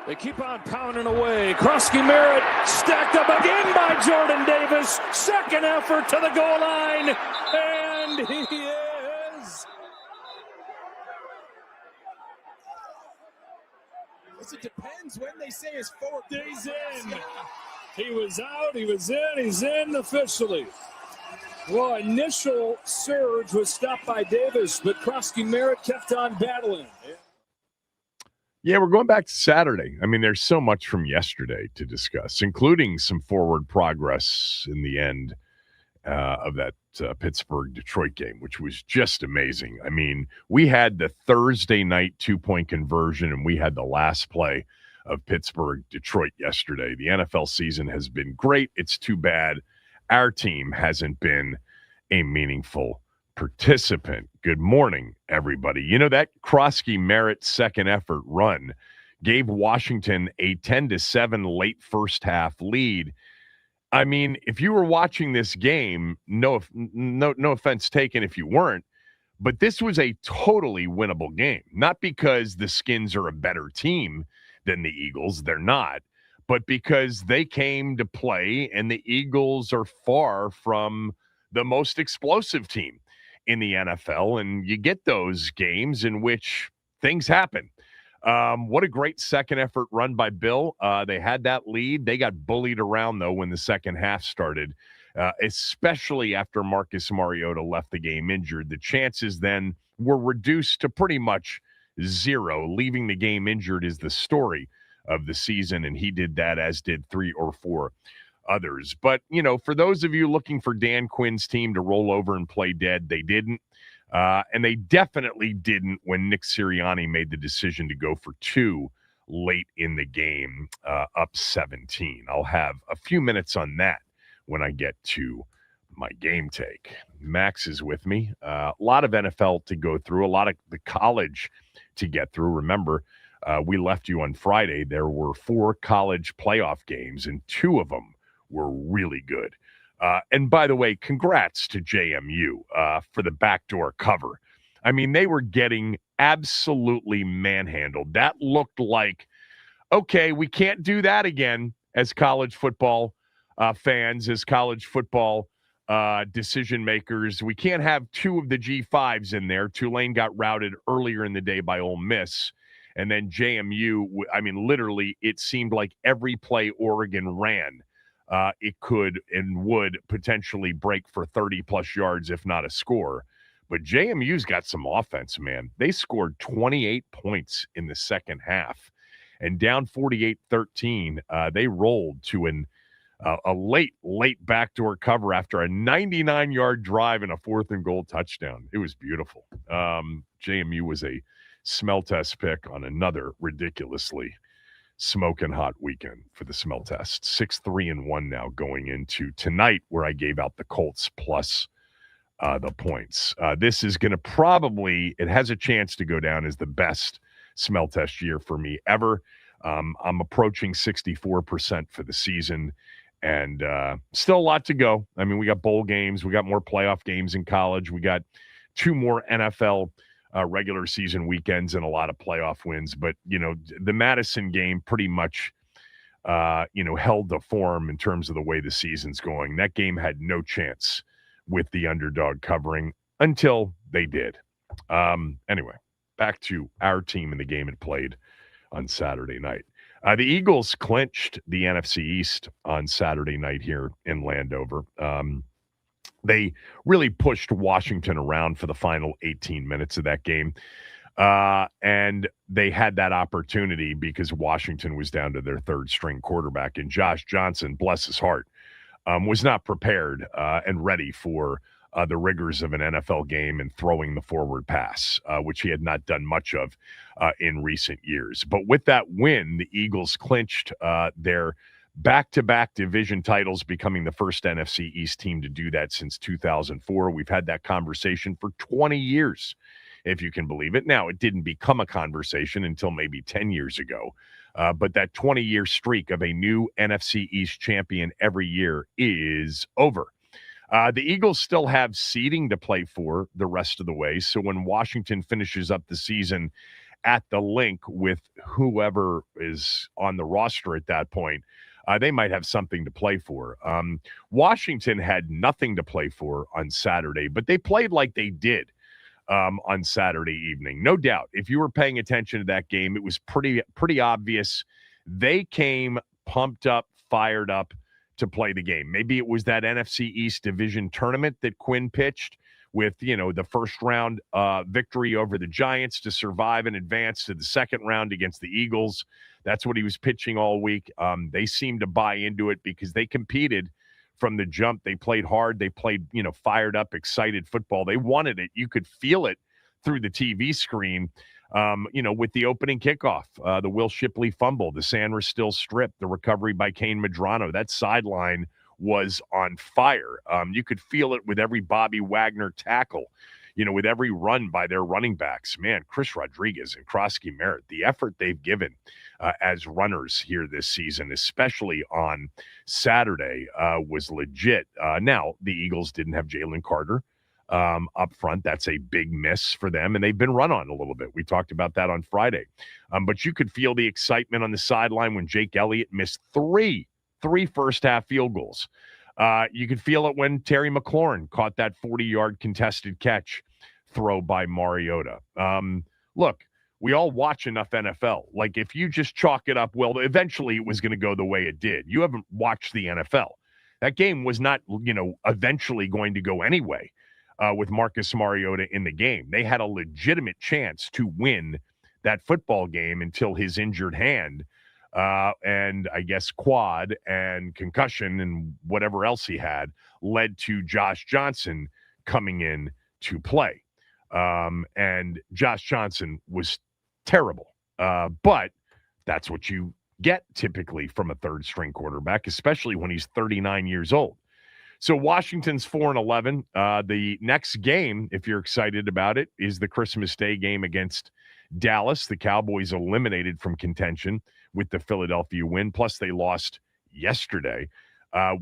They keep on pounding away. Krusky Merritt stacked up again by Jordan Davis. Second effort to the goal line. And he is. It depends when they say his forward. He's in. He was out. He was in. He's in officially. Well, initial surge was stopped by Davis, but Krusky Merritt kept on battling. Yeah, we're going back to Saturday. I mean, there's so much from yesterday to discuss, including some forward progress in the end of that Pittsburgh-Detroit game, which was just amazing. I mean, we had the Thursday night 2-point conversion, and we had the last play of Pittsburgh-Detroit yesterday. The NFL season has been great. It's too bad our team hasn't been a meaningful participant. Good morning, everybody. You know, that Krusky Merritt second effort run gave Washington a 10-7 late first half lead. I mean, if you were watching this game, no offense taken if you weren't, but this was a totally winnable game. Not because the Skins are a better team than the Eagles, they're not, but because they came to play, and the Eagles are far from the most explosive team in the NFL, and you get those games in which things happen. What a great second effort run by Bill. They had that lead. They got bullied around, though, when the second half started, especially after Marcus Mariota left the game injured. The chances then were reduced to pretty much zero. Leaving the game injured is the story of the season, and he did that, as did 3 or 4 others. But, you know, for those of you looking for Dan Quinn's team to roll over and play dead, they didn't. And they definitely didn't when Nick Sirianni made the decision to go for 2 late in the game, up 17. I'll have a few minutes on that when I get to my game take. Max is with me. A lot of NFL to go through, a lot of the college to get through. Remember, we left you on Friday. There were 4 college playoff games, and 2 of them were really good. And by the way, congrats to JMU for the backdoor cover. I mean, they were getting absolutely manhandled. That looked like, okay, we can't do that again as college football fans, as college football decision makers. We can't have 2 of the G5s in there. Tulane got routed earlier in the day by Ole Miss. And then JMU, I mean, literally, it seemed like every play Oregon ran, it could and would potentially break for 30-plus yards, if not a score. But JMU's got some offense, man. They scored 28 points in the second half. And down 48-13, they rolled to a late backdoor cover after a 99-yard drive and a 4th and goal touchdown. It was beautiful. JMU was a smell test pick on another ridiculously smoking hot weekend for the smell test. 6-3-1 now going into tonight, where I gave out the Colts plus the points. This is going to probably, it has a chance to go down as the best smell test year for me ever. I'm approaching 64% for the season, and still a lot to go. I mean, we got bowl games, we got more playoff games in college, we got 2 more NFL regular season weekends and a lot of playoff wins. But, you know, the Madison game pretty much, held the form in terms of the way the season's going. That game had no chance with the underdog covering until they did. Anyway, back to our team and the game it played on Saturday night. The Eagles clinched the NFC East on Saturday night here in Landover. They really pushed Washington around for the final 18 minutes of that game. And they had that opportunity because Washington was down to their 3rd-string quarterback. And Josh Johnson, bless his heart, was not prepared and ready for the rigors of an NFL game and throwing the forward pass, which he had not done much of in recent years. But with that win, the Eagles clinched their back-to-back division titles, becoming the first NFC East team to do that since 2004. We've had that conversation for 20 years, if you can believe it. Now, it didn't become a conversation until maybe 10 years ago, but that 20-year streak of a new NFC East champion every year is over. The Eagles still have seeding to play for the rest of the way, so when Washington finishes up the season at the link with whoever is on the roster at that point, they might have something to play for. Washington had nothing to play for on Saturday, but they played like they did on Saturday evening. No doubt, if you were paying attention to that game, it was pretty obvious. They came pumped up, fired up to play the game. Maybe it was that NFC East division tournament that Quinn pitched with, the first round victory over the Giants to survive and advance to the second round against the Eagles. That's what he was pitching all week. They seemed to buy into it because they competed from the jump. They played hard. They played, fired up, excited football. They wanted it. You could feel it through the TV screen, with the opening kickoff, the Will Shipley fumble, the Sanders still strip, the recovery by Kane Medrano. That sideline was on fire. You could feel it with every Bobby Wagner tackle, with every run by their running backs. Man, Chris Rodriguez and Krosky Merritt, the effort they've given as runners here this season, especially on Saturday, was legit. Now, the Eagles didn't have Jalen Carter up front. That's a big miss for them, and they've been run on a little bit. We talked about that on Friday. But you could feel the excitement on the sideline when Jake Elliott missed three first-half field goals. You could feel it when Terry McLaurin caught that 40-yard contested catch throw by Mariota. Look, we all watch enough NFL. Like, if you just chalk it up, well, eventually it was going to go the way it did. You haven't watched the NFL. That game was not, eventually going to go anyway with Marcus Mariota in the game. They had a legitimate chance to win that football game until his injured hand and I guess quad and concussion and whatever else he had led to Josh Johnson coming in to play. And Josh Johnson was terrible. But that's what you get typically from a third string quarterback, especially when he's 39 years old. So Washington's 4-11. The next game, if you're excited about it, is the Christmas Day game against Dallas. The Cowboys eliminated from contention with the Philadelphia win. Plus, they lost yesterday.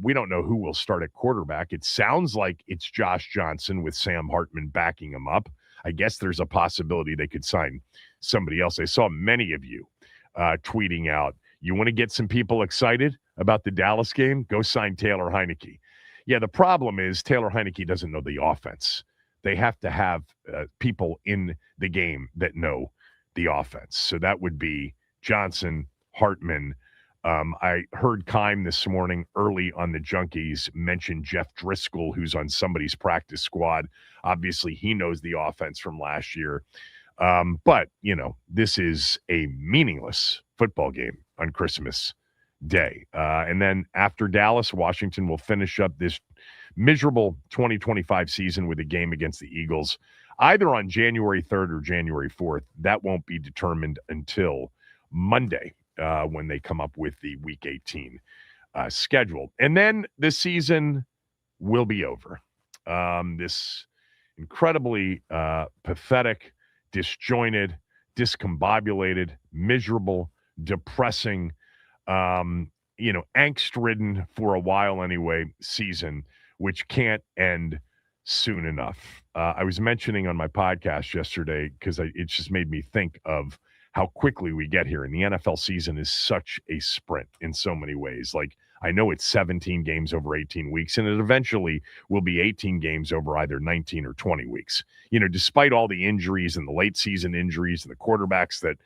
We don't know who will start at quarterback. It sounds like it's Josh Johnson with Sam Hartman backing him up. I guess there's a possibility they could sign somebody else. I saw many of you tweeting out, you want to get some people excited about the Dallas game? Go sign Taylor Heineke. Yeah, the problem is Taylor Heineke doesn't know the offense. They have to have people in the game that know the offense. So that would be Johnson, Hartman. I heard Keim this morning early on the Junkies mention Jeff Driscoll, who's on somebody's practice squad. Obviously, he knows the offense from last year. But, this is a meaningless football game on Christmas Day. And then after Dallas, Washington will finish up this miserable 2025 season with a game against the Eagles, either on January 3rd or January 4th. That won't be determined until Monday when they come up with the Week 18 schedule. And then the season will be over. This incredibly pathetic, disjointed, discombobulated, miserable, depressing, angst-ridden for a while anyway, season, which can't end soon enough. I was mentioning on my podcast yesterday because it just made me think of how quickly we get here. And the NFL season is such a sprint in so many ways. Like, I know it's 17 games over 18 weeks, and it eventually will be 18 games over either 19 or 20 weeks. Despite all the injuries and the late season injuries and the quarterbacks that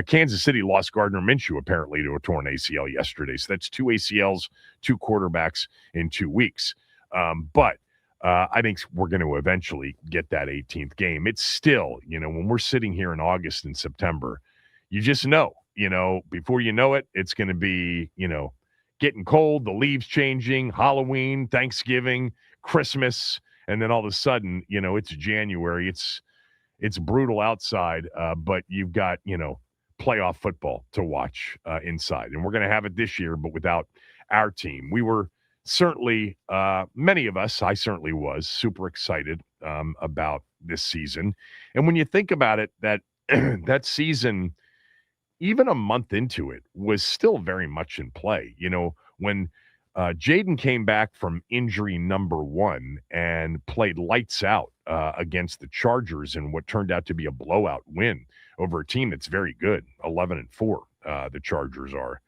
Kansas City lost Gardner Minshew apparently to a torn ACL yesterday. So that's 2 ACLs, 2 quarterbacks in 2 weeks. But I think we're going to eventually get that 18th game. It's still, when we're sitting here in August and September, you just know, before you know it, it's going to be, getting cold, the leaves changing, Halloween, Thanksgiving, Christmas, and then all of a sudden, it's January. It's brutal outside, but you've got, playoff football to watch inside. And we're going to have it this year, but without our team. We were certainly, many of us, I certainly was, super excited about this season. And when you think about it, that that season, even a month into it, was still very much in play. When Jaden came back from injury number 1 and played lights out against the Chargers in what turned out to be a blowout win over a team that's very good, 11-4. The Chargers are.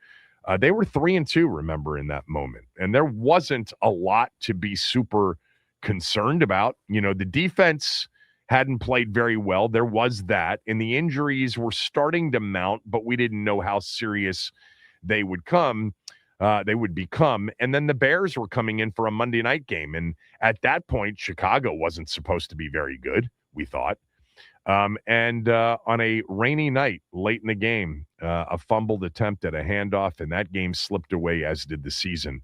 They were 3-2, remember, in that moment. And there wasn't a lot to be super concerned about. You know, the defense hadn't played very well. There was that. And the injuries were starting to mount, but we didn't know how serious they would become. And then the Bears were coming in for a Monday night game. And at that point, Chicago wasn't supposed to be very good, we thought. And on a rainy night late in the game, a fumbled attempt at a handoff, and that game slipped away, as did the season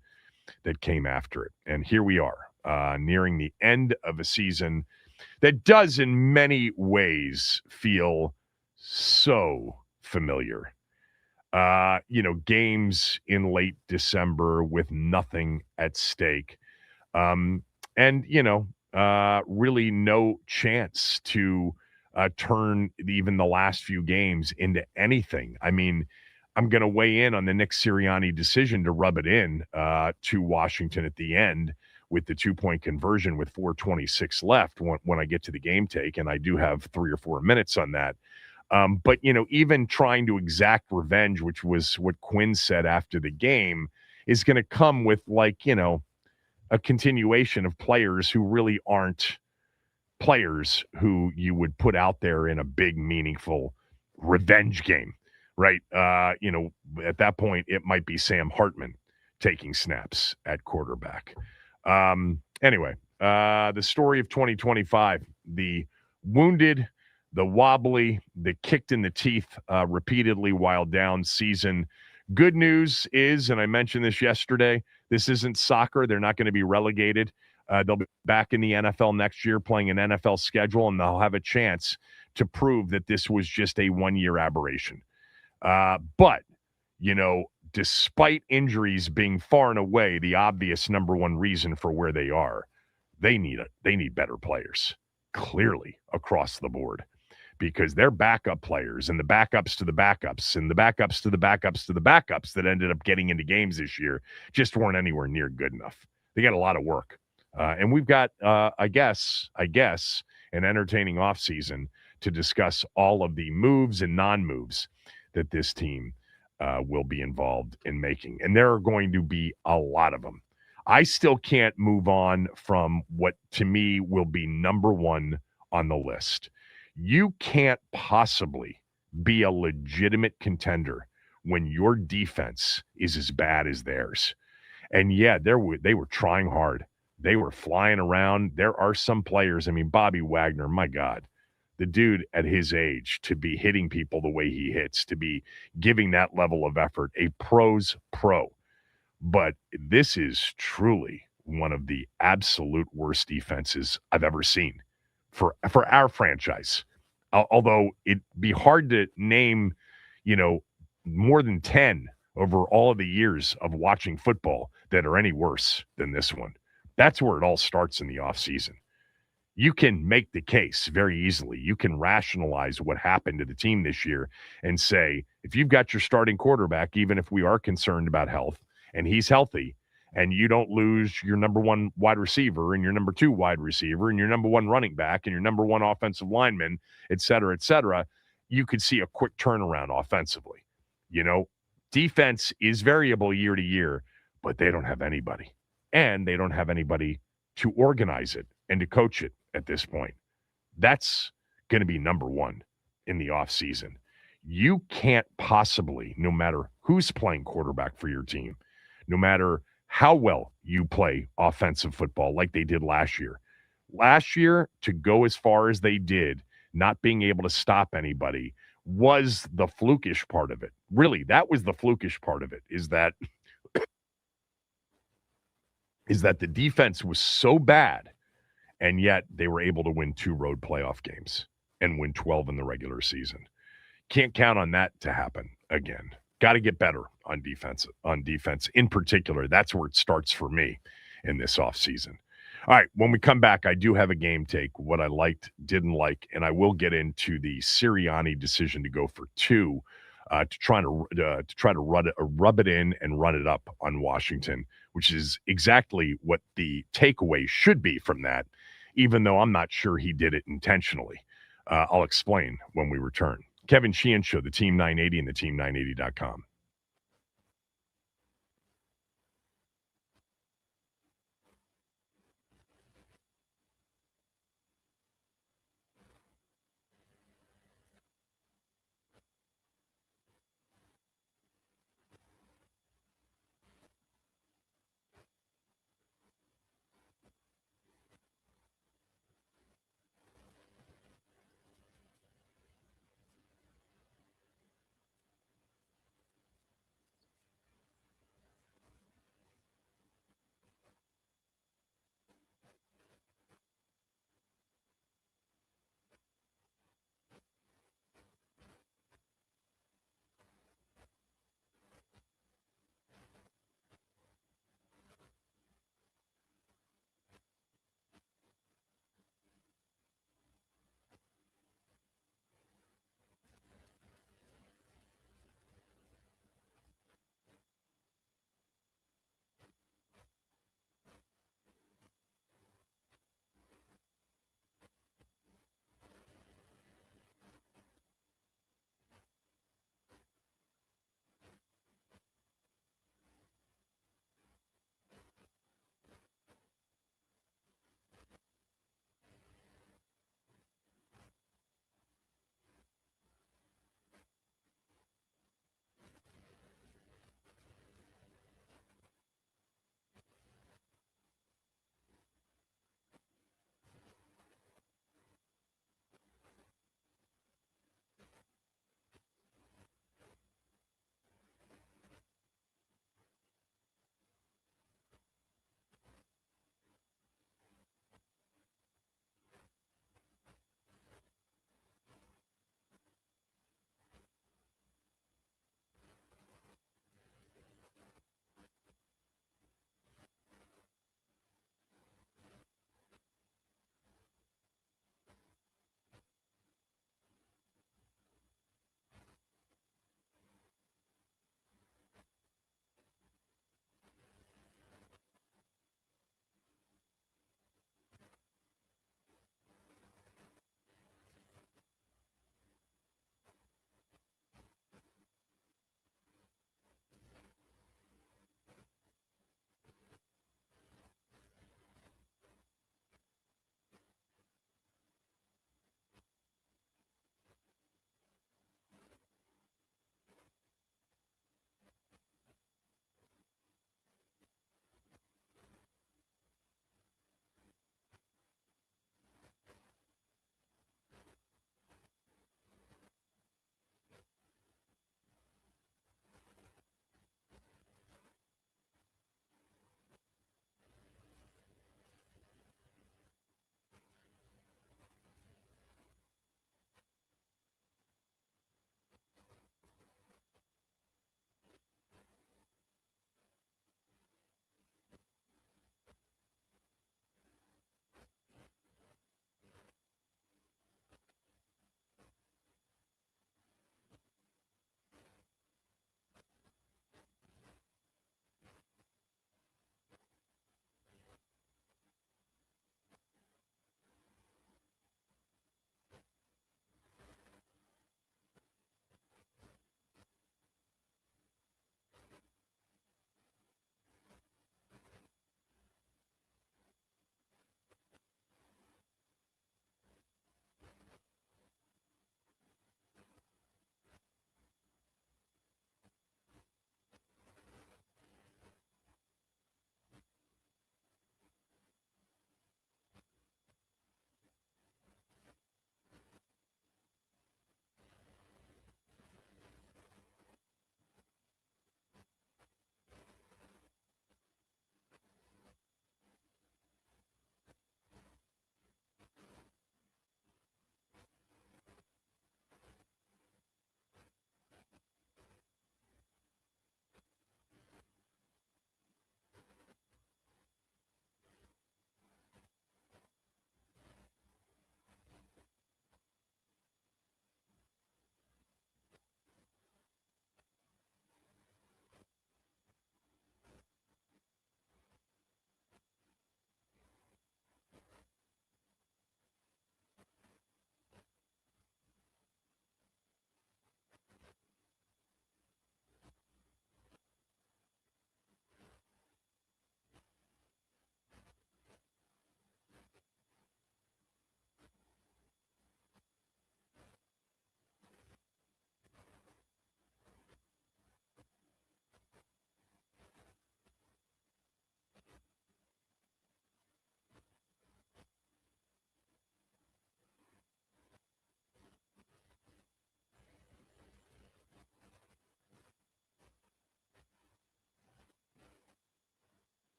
that came after it. And here we are, nearing the end of a season that does in many ways feel so familiar. Games in late December with nothing at stake. Really no chance to turn even the last few games into anything. I mean, I'm going to weigh in on the Nick Sirianni decision to rub it in to Washington at the end with the 2-point conversion with 4:26 left when I get to the game take, and I do have 3 or 4 minutes on that. But even trying to exact revenge, which was what Quinn said after the game, is going to come with a continuation of players who really aren't players who you would put out there in a big, meaningful revenge game, right? At that point, it might be Sam Hartman taking snaps at quarterback. Anyway, the story of 2025, the wounded, the wobbly, the kicked in the teeth repeatedly while down season. Good news is, and I mentioned this yesterday, this isn't soccer. They're not going to be relegated. They'll be back in the NFL next year playing an NFL schedule, and they'll have a chance to prove that this was just a one-year aberration. But, despite injuries being far and away the obvious number one reason for where they are, they need better players, clearly, across the board. Because they're backup players and the backups to the backups and the backups to the backups to the backups that ended up getting into games this year just weren't anywhere near good enough. They got a lot of work. And we've got, I guess, an entertaining offseason to discuss all of the moves and non-moves that this team will be involved in making. And there are going to be a lot of them. I still can't move on from what, to me, will be number one on the list. You can't possibly be a legitimate contender when your defense is as bad as theirs. And yeah, they were trying hard. They were flying around. There are some players. I mean, Bobby Wagner, my God, the dude at his age to be hitting people the way he hits, to be giving that level of effort, a pro's pro. But this is truly one of the absolute worst defenses I've ever seen for our franchise. Although it'd be hard to name, more than 10 over all of the years of watching football that are any worse than this one. That's where it all starts in the offseason. You can make the case very easily. You can rationalize what happened to the team this year and say, if you've got your starting quarterback, even if we are concerned about health, and he's healthy, and you don't lose your number one wide receiver and your number two wide receiver and your number one running back and your number one offensive lineman, et cetera, you could see a quick turnaround offensively. Defense is variable year to year, but they don't have anybody. And they don't have anybody to organize it and to coach it at this point. That's going to be number one in the offseason. You can't possibly, no matter who's playing quarterback for your team, no matter how well you play offensive football like they did last year. Last year, to go as far as they did, not being able to stop anybody, was the flukish part of it. Really, that was the flukish part of it, is that the defense was so bad, and yet they were able to win 2 road playoff games and win 12 in the regular season. Can't count on that to happen again. Got to get better on defense. In particular, that's where it starts for me in this offseason. All right, when we come back, I do have a game take, what I liked, didn't like, and I will get into the Sirianni decision to go for 2 to try to rub it in and run it up on Washington, which is exactly what the takeaway should be from that, even though I'm not sure he did it intentionally. I'll explain when we return Kevin Sheehan Show, the Team 980 and the team980.com.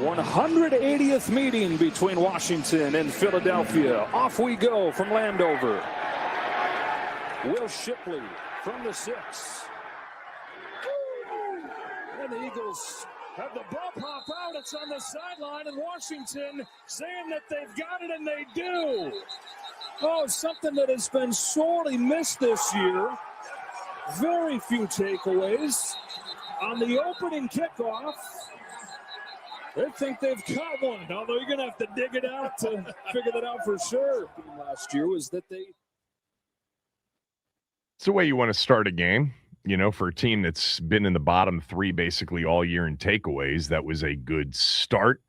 180th meeting between Washington and Philadelphia. Off we go from Landover. Will Shipley from the 6. And the Eagles have the ball pop out. It's on the sideline, and Washington saying that they've got it, and they do. Oh, something that has been sorely missed this year. Very few takeaways. On the opening kickoff, they think they've got one, although you're going to have to dig it out to figure that out for sure. Last year was that they... It's the way you want to start a game. You know, for a team that's been in the bottom 3 basically all year in takeaways, that was a good start.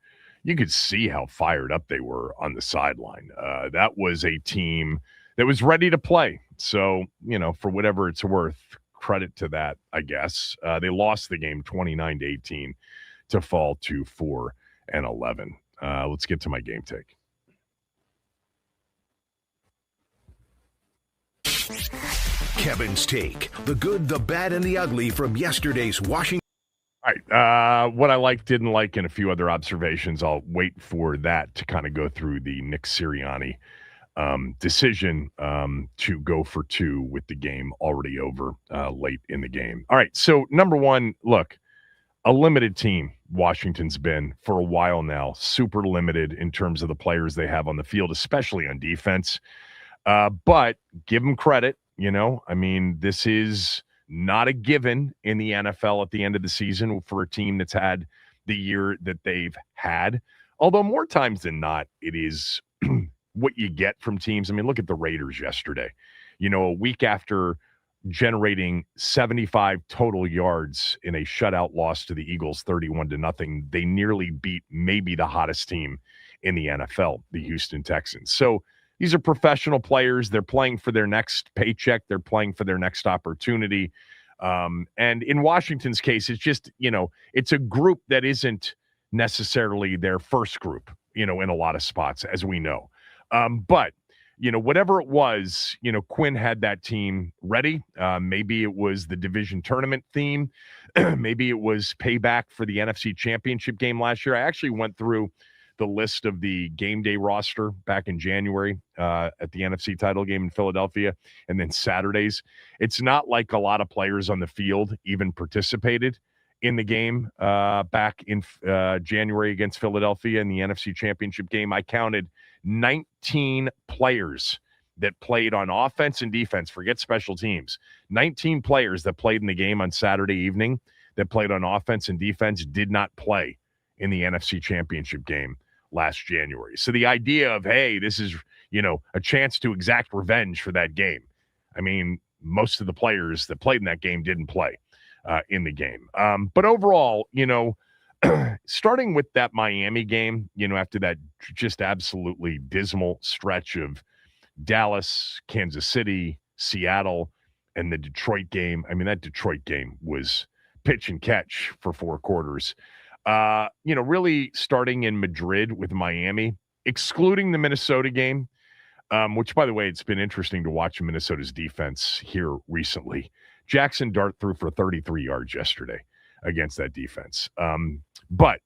You could see how fired up they were on the sideline. That was a team that was ready to play. So, you know, for whatever it's worth, credit to that, I guess. They lost the game 29-18 to fall to 4-11. Let's get to my game take. Kevin's Take, the good, the bad, and the ugly from yesterday's Washington. All right. What I liked, didn't like, and a few other observations. I'll wait for that to kind of go through the Nick Sirianni decision to go for 2 with the game already over late in the game. All right. So, number one, look, a limited team Washington's been for a while now. Super limited in terms of the players they have on the field, especially on defense. But give them credit. You know, I mean, this is not a given in the NFL at the end of the season for a team that's had the year that they've had. Although more times than not, it is what you get from teams. I mean, look at the Raiders yesterday. You know, a week after generating 75 total yards in a shutout loss to the Eagles 31-0, they nearly beat maybe the hottest team in the NFL, the Houston Texans. So these are professional players. They're playing for their next paycheck. They're playing for their next opportunity. And in Washington's case, it's just, you know, it's a group that isn't necessarily their first group, you know, in a lot of spots, as we know. But, you know, whatever it was, you know, Quinn had that team ready. Maybe it was the division tournament theme. Maybe it was payback for the NFC Championship game last year. I actually went through the list of the game day roster back in January at the NFC title game in Philadelphia, and then Saturdays. It's not like a lot of players on the field even participated in the game back in January against Philadelphia in the NFC Championship game. I counted 19 players that played on offense and defense. Forget special teams. 19 players that played in the game on Saturday evening that played on offense and defense did not play in the NFC Championship game last January. So the idea of, hey, this is, you know, a chance to exact revenge for that game. I mean, most of the players that played in that game didn't play in the game. But overall, you know, starting with that Miami game, you know, after that just absolutely dismal stretch of Dallas, Kansas City, Seattle, and the Detroit game. I mean, that Detroit game was pitch and catch for 4 quarters. You know, really starting in Madrid with Miami, excluding the Minnesota game, which, by the way, it's been interesting to watch Minnesota's defense here recently. Jackson Dart threw for 33 yards yesterday against that defense. But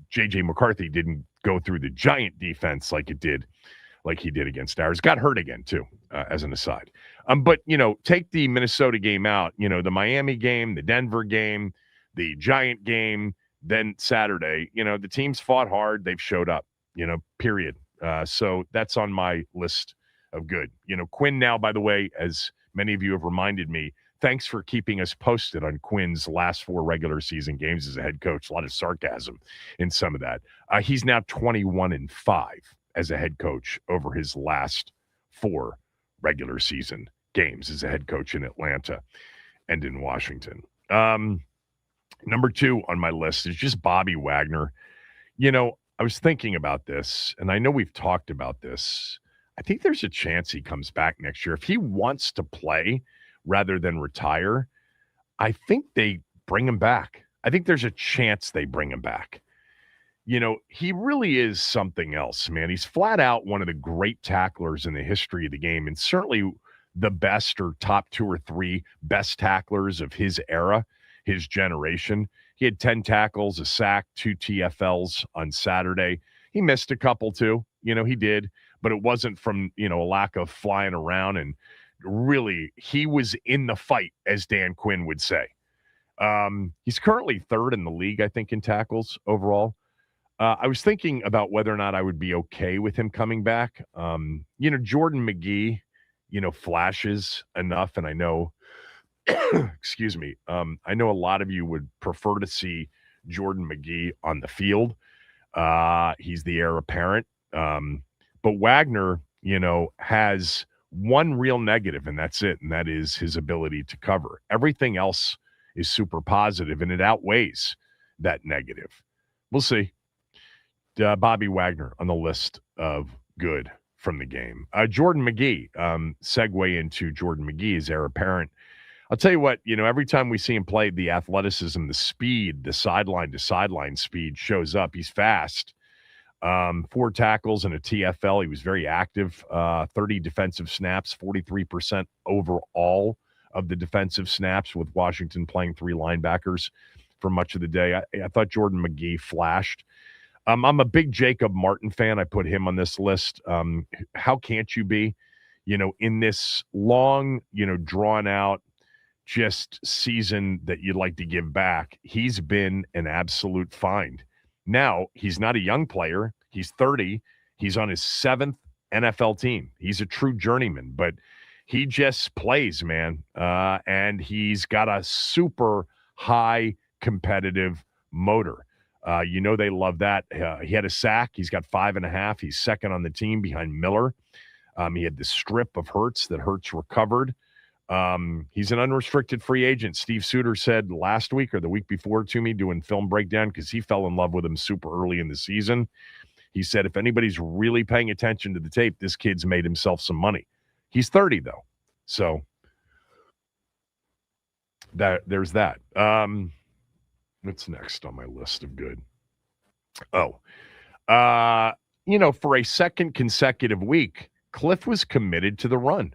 J.J. McCarthy didn't go through the giant defense like he did against ours. Got hurt again, too, as an aside. But, you know, take the Minnesota game out, you know, the Miami game, the Denver game, the Giant game, then Saturday, you know, the teams fought hard. They've showed up, you know, period. So that's on my list of good. You know, Quinn now, by the way, as many of you have reminded me, thanks for keeping us posted on Quinn's last 4 regular season games as a head coach. A lot of sarcasm in some of that. He's now 21-5 as a head coach over his last 4 regular season games as a head coach in Atlanta and in Washington. Number 2 on my list is just Bobby Wagner. You know, I was thinking about this, and I know we've talked about this. I think there's a chance he comes back next year. If he wants to play rather than retire, I think they bring him back. I think there's a chance they bring him back. You know, he really is something else, man. He's flat out one of the great tacklers in the history of the game, and certainly the best or top 2 or 3 best tacklers of his era, his generation. He had 10 tackles, a sack, 2 TFLs on Saturday. He missed a couple too. He did, but it wasn't from, a lack of flying around. And really, he was in the fight, as Dan Quinn would say. He's currently third in the league, I think, in tackles overall. I was thinking about whether or not I would be okay with him coming back. Jordan McGee, flashes enough, and I know, excuse me, I know a lot of you would prefer to see Jordan McGee on the field. He's the heir apparent. But Wagner, has one real negative, and that's it, and that is his ability to cover. Everything else is super positive, and it outweighs that negative. We'll see. Bobby Wagner on the list of good from the game. Jordan McGee, segue into Jordan McGee's heir apparent. I'll tell you what, every time we see him play, the athleticism, the speed, the sideline-to-sideline speed shows up. He's fast. 4 tackles and a TFL. He was very active. 30 defensive snaps, 43% overall of the defensive snaps, with Washington playing 3 linebackers for much of the day. I thought Jordan McGee flashed. I'm a big Jacob Martin fan. I put him on this list. How can't you be? In this long, drawn out just season that you'd like to give back, he's been an absolute find. Now, he's not a young player. He's 30. He's on his 7th NFL team. He's a true journeyman, but he just plays, man. And he's got a super high competitive motor. They love that. He had a sack. He's got 5.5. He's second on the team behind Miller. He had the strip of Hurts that Hurts recovered. He's an unrestricted free agent. Steve Suter said last week or the week before to me doing film breakdown, because he fell in love with him super early in the season. He said, if anybody's really paying attention to the tape, this kid's made himself some money. He's 30, though. So there's that. What's next on my list of good? For a second consecutive week, Cliff was committed to the run.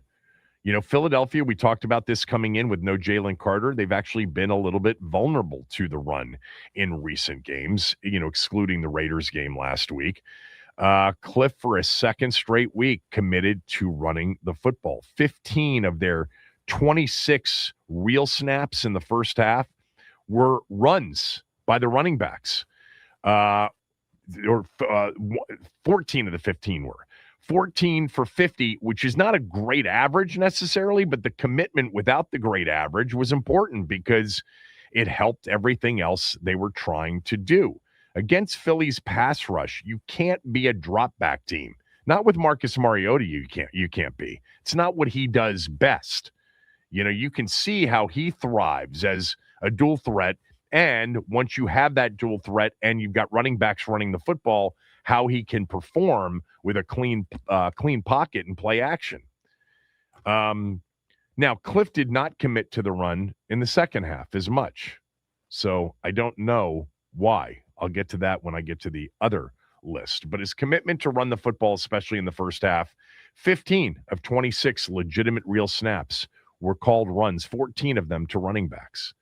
Philadelphia, we talked about this coming in with no Jalen Carter. They've actually been a little bit vulnerable to the run in recent games, excluding the Raiders game last week. Cliff, for a second straight week, committed to running the football. 15 of their 26 real snaps in the first half were runs by the running backs. 14 of the 15 were. 14 for 50, which is not a great average necessarily, but the commitment without the great average was important because it helped everything else they were trying to do. Against Philly's pass rush, you can't be a drop back team. Not with Marcus Mariota, you can't be. It's not what he does best. You can see how he thrives as a dual threat, and once you have that dual threat and you've got running backs running the football, how he can perform with a clean pocket and play action. Now, Cliff did not commit to the run in the second half as much, so I don't know why. I'll get to that when I get to the other list. But his commitment to run the football, especially in the first half, 15 of 26 legitimate real snaps were called runs, 14 of them to running backs.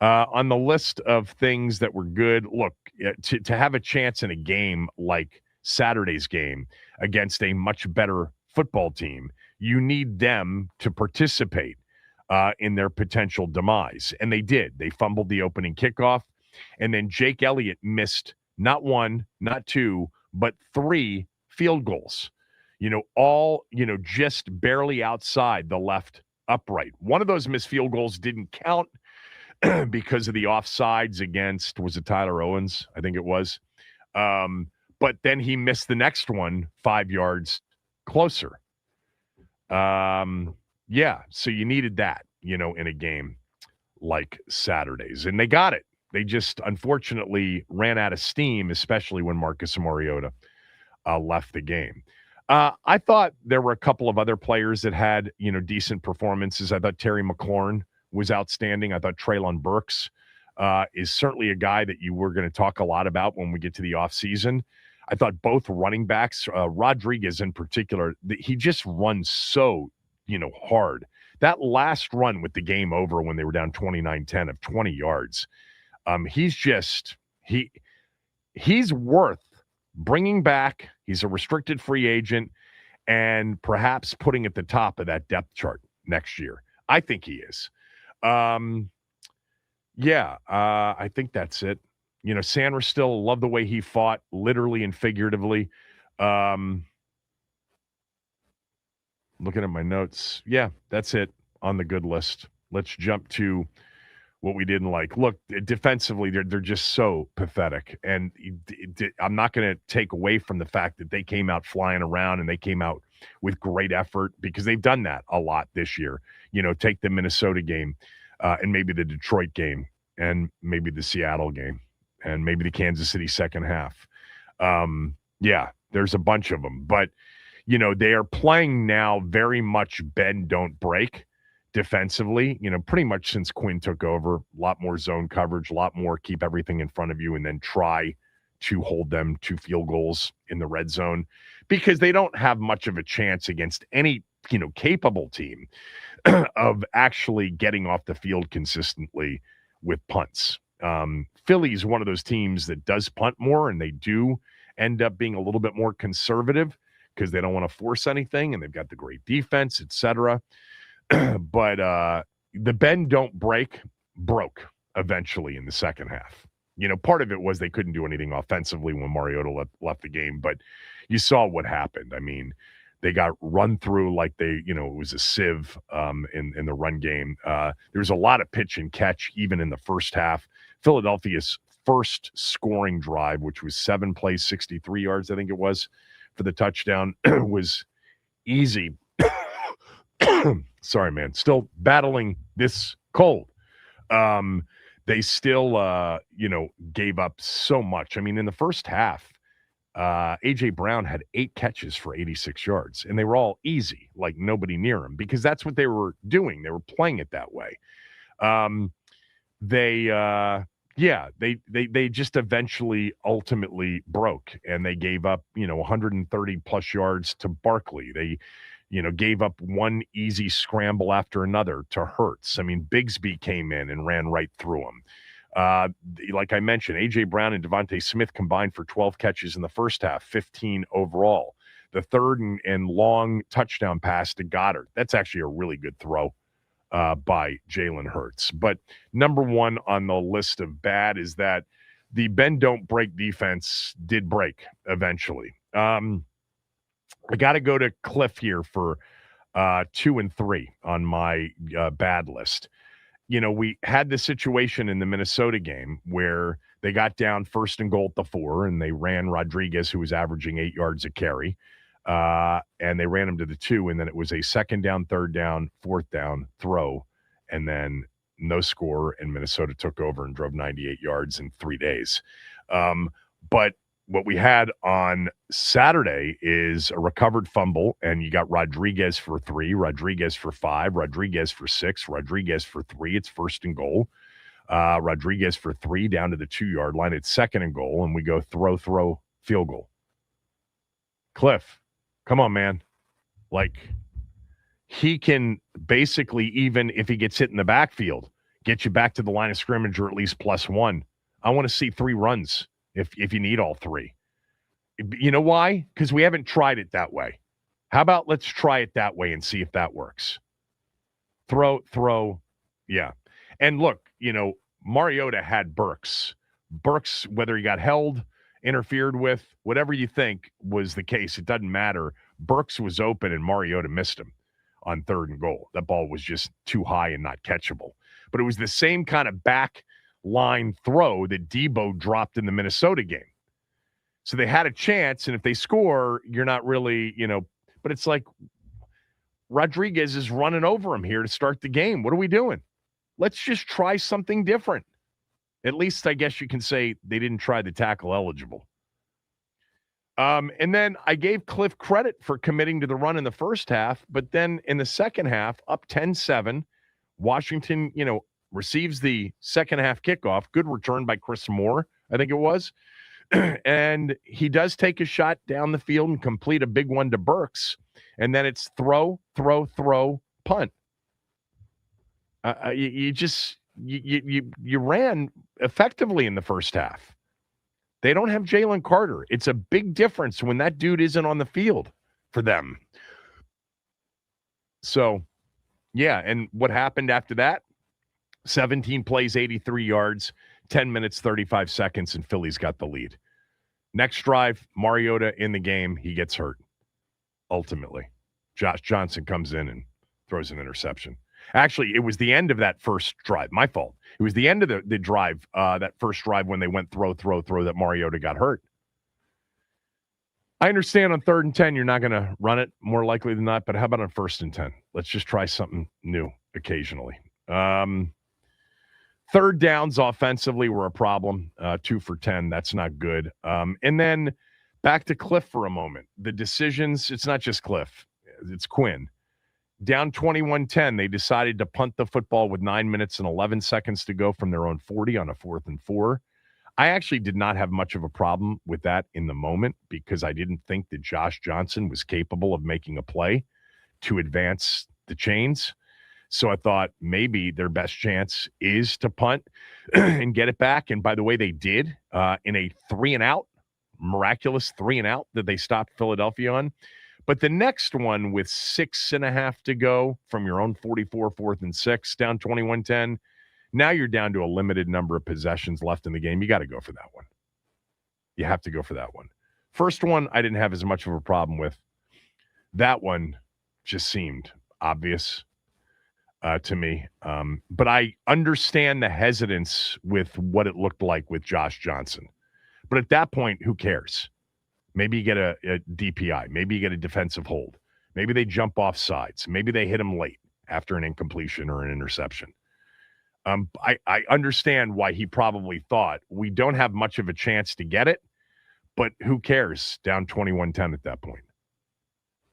On the list of things that were good, look, to have a chance in a game like Saturday's game against a much better football team, you need them to participate in their potential demise. And they did. They fumbled the opening kickoff. And then Jake Elliott missed not 1, not 2, but 3 field goals. All, just barely outside the left upright. One of those missed field goals didn't count because of the offsides against, was it Tyler Owens? I think it was. But then he missed the next one 5 yards closer. So you needed that, in a game like Saturday's. And they got it. They just, unfortunately, ran out of steam, especially when Marcus Mariota left the game. I thought there were a couple of other players that had, decent performances. I thought Terry McLaurin was outstanding. I thought Treylon Burks is certainly a guy that you were going to talk a lot about when we get to the offseason. I thought both running backs, Rodriguez in particular, he just runs so, hard. That last run with the game over when they were down 29-10 of 20 yards, He's worth bringing back. He's a restricted free agent and perhaps putting at the top of that depth chart next year. I think he is. I think that's it. Sanders still love the way he fought, literally and figuratively. Looking at my notes. Yeah, that's it on the good list. Let's jump to what we didn't like. Look, defensively, they're just so pathetic. And I'm not going to take away from the fact that they came out flying around and they came out with great effort because they've done that a lot this year. Take the Minnesota game and maybe the Detroit game and maybe the Seattle game and maybe the Kansas City second half. There's a bunch of them. But, they are playing now very much bend, don't break. Defensively, pretty much since Quinn took over, a lot more zone coverage, a lot more keep everything in front of you and then try to hold them to field goals in the red zone because they don't have much of a chance against any, capable team of actually getting off the field consistently with punts. Philly's one of those teams that does punt more and they do end up being a little bit more conservative because they don't want to force anything and they've got the great defense, etc. But the bend don't break broke eventually in the second half. Part of it was they couldn't do anything offensively when Mariota left the game, but you saw what happened. I mean, they got run through like it was a sieve in the run game. There was a lot of pitch and catch even in the first half. Philadelphia's first scoring drive, which was 7 plays, 63 yards, I think it was, for the touchdown, was easy. Sorry, man. Still battling this cold. They still, gave up so much. I mean, in the first half, A.J. Brown had 8 catches for 86 yards, and they were all easy, like nobody near him, because that's what they were doing. They were playing it that way. They just eventually ultimately broke, and they gave up, 130 plus yards to Barkley. They gave up one easy scramble after another to Hurts. I mean, Bigsby came in and ran right through him. Like I mentioned, A.J. Brown and Devontae Smith combined for 12 catches in the first half, 15 overall. The third and long touchdown pass to Goddard. That's actually a really good throw by Jalen Hurts. But number one on the list of bad is that the bend don't break defense did break eventually. I got to go to Cliff here for 2 and 3 on my bad list. We had this situation in the Minnesota game where they got down 1st and goal at the 4, and they ran Rodriguez, who was averaging 8 yards a carry, and they ran him to the 2, and then it was a 2nd down, 3rd down, 4th down throw, and then no score, and Minnesota took over and drove 98 yards in 3 days. But what we had on Saturday is a recovered fumble, and you got Rodriguez for 3, Rodriguez for 5, Rodriguez for 6, Rodriguez for 3. It's 1st and goal. Rodriguez for 3 down to the 2-yard line. It's 2nd and goal, and we go throw, field goal. Cliff, come on, man. Like, he can basically, even if he gets hit in the backfield, get you back to the line of scrimmage or at least +1. I want to see 3 runs. If you need all 3. You know why? Because we haven't tried it that way. How about let's try it that way and see if that works? Throw. Yeah. And look, Mariota had Burks. Burks, whether he got held, interfered with, whatever you think was the case, it doesn't matter. Burks was open and Mariota missed him on 3rd and goal. That ball was just too high and not catchable. But it was the same kind of back line throw that Debo dropped in the Minnesota game. So they had a chance, and if they score, you're not really, but it's like Rodriguez is running over him here to start the game. What are we doing? Let's just try something different. At least I guess you can say they didn't try the tackle eligible. And then I gave Cliff credit for committing to the run in the first half, but then in the second half, up 10-7, Washington, receives the second half kickoff. Good return by Chris Moore, I think it was. And he does take a shot down the field and complete a big one to Burks. And then it's throw, punt. you ran effectively in the first half. They don't have Jalen Carter. It's a big difference when that dude isn't on the field for them. So, yeah, and what happened after that? 17 plays, 83 yards, 10 minutes, 35 seconds, and Philly's got the lead. Next drive, Mariota in the game. He gets hurt, ultimately. Josh Johnson comes in and throws an interception. Actually, it was the end of that first drive. My fault. It was the end of the drive, that first drive when they went throw, that Mariota got hurt. I understand on 3rd and 10, you're not going to run it more likely than not, but how about on 1st and 10? Let's just try something new occasionally. 3rd downs offensively were a problem. 2 for 10. That's not good. And then back to Cliff for a moment. The decisions, it's not just Cliff. It's Quinn. Down 21-10, they decided to punt the football with 9 minutes and 11 seconds to go from their own 40 on a 4th and 4. I actually did not have much of a problem with that in the moment because I didn't think that Josh Johnson was capable of making a play to advance the chains. So I thought maybe their best chance is to punt and get it back. And by the way, they did in a 3-and-out, miraculous 3-and-out that they stopped Philadelphia on. But the next one with 6.5 to go from your own 44, 4th and 6, down 21-10, now you're down to a limited number of possessions left in the game. You got to go for that one. You have to go for that one. First one, I didn't have as much of a problem with. That one just seemed obvious to me. But I understand the hesitance with what it looked like with Josh Johnson. But at that point, who cares? Maybe you get a DPI. Maybe you get a defensive hold. Maybe they jump off sides. Maybe they hit him late after an incompletion or an interception. I understand why he probably thought we don't have much of a chance to get it, but who cares down 21-10 at that point?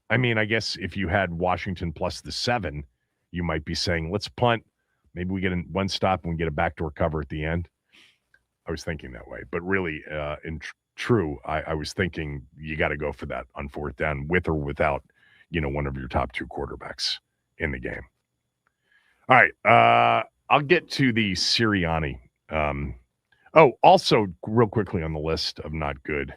I mean, I guess if you had Washington plus the 7, you might be saying, let's punt. Maybe we get one stop and we get a backdoor cover at the end. I was thinking that way. But really, true, I was thinking you got to go for that on 4th down with or without, one of your top 2 quarterbacks in the game. All right. I'll get to the Sirianni. Also, real quickly on the list of not good,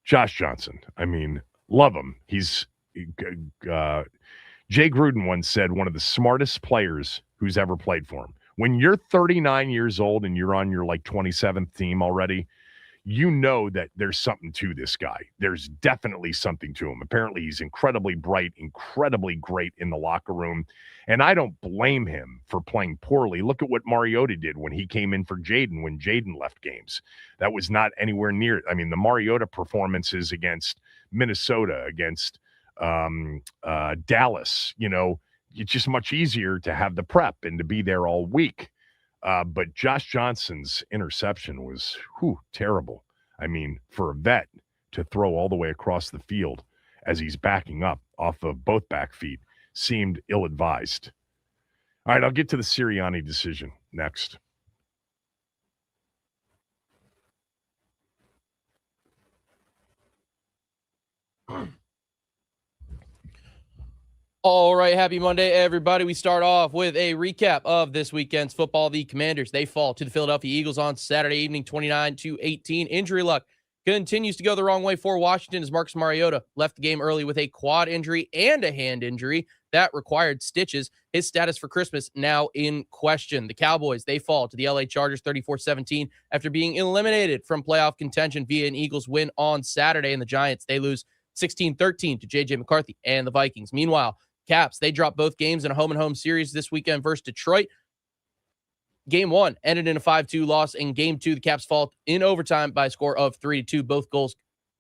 Josh Johnson. I mean, love him. He's Jay Gruden once said one of the smartest players who's ever played for him. When you're 39 years old and you're on your 27th team already, you know that there's something to this guy. There's definitely something to him. Apparently, he's incredibly bright, incredibly great in the locker room. And I don't blame him for playing poorly. Look at what Mariota did when he came in for Jaden, when Jaden left games. That was not anywhere near. I mean, the Mariota performances against Minnesota, against Dallas, it's just much easier to have the prep and to be there all week. But Josh Johnson's interception was terrible. I mean, for a vet to throw all the way across the field as he's backing up off of both back feet seemed ill-advised. All right, I'll get to the Sirianni decision next. All right, happy Monday, everybody. We start off with a recap of this weekend's football. The Commanders, they fall to the Philadelphia Eagles on Saturday evening, 29-18. Injury luck continues to go the wrong way for Washington as Marcus Mariota left the game early with a quad injury and a hand injury that required stitches. His status for Christmas now in question. The Cowboys, they fall to the LA Chargers 34-17 after being eliminated from playoff contention via an Eagles win on Saturday. And the Giants, they lose 16-13 to J.J. McCarthy and the Vikings. Meanwhile, Caps, they dropped both games in a home-and-home series this weekend versus Detroit. Game 1 ended in a 5-2 loss. In Game 2, the Caps fall in overtime by a score of 3-2. Both goals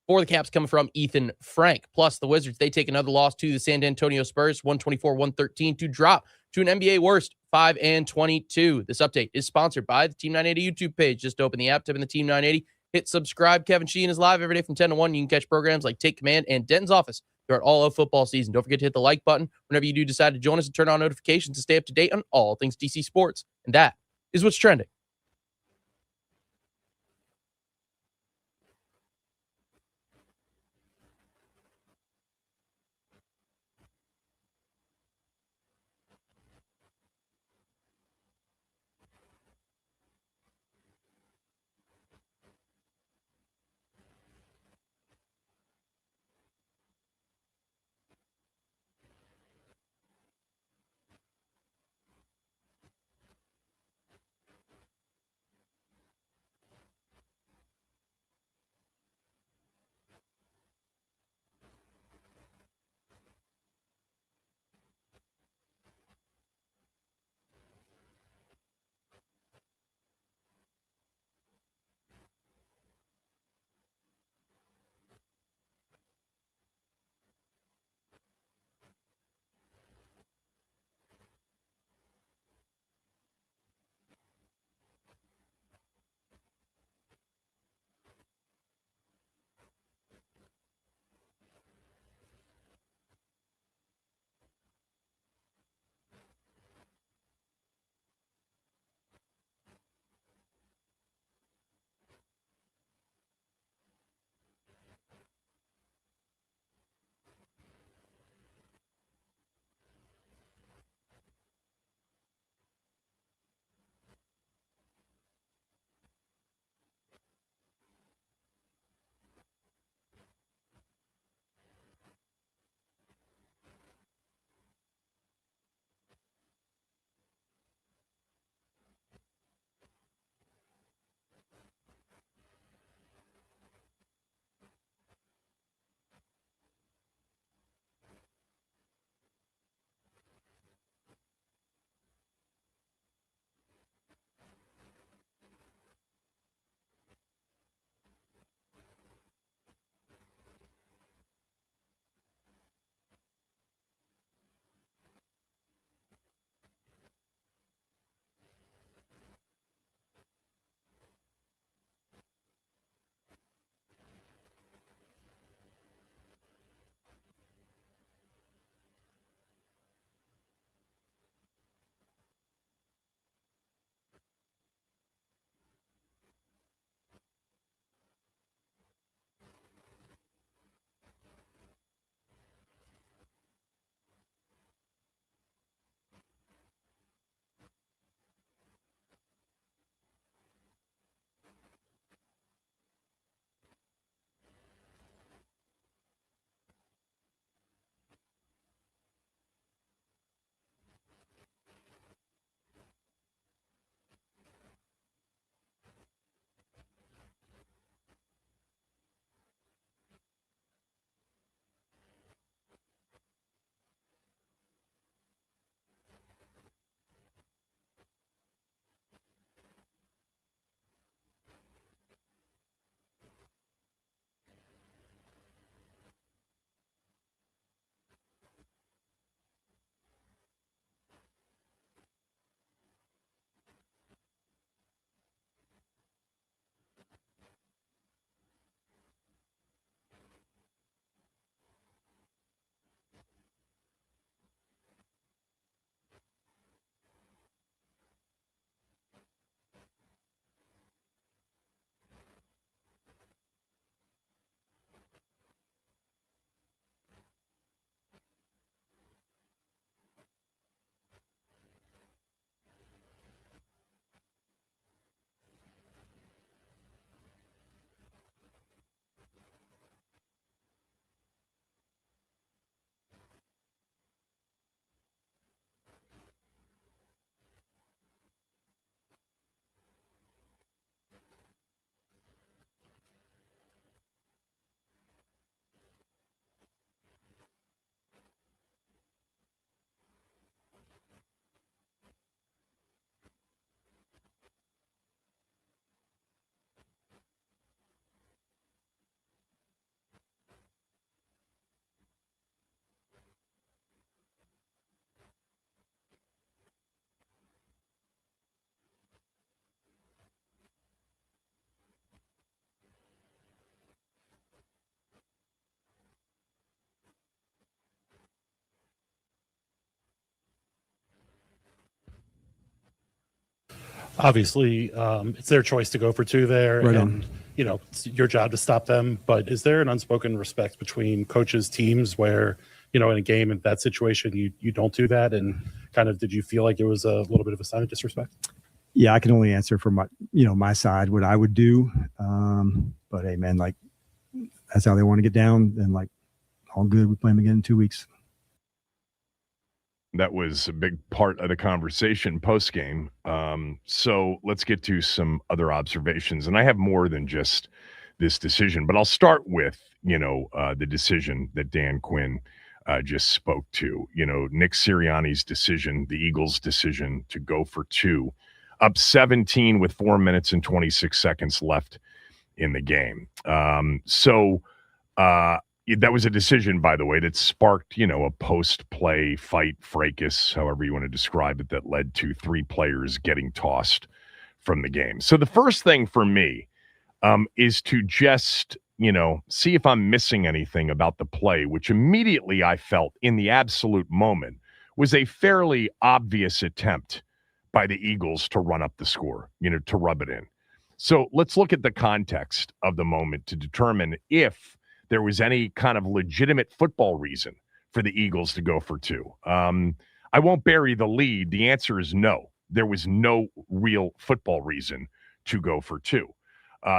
for the Caps coming from Ethan Frank. Plus, the Wizards, they take another loss to the San Antonio Spurs, 124-113, to drop to an NBA worst 5-22. This update is sponsored by the Team 980 YouTube page. Just open the app, type in the Team 980, hit subscribe. Kevin Sheehan is live every day from 10 to 1. You can catch programs like Take Command and Denton's Office throughout all of football season. Don't forget to hit the like button whenever you do decide to join us and turn on notifications to stay up to date on all things DC sports. And that is what's trending. Obviously, it's their choice to go for two there, Right and on. it's your job to stop them. But is there an unspoken respect between coaches, teams, where in a game in that situation you don't do that? And kind of, did you feel like it was a little bit of a sign of disrespect? Yeah, I can only answer from my side what I would do. But hey, man, like that's how they want to get down. Then like all good. We play them again in 2 weeks. That was a big part of the conversation post game. So let's get to some other observations. And I have more than just this decision, but I'll start with, the decision that Dan Quinn just spoke to. Nick Sirianni's decision, the Eagles' decision to go for two, up 17 with 4 minutes and 26 seconds left in the game. That was a decision, by the way, that sparked, a post-play fight, fracas, however you want to describe it, that led to 3 players getting tossed from the game. So the first thing for me is to just, see if I'm missing anything about the play, which immediately I felt in the absolute moment was a fairly obvious attempt by the Eagles to run up the score, to rub it in. So let's look at the context of the moment to determine if there was any kind of legitimate football reason for the Eagles to go for two. I won't bury the lead. The answer is no. There was no real football reason to go for two.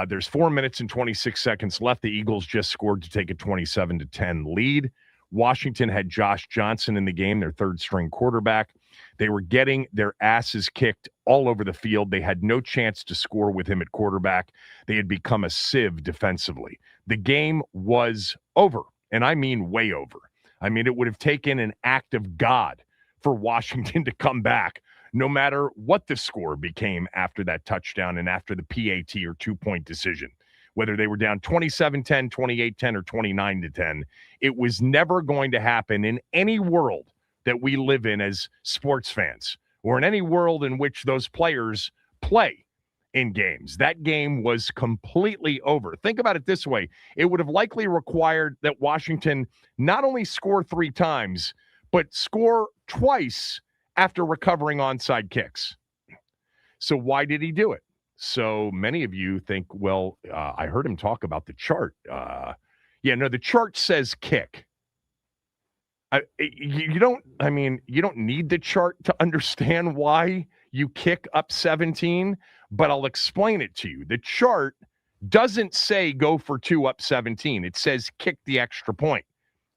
There's 4 minutes and 26 seconds left. The Eagles just scored to take a 27-10 lead. Washington had Josh Johnson in the game, their third-string quarterback. They were getting their asses kicked all over the field. They had no chance to score with him at quarterback. They had become a sieve defensively. The game was over, and I mean way over. I mean, it would have taken an act of God for Washington to come back, no matter what the score became after that touchdown and after the PAT or 2-point decision. Whether they were down 27-10, 28-10, or 29-10, it was never going to happen in any world that we live in as sports fans, or in any world in which those players play in games. That game was completely over. Think about it this way. It would have likely required that Washington not only score 3 times, but score twice after recovering onside kicks. So why did he do it? So many of you think, well, I heard him talk about the chart. The chart says kick. You don't need the chart to understand why you kick up 17, but I'll explain it to you. The chart doesn't say go for 2 up 17. It says kick the extra point.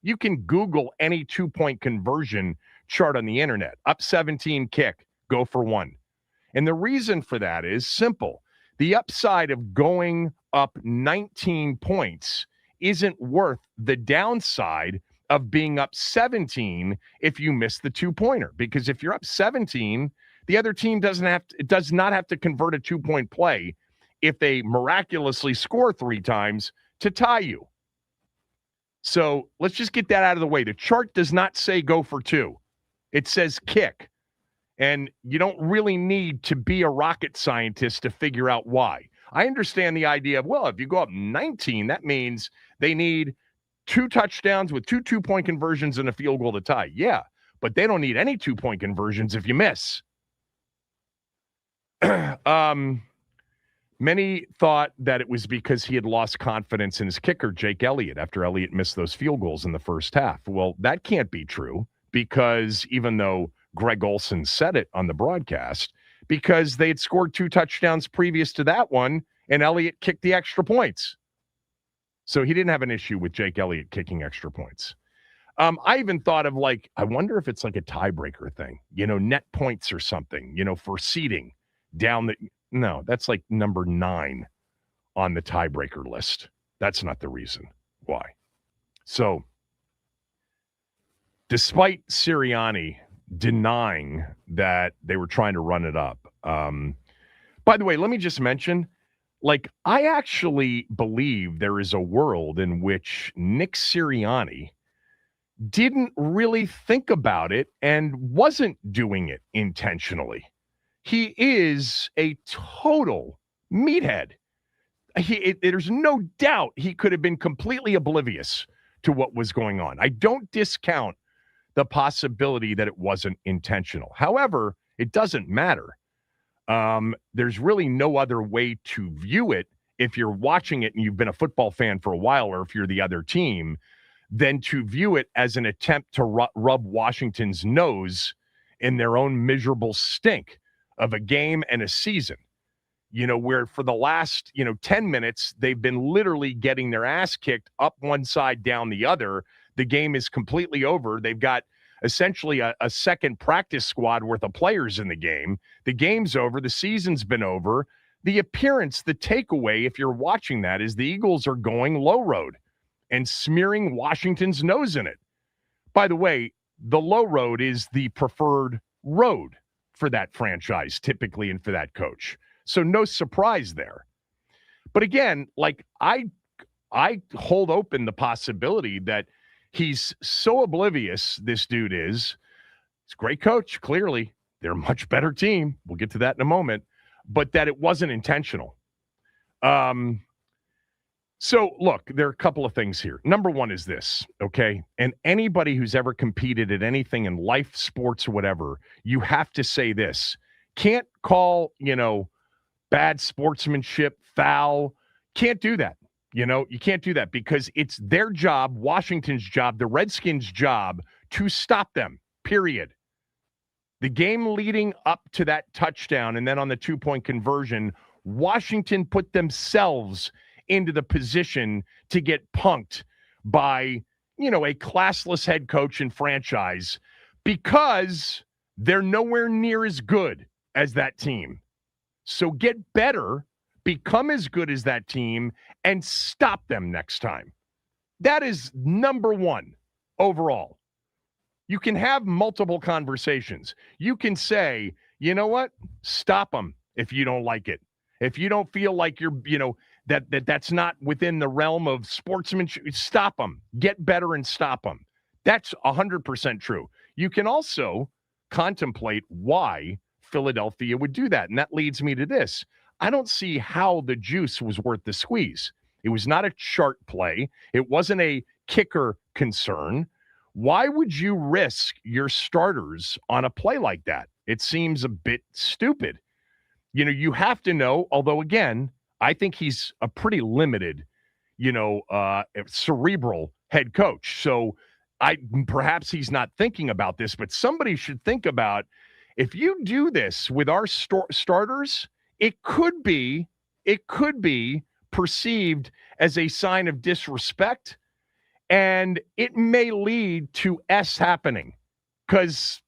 You can Google any 2-point conversion chart on the internet. Up 17, kick, go for 1. And the reason for that is simple. The upside of going up 19 points isn't worth the downside of being up 17 if you miss the 2-pointer. Because if you're up 17, the other team does not have to convert a 2-point play if they miraculously score 3 times to tie you. So let's just get that out of the way. The chart does not say go for 2. It says kick. And you don't really need to be a rocket scientist to figure out why. I understand the idea of, well, if you go up 19, that means they need 2 touchdowns with 2 2-point conversions and a field goal to tie. Yeah, but they don't need any 2-point conversions if you miss. Many thought that it was because he had lost confidence in his kicker, Jake Elliott, after Elliott missed those field goals in the first half. Well, that can't be true because even though Greg Olsen said it on the broadcast, because they had scored 2 touchdowns previous to that one, and Elliott kicked the extra points. So he didn't have an issue with Jake Elliott kicking extra points. I even thought of I wonder if it's like a tiebreaker thing, net points or something, for seeding down the. No, that's like number 9 on the tiebreaker list. That's not the reason why. So, despite Sirianni denying that they were trying to run it up, by the way, let me just mention, I actually believe there is a world in which Nick Sirianni didn't really think about it and wasn't doing it intentionally. He is a total meathead. There's no doubt he could have been completely oblivious to what was going on. I don't discount the possibility that it wasn't intentional. However, it doesn't matter. There's really no other way to view it if you're watching it and you've been a football fan for a while, or if you're the other team, than to view it as an attempt to rub Washington's nose in their own miserable stink of a game and a season. Where for the last, 10 minutes, they've been literally getting their ass kicked up one side, down the other. The game is completely over. They've got essentially a second practice squad worth of players in the game. The game's over. The season's been over. The appearance, the takeaway, if you're watching that, is the Eagles are going low road and smearing Washington's nose in it. By the way, the low road is the preferred road for that franchise, typically, and for that coach. So no surprise there. But again, I hold open the possibility that he's so oblivious, this dude is. He's a great coach, clearly. They're a much better team. We'll get to that in a moment. But that it wasn't intentional. So, look, there are a couple of things here. Number one is this, okay? And anybody who's ever competed at anything in life, sports, or whatever, you have to say this. Can't call, bad sportsmanship, foul. Can't do that. You can't do that because it's their job, Washington's job, the Redskins' job to stop them, period. The game leading up to that touchdown and then on the 2-point conversion, Washington put themselves into the position to get punked by, a classless head coach and franchise because they're nowhere near as good as that team. So get better, become as good as that team, and stop them next time. That is number one overall. You can have multiple conversations. You can say, you know what? Stop them if you don't like it. If you don't feel like you're, that's not within the realm of sportsmanship, stop them. Get better and stop them. That's 100% true. You can also contemplate why Philadelphia would do that. And that leads me to this. I don't see how the juice was worth the squeeze. It was not a chart play. It wasn't a kicker concern. Why would you risk your starters on a play like that? It seems a bit stupid. You have to know, although, again, I think he's a pretty limited, cerebral head coach. So perhaps he's not thinking about this, but somebody should think about, if you do this with our starters, it could be perceived as a sign of disrespect, and it may lead to S happening because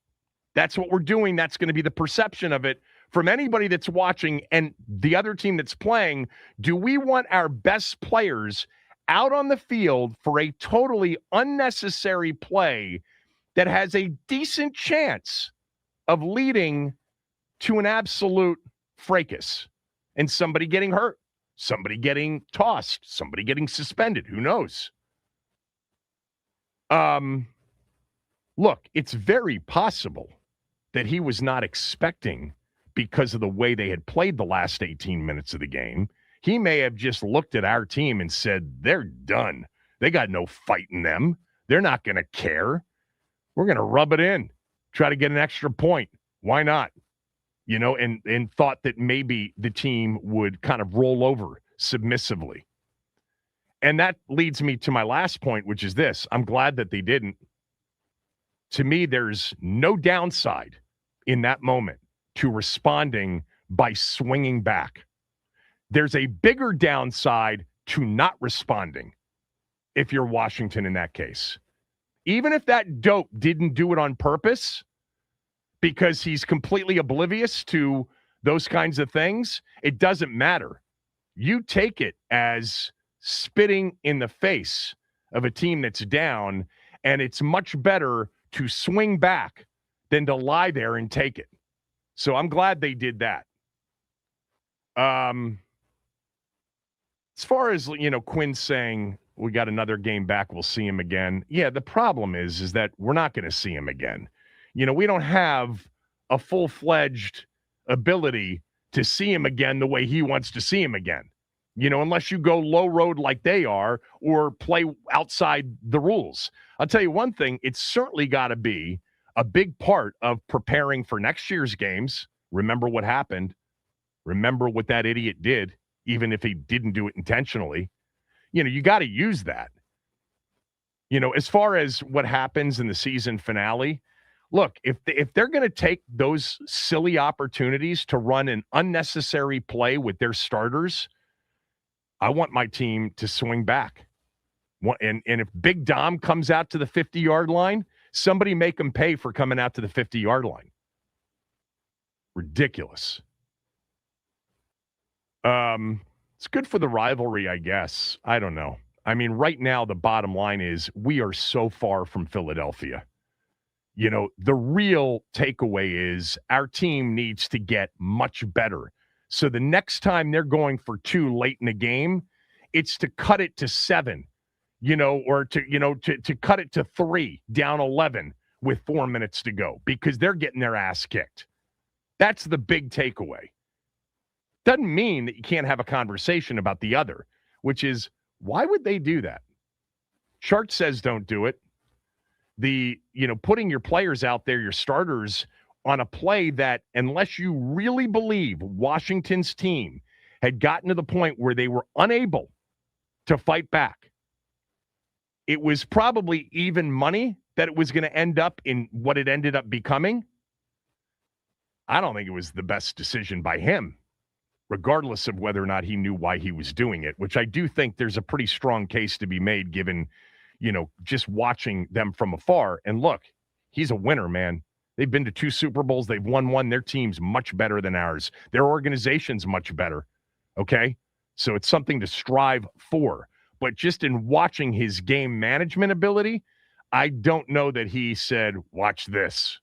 that's what we're doing. That's going to be the perception of it from anybody that's watching and the other team that's playing. Do we want our best players out on the field for a totally unnecessary play that has a decent chance of leading to an absolute fracas and somebody getting hurt, somebody getting tossed, somebody getting suspended? Who knows? Look, it's very possible that he was not expecting, because of the way they had played the last 18 minutes of the game, he may have just looked at our team and said, they're done. They got no fight in them. They're not going to care. We're going to rub it in, try to get an extra point. Why not? And thought that maybe the team would kind of roll over submissively. And that leads me to my last point, which is this. I'm glad that they didn't. To me, there's no downside in that moment to responding by swinging back. There's a bigger downside to not responding if you're Washington in that case. Even if that dope didn't do it on purpose because he's completely oblivious to those kinds of things, it doesn't matter. You take it as spitting in the face of a team that's down, and it's much better to swing back than to lie there and take it. So I'm glad they did that. As far as, Quinn saying we got another game back, we'll see him again. Yeah, the problem is that we're not going to see him again. We don't have a full-fledged ability to see him again the way he wants to see him again. Unless you go low road like they are or play outside the rules. I'll tell you one thing, it's certainly got to be a big part of preparing for next year's games. Remember what happened Remember what that idiot did, even if he didn't do it intentionally. You got to use that. As far as what happens in the season finale, look, if they're going to take those silly opportunities to run an unnecessary play with their starters, I want my team to swing back. And if Big Dom comes out to the 50-yard line, somebody make him pay for coming out to the 50-yard line. Ridiculous. It's good for the rivalry, I guess. I don't know. I mean, right now, the bottom line is we are so far from Philadelphia. The real takeaway is our team needs to get much better. So the next time they're going for 2 late in the game, it's to cut it to 7, or to cut it to 3, down 11 with 4 minutes to go, because they're getting their ass kicked. That's the big takeaway. Doesn't mean that you can't have a conversation about the other, which is, why would they do that? Chart says don't do it. Putting your players out there, your starters, on a play that, unless you really believe Washington's team had gotten to the point where they were unable to fight back, it was probably even money that it was going to end up in what it ended up becoming. I don't think it was the best decision by him, regardless of whether or not he knew why he was doing it, which I do think there's a pretty strong case to be made given, just watching them from afar. And look, he's a winner, man. They've been to 2 Super Bowls. They've won 1. Their team's much better than ours. Their organization's much better. Okay? So it's something to strive for. But just in watching his game management ability, I don't know that he said, watch this.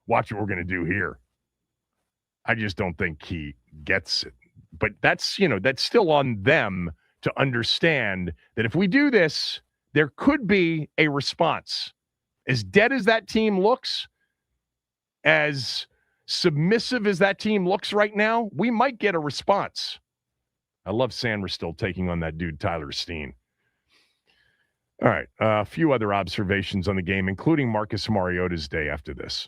Watch what we're going to do here. I just don't think he gets it. But that's still on them to understand that if we do this, there could be a response. As dead as that team looks, as submissive as that team looks right now, we might get a response. I love Sandra still taking on that dude, Tyler Steen. All right, a few other observations on the game, including Marcus Mariota's day after this.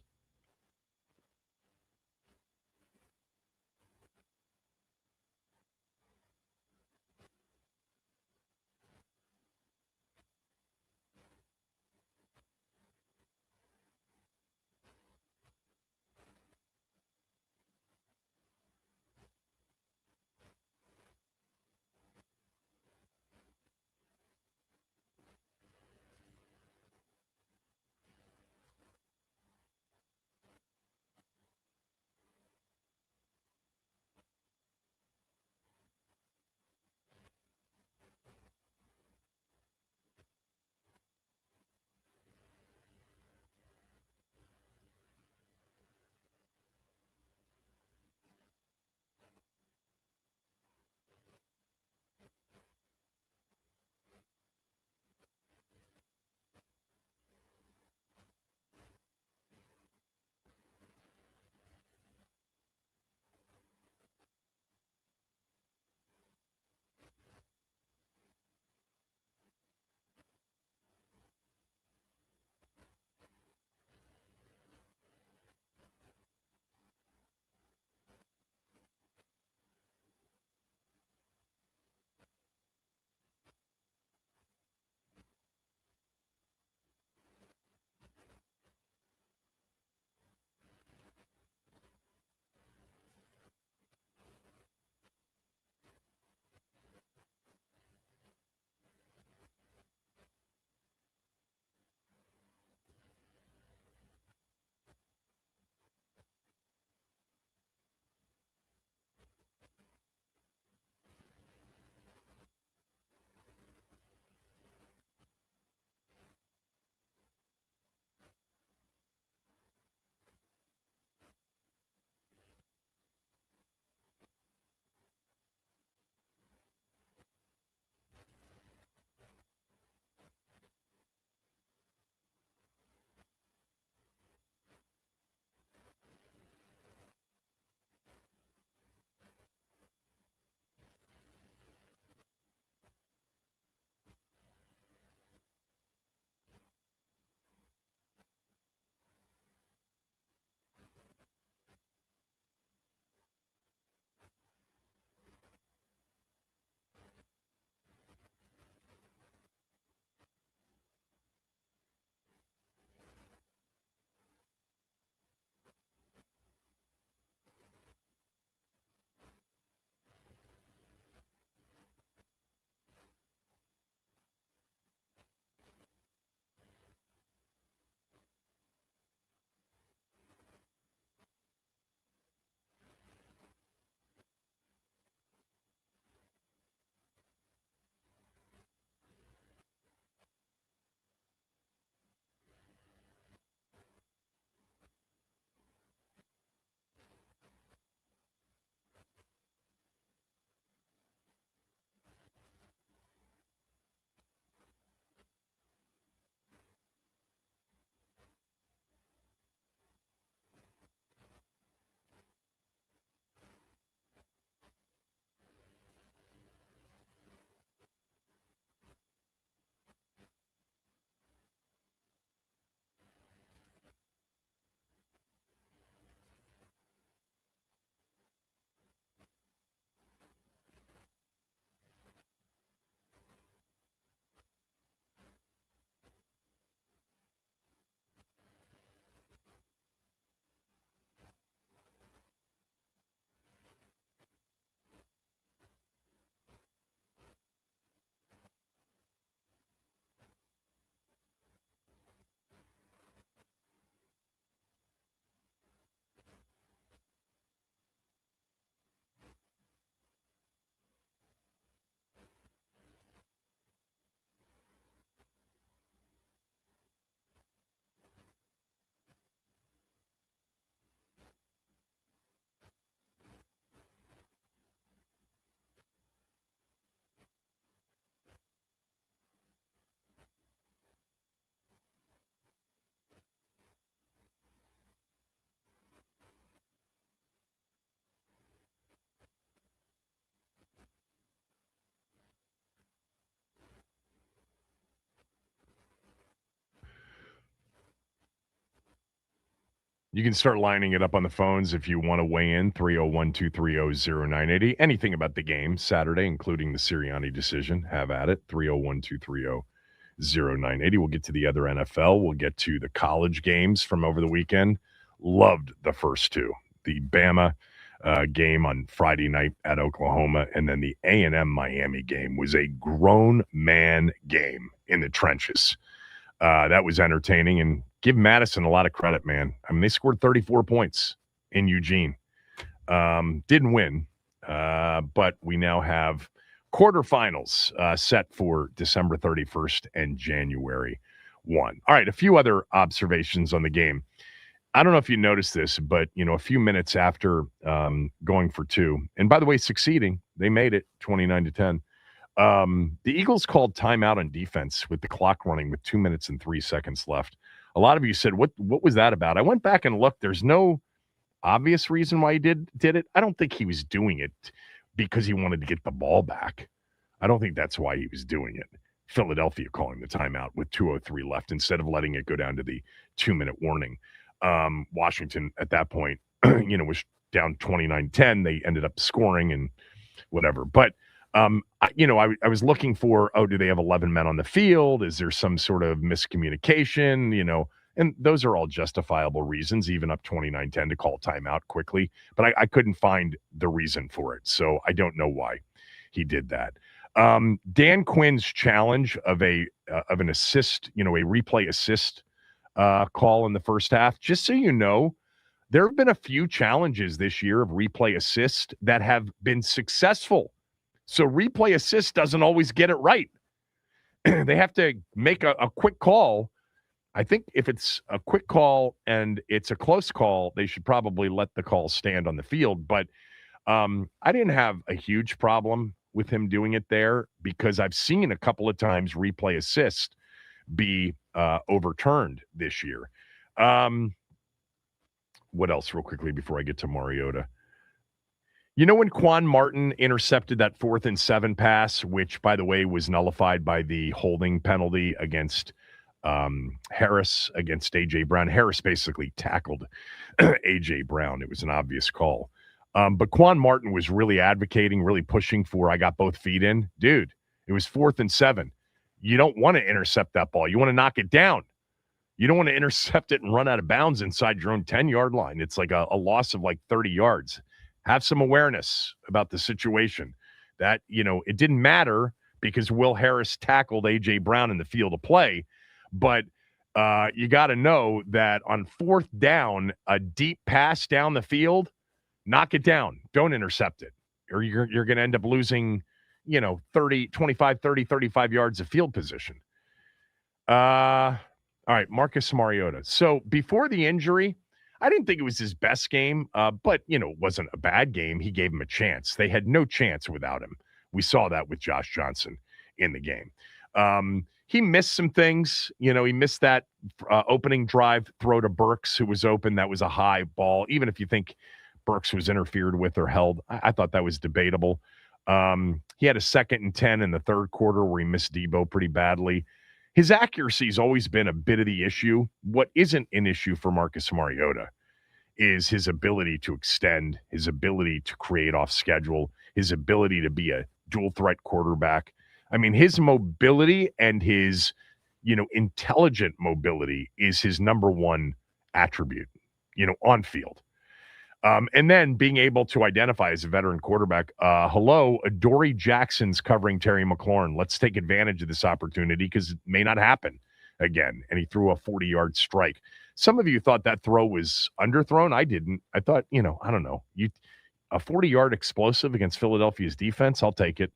You can start lining it up on the phones if you want to weigh in, 301-230-0980. Anything about the game Saturday, including the Sirianni decision, have at it, 301-230-0980. We'll get to the other NFL. We'll get to the college games from over the weekend. Loved the first two. The Bama game on Friday night at Oklahoma, and then the A&M Miami game was a grown man game in the trenches. That was entertaining, and give Madison a lot of credit, man. I mean, they scored 34 points in Eugene. Didn't win, but we now have quarterfinals set for December 31st and January 1. All right, a few other observations on the game. I don't know if you noticed this, but, a few minutes after going for two, and by the way, succeeding, they made it 29-10. The Eagles called timeout on defense with the clock running with 2 minutes and 3 seconds left. A lot of you said, what was that about? I went back and looked. There's no obvious reason why he did it. I don't think he was doing it because he wanted to get the ball back. I don't think that's why he was doing it. Philadelphia calling the timeout with 2:03 left instead of letting it go down to the 2-minute warning. Washington at that point, was down 29-10. They ended up scoring and whatever. But, I was looking for, do they have 11 men on the field? Is there some sort of miscommunication, and those are all justifiable reasons, even up 29-10 to call timeout quickly. But I couldn't find the reason for it. So I don't know why he did that. Dan Quinn's challenge of an assist, a replay assist call in the first half. Just so you know, there have been a few challenges this year of replay assist that have been successful. So replay assist doesn't always get it right. They have to make a quick call. I think if it's a quick call and it's a close call, they should probably let the call stand on the field. But I didn't have a huge problem with him doing it there because I've seen a couple of times replay assist be overturned this year. What else real quickly before I get to Mariota? When Quan Martin intercepted that 4th and 7 pass, which, by the way, was nullified by the holding penalty against Harris, against A.J. Brown. Harris basically tackled A.J. Brown. It was an obvious call. But Quan Martin was really advocating, really pushing for, I got both feet in. Dude, it was 4th and 7. You don't want to intercept that ball. You want to knock it down. You don't want to intercept it and run out of bounds inside your own 10-yard line. It's like a loss of like 30 yards. Have some awareness about the situation. That, it didn't matter because Will Harris tackled A.J. Brown in the field of play. But you got to know that on 4th down, a deep pass down the field, knock it down. Don't intercept it. Or you're going to end up losing, 25, 30, 35 yards of field position. All right, Marcus Mariota. So before the injury, I didn't think it was his best game, but, it wasn't a bad game. He gave him a chance. They had no chance without him. We saw that with Josh Johnson in the game. He missed some things. He missed that opening drive throw to Burks, who was open. That was a high ball. Even if you think Burks was interfered with or held, I thought that was debatable. He had a 2nd and 10 in the third quarter where he missed Debo pretty badly. His accuracy has always been a bit of the issue. What isn't an issue for Marcus Mariota is his ability to extend, his ability to create off schedule, his ability to be a dual threat quarterback. I mean, his mobility and his, intelligent mobility is his number one attribute, on field. And then being able to identify as a veteran quarterback, Adoree Jackson's covering Terry McLaurin. Let's take advantage of this opportunity because it may not happen again. And he threw a 40-yard strike. Some of you thought that throw was underthrown. I didn't. I thought, I don't know. A 40-yard explosive against Philadelphia's defense, I'll take it.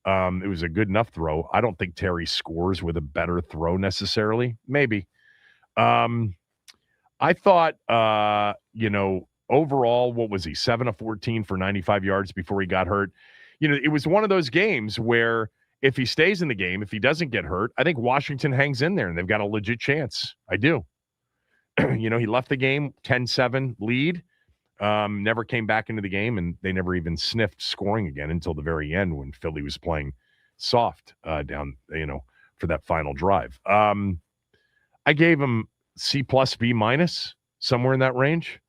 It was a good enough throw. I don't think Terry scores with a better throw necessarily. Maybe. I thought, overall, what was he, 7 of 14 for 95 yards before he got hurt? It was one of those games where if he stays in the game, if he doesn't get hurt, I think Washington hangs in there and they've got a legit chance. I do. He left the game 10-7 lead, never came back into the game, and they never even sniffed scoring again until the very end when Philly was playing soft down, for that final drive. I gave him C+, B-. somewhere in that range.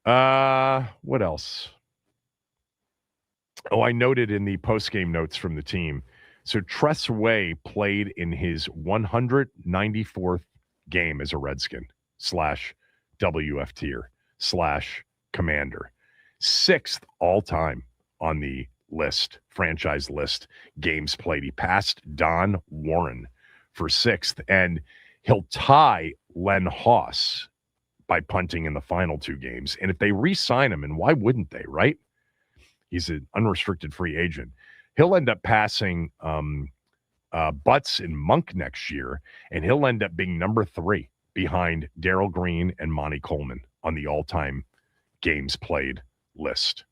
What else? Oh, I noted in the post-game notes from the team. So Tress Way played in his 194th game as a Redskin / WFTer / Commander. 6th all-time on the list, franchise list, games played. He passed Don Warren for 6th, and he'll tie Len Haas by punting in the final 2 games. And if they re-sign him, and why wouldn't they, right? He's an unrestricted free agent. He'll end up passing Butts and Monk next year, and he'll end up being number 3 behind Darrell Green and Monty Coleman on the all-time games played list.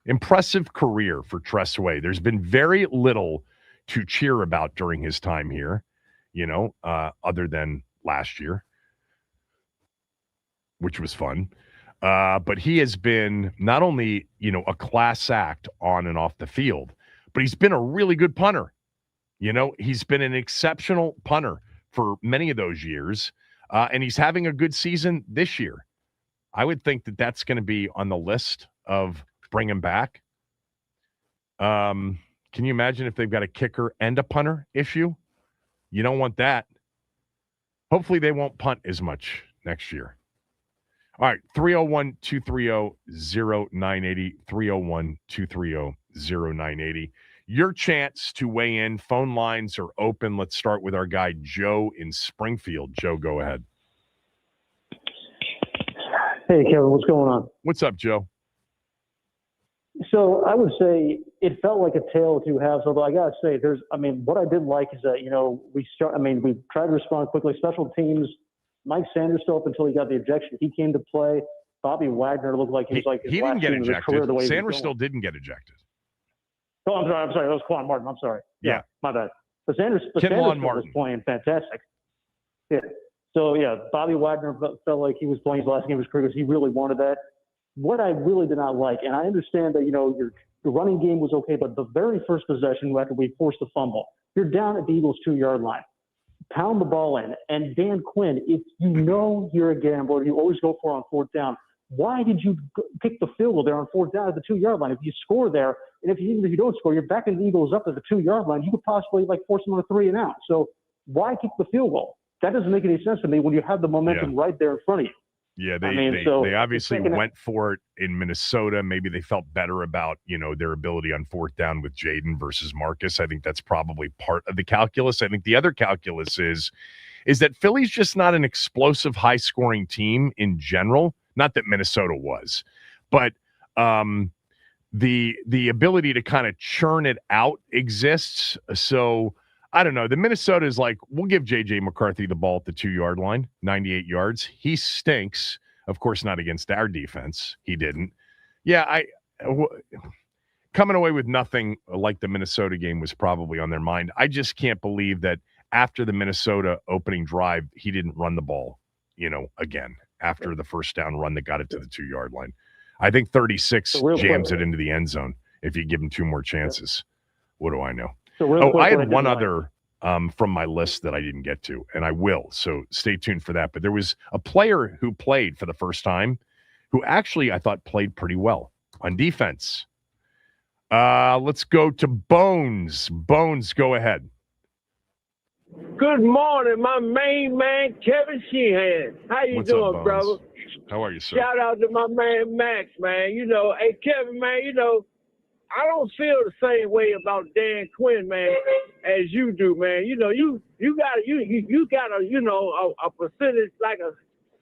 Impressive career for Tress Way. There's been very little to cheer about during his time here, other than last year, which was fun. But he has been not only, a class act on and off the field, but he's been a really good punter. He's been an exceptional punter for many of those years, and he's having a good season this year. I would think that that's going to be on the list of bring him back. Can you imagine if they've got a kicker and a punter issue? You don't want that. Hopefully they won't punt as much next year. All right, 301-230-0980, 301-230-0980. Your chance to weigh in. Phone lines are open. Let's start with our guy, Joe in Springfield. Joe, go ahead. Hey, Kevin, what's going on? What's up, Joe? So I would say it felt like a tale of two halves, although I got to say what I did like is that, we tried to respond quickly. Special teams, Mike Sanders still up until he got the ejection. He came to play. Bobby Wagner looked like he was like his he last didn't get game of his ejected. career, the way Sanders still didn't get ejected. Oh, I'm sorry. That was Quan Martin. I'm sorry. Yeah. My bad. But Sanders was playing fantastic. Yeah. So, Bobby Wagner felt like he was playing his last game of his career because he really wanted that. What I really did not like, and I understand that, your running game was okay, but the very first possession after we forced the fumble, you're down at the Eagles' 2-yard line. Pound the ball in. And Dan Quinn, if you know you're a gambler, you always go for on 4th down. Why did you kick the field goal there on 4th down at the 2-yard line? If you score there, and even if you don't score, you're backing the Eagles up at the 2-yard line. You could possibly force them on a 3 and out. So why kick the field goal? That doesn't make any sense to me when you have the momentum right there in front of you. Yeah, they obviously went for it in Minnesota. Maybe they felt better about, their ability on 4th down with Jaden versus Marcus. I think that's probably part of the calculus. I think the other calculus is that Philly's just not an explosive, high-scoring team in general. Not that Minnesota was, but the ability to kind of churn it out exists. So I don't know. The Minnesota is like, we'll give J.J. McCarthy the ball at the 2-yard line, 98 yards. He stinks. Of course, not against our defense. He didn't. Yeah, coming away with nothing like the Minnesota game was probably on their mind. I just can't believe that after the Minnesota opening drive, he didn't run the ball, again, after the first down run that got it to the 2-yard line. I think 36 jams it into the end zone if you give him 2 more chances. What do I know? I had one other from my list that I didn't get to, and I will, so stay tuned for that. But there was a player who played for the first time who actually I thought played pretty well on defense. Let's go to Bones. Bones, go ahead. Good morning, my main man, Kevin Sheehan. How you What's doing, up, brother? How are you, sir? Shout out to my man, Max, man. Hey, Kevin, man, I don't feel the same way about Dan Quinn, man, as you do, man. You got a percentage, like a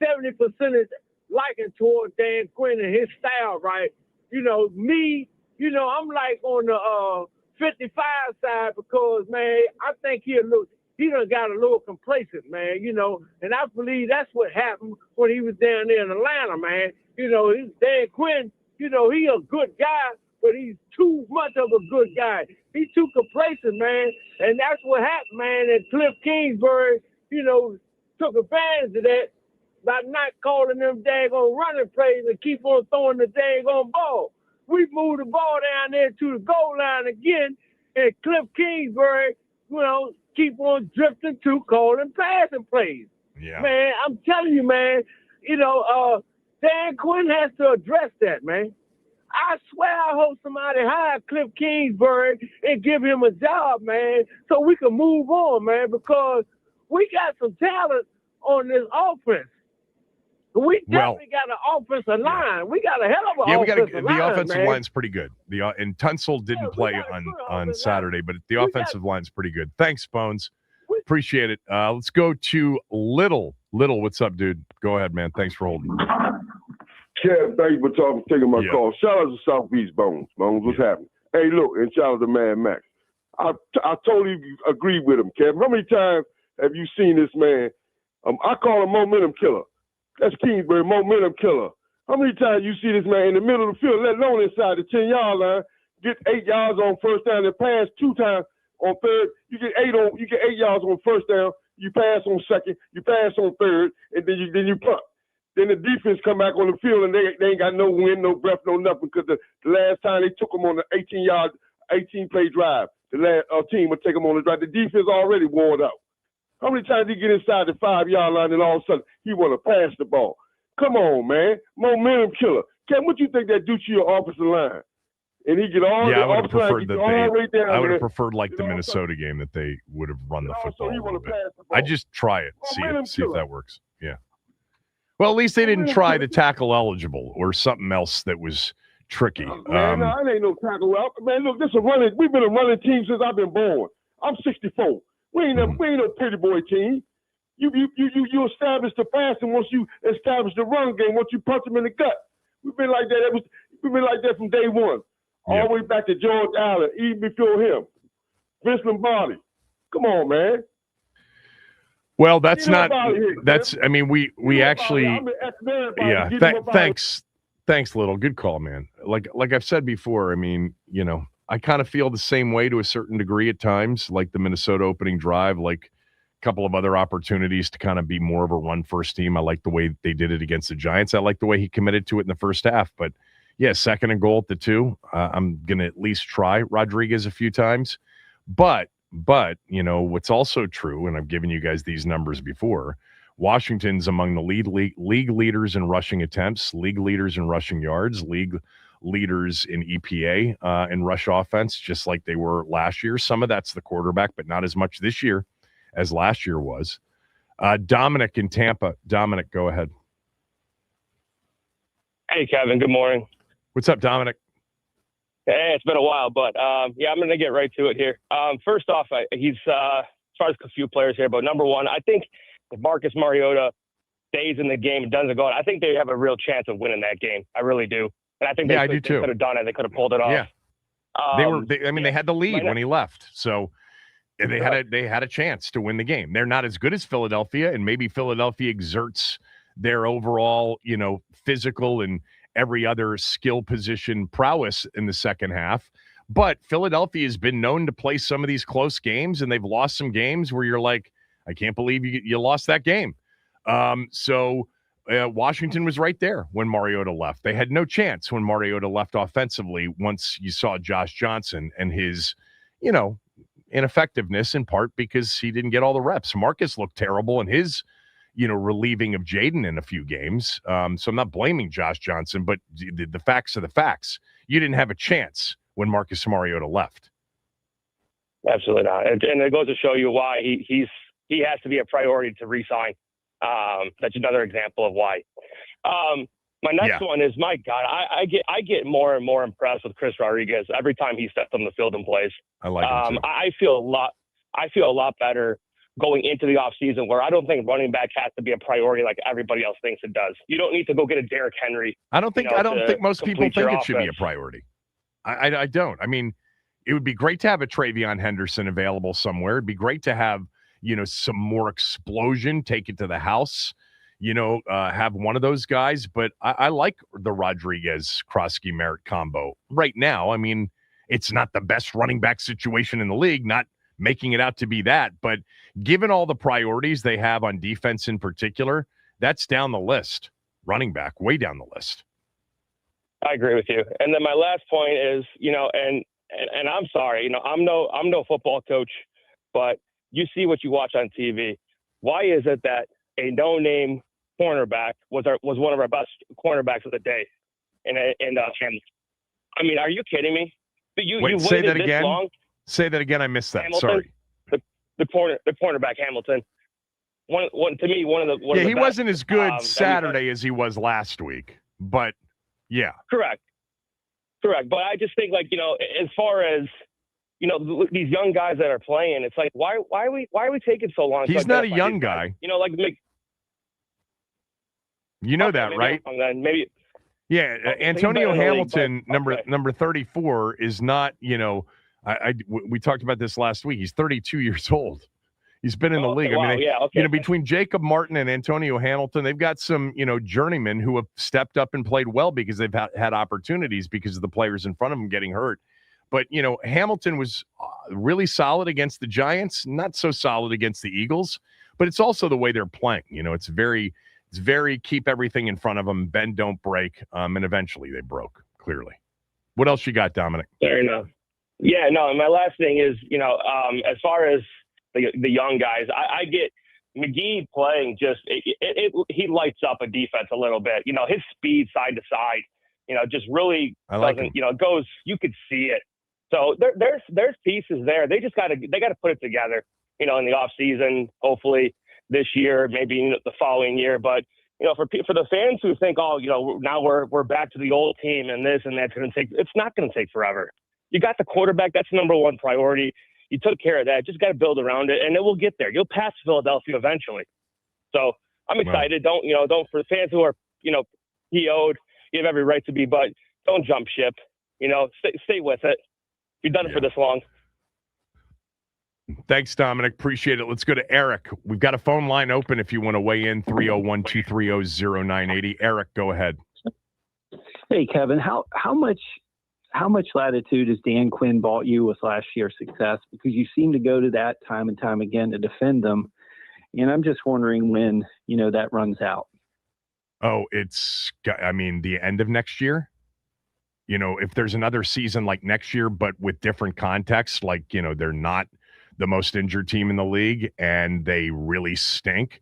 70% liking toward Dan Quinn and his style, right? Me, I'm like on the 55 side because, man, I think he done got a little complacent, man, and I believe that's what happened when he was down there in Atlanta, man. Dan Quinn, he a good guy, but he's too much of a good guy. He's too complacent, man, and that's what happened, man. And Cliff Kingsbury, took advantage of that by not calling them daggone running plays and keep on throwing the daggone ball. We moved the ball down there to the goal line again, and Cliff Kingsbury, keep on drifting to calling passing plays. Yeah. Man, I'm telling you, man, Dan Quinn has to address that, man. I swear I hope somebody hire Cliff Kingsbury and give him a job, man, so we can move on, man, because we got some talent on this offense. We definitely got an offensive line. We got a hell of an offensive line, the offensive man. line's pretty good. And Tunsil didn't play on Saturday, but the offensive line's pretty good. Thanks, Bones. Appreciate it. Let's go to Little. Little, what's up, dude? Go ahead, man. Thanks for holding. Kev, thanks for taking my call. Shout out to Southeast Bones. Bones, what's happening? Hey, look, and shout out to Mad Max. I totally agree with him, Kev. How many times have you seen this man? I call him momentum killer. That's Kingsbury, momentum killer. How many times you see this man in the middle of the field, let alone inside the 10-yard line, get 8 yards on first down and pass 2 times on third? You get 8 yards on first down. You pass on second. You pass on third, and then you punt. Then the defense come back on the field and they ain't got no wind, no breath, no nothing, because the last time they took them on the 18-play drive, the last team would take them on the drive. The defense already worn out. How many times he get inside the 5-yard line and all of a sudden he want to pass the ball? Come on, man. Momentum killer. Ken, what you think that do to your offensive line? And he get all the offensive line, I would have preferred like the Minnesota game that they would have run the football a little bit. I just try it, see if that works. Yeah. Well, at least they didn't try the tackle eligible or something else that was tricky. Man, no, it ain't no tackle out. Man, look, we've been a running team since I've been born. I'm 64. We ain't no pretty boy team. You establish the pass, and once you establish the run game, once you punch them in the gut, we've been like that. We've been like that from day one, all the way back to George Allen, even before him, Vince Lombardi. Come on, man. Well, that's not. That's. I mean, we actually. Yeah. Thanks, Little. Good call, man. Like I've said before. I mean, I kind of feel the same way to a certain degree at times, like the Minnesota opening drive, like a couple of other opportunities to kind of be more of a run-first team. I like the way they did it against the Giants. I like the way he committed to it in the first half. But, yeah, 2nd and goal at the 2. I'm going to at league try Rodriguez a few times. But what's also true, and I've given you guys these numbers before, Washington's among the league leaders in rushing attempts, league leaders in rushing yards, league leaders in EPA and rush offense, just like they were last year. Some of that's the quarterback, but not as much this year as last year was. Dominic in Tampa. Dominic, go ahead. Hey, Kevin. Good morning. What's up, Dominic? Hey, it's been a while, but I'm going to get right to it here. First off, he's as far as a few players here, but number one, I think if Marcus Mariota stays in the game and doesn't go out, I think they have a real chance of winning that game. I really do. And I think they could have done it. They could have pulled it off. Yeah. They had the lead when he left. So they had a chance to win the game. They're not as good as Philadelphia, and maybe Philadelphia exerts their overall, physical and every other skill position prowess in the second half. But Philadelphia has been known to play some of these close games, and they've lost some games where you're like, I can't believe you lost that game. Washington was right there when Mariota left. They had no chance when Mariota left offensively once you saw Josh Johnson and his, ineffectiveness, in part because he didn't get all the reps. Marcus looked terrible in his, relieving of Jaden in a few games. So I'm not blaming Josh Johnson, but the facts are the facts. You didn't have a chance when Marcus Mariota left. Absolutely not. And it goes to show you why he has to be a priority to re-sign. That's another example of why. My next one is, my God, I get more and more impressed with Chris Rodriguez every time he steps on the field and plays. I like him too. I feel a lot better going into the offseason, where I don't think running back has to be a priority like everybody else thinks it does. You don't need to go get a Derrick Henry. I don't think most people think it should be a priority. I don't. I mean, it would be great to have a Travion Henderson available somewhere. It'd be great to have, some more explosion, take it to the house, have one of those guys. But I like the Rodriguez-Kroski-Merritt combo right now. I mean, it's not the best running back situation in the league, not making it out to be that. But given all the priorities they have on defense in particular, that's down the list. Running back, way down the list. I agree with you. And then my last point is, and I'm sorry, I'm no football coach, but you see what you watch on TV. Why is it that a no-name cornerback was one of our best cornerbacks of the day, and Hamilton. I mean, are you kidding me? Wait, say that again. Long? Say that again. I missed that. Hamilton, Sorry. The cornerback Hamilton. One of the he best, wasn't as good Saturday as he was last week, but yeah. Correct. But I just think, like, as far as, these young guys that are playing, it's like, why are we taking so long? He's not a young guy. That, right? Maybe. Yeah, Antonio Hamilton, number 34, is not. We talked about this last week. He's 32 years old. He's been in the league. Wow, I mean, between Jacob Martin and Antonio Hamilton, they've got some, journeymen who have stepped up and played well because they've had opportunities because of the players in front of them getting hurt. But, Hamilton was really solid against the Giants, not so solid against the Eagles, but it's also the way they're playing. It's very keep everything in front of them, bend, don't break, and eventually they broke, clearly. What else you got, Dominic? Fair enough. Yeah, no, and my last thing is, as far as the young guys, I get McGee playing he lights up a defense a little bit. His speed side to side, just really doesn't, goes, you could see it. So there's pieces there. They just got to put it together, in the off season, hopefully this year, maybe the following year. But, for the fans who think, now we're back to the old team and this and that's it's not going to take forever. You got the quarterback. That's number one priority. You took care of that. Just got to build around it, and it will get there. You'll pass Philadelphia eventually. So I'm excited. Don't for the fans who are, PO'd, you have every right to be, but don't jump ship. Stay with it. You've done it for this long. Thanks, Dominic. Appreciate it. Let's go to Eric. We've got a phone line open if you want to weigh in, 301-230-0980. Eric, go ahead. Hey, Kevin, how much latitude has Dan Quinn bought you with last year's success? Because you seem to go to that time and time again to defend them. And I'm just wondering when, that runs out. Oh, the end of next year? If there's another season like next year, but with different context, like, they're not the most injured team in the league and they really stink.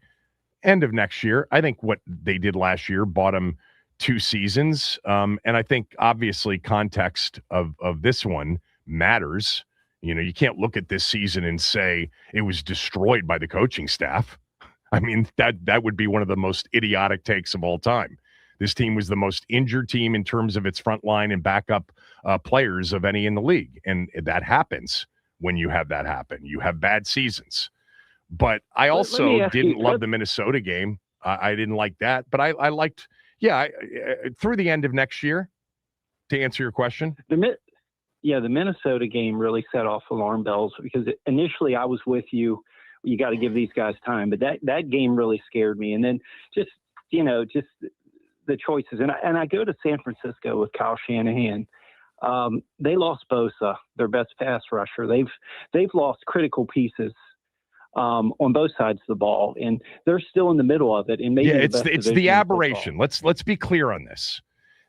End of next year. I think what they did last year bought them 2 seasons. And I think obviously context of this one matters. You can't look at this season and say it was destroyed by the coaching staff. I mean, that would be one of the most idiotic takes of all time. This team was the most injured team in terms of its front line and backup players of any in the league. And that happens when you have that happen. You have bad seasons. But I also didn't love the Minnesota game. I didn't like that. But I liked, through the end of next year, to answer your question. The Minnesota game really set off alarm bells because initially I was with you. You got to give these guys time. But that game really scared me. And then just the choices. And I go to San Francisco with Kyle Shanahan. They lost Bosa, their best pass rusher. They've lost critical pieces on both sides of the ball, and they're still in the middle of it. And maybe it's the aberration. Let's be clear on this.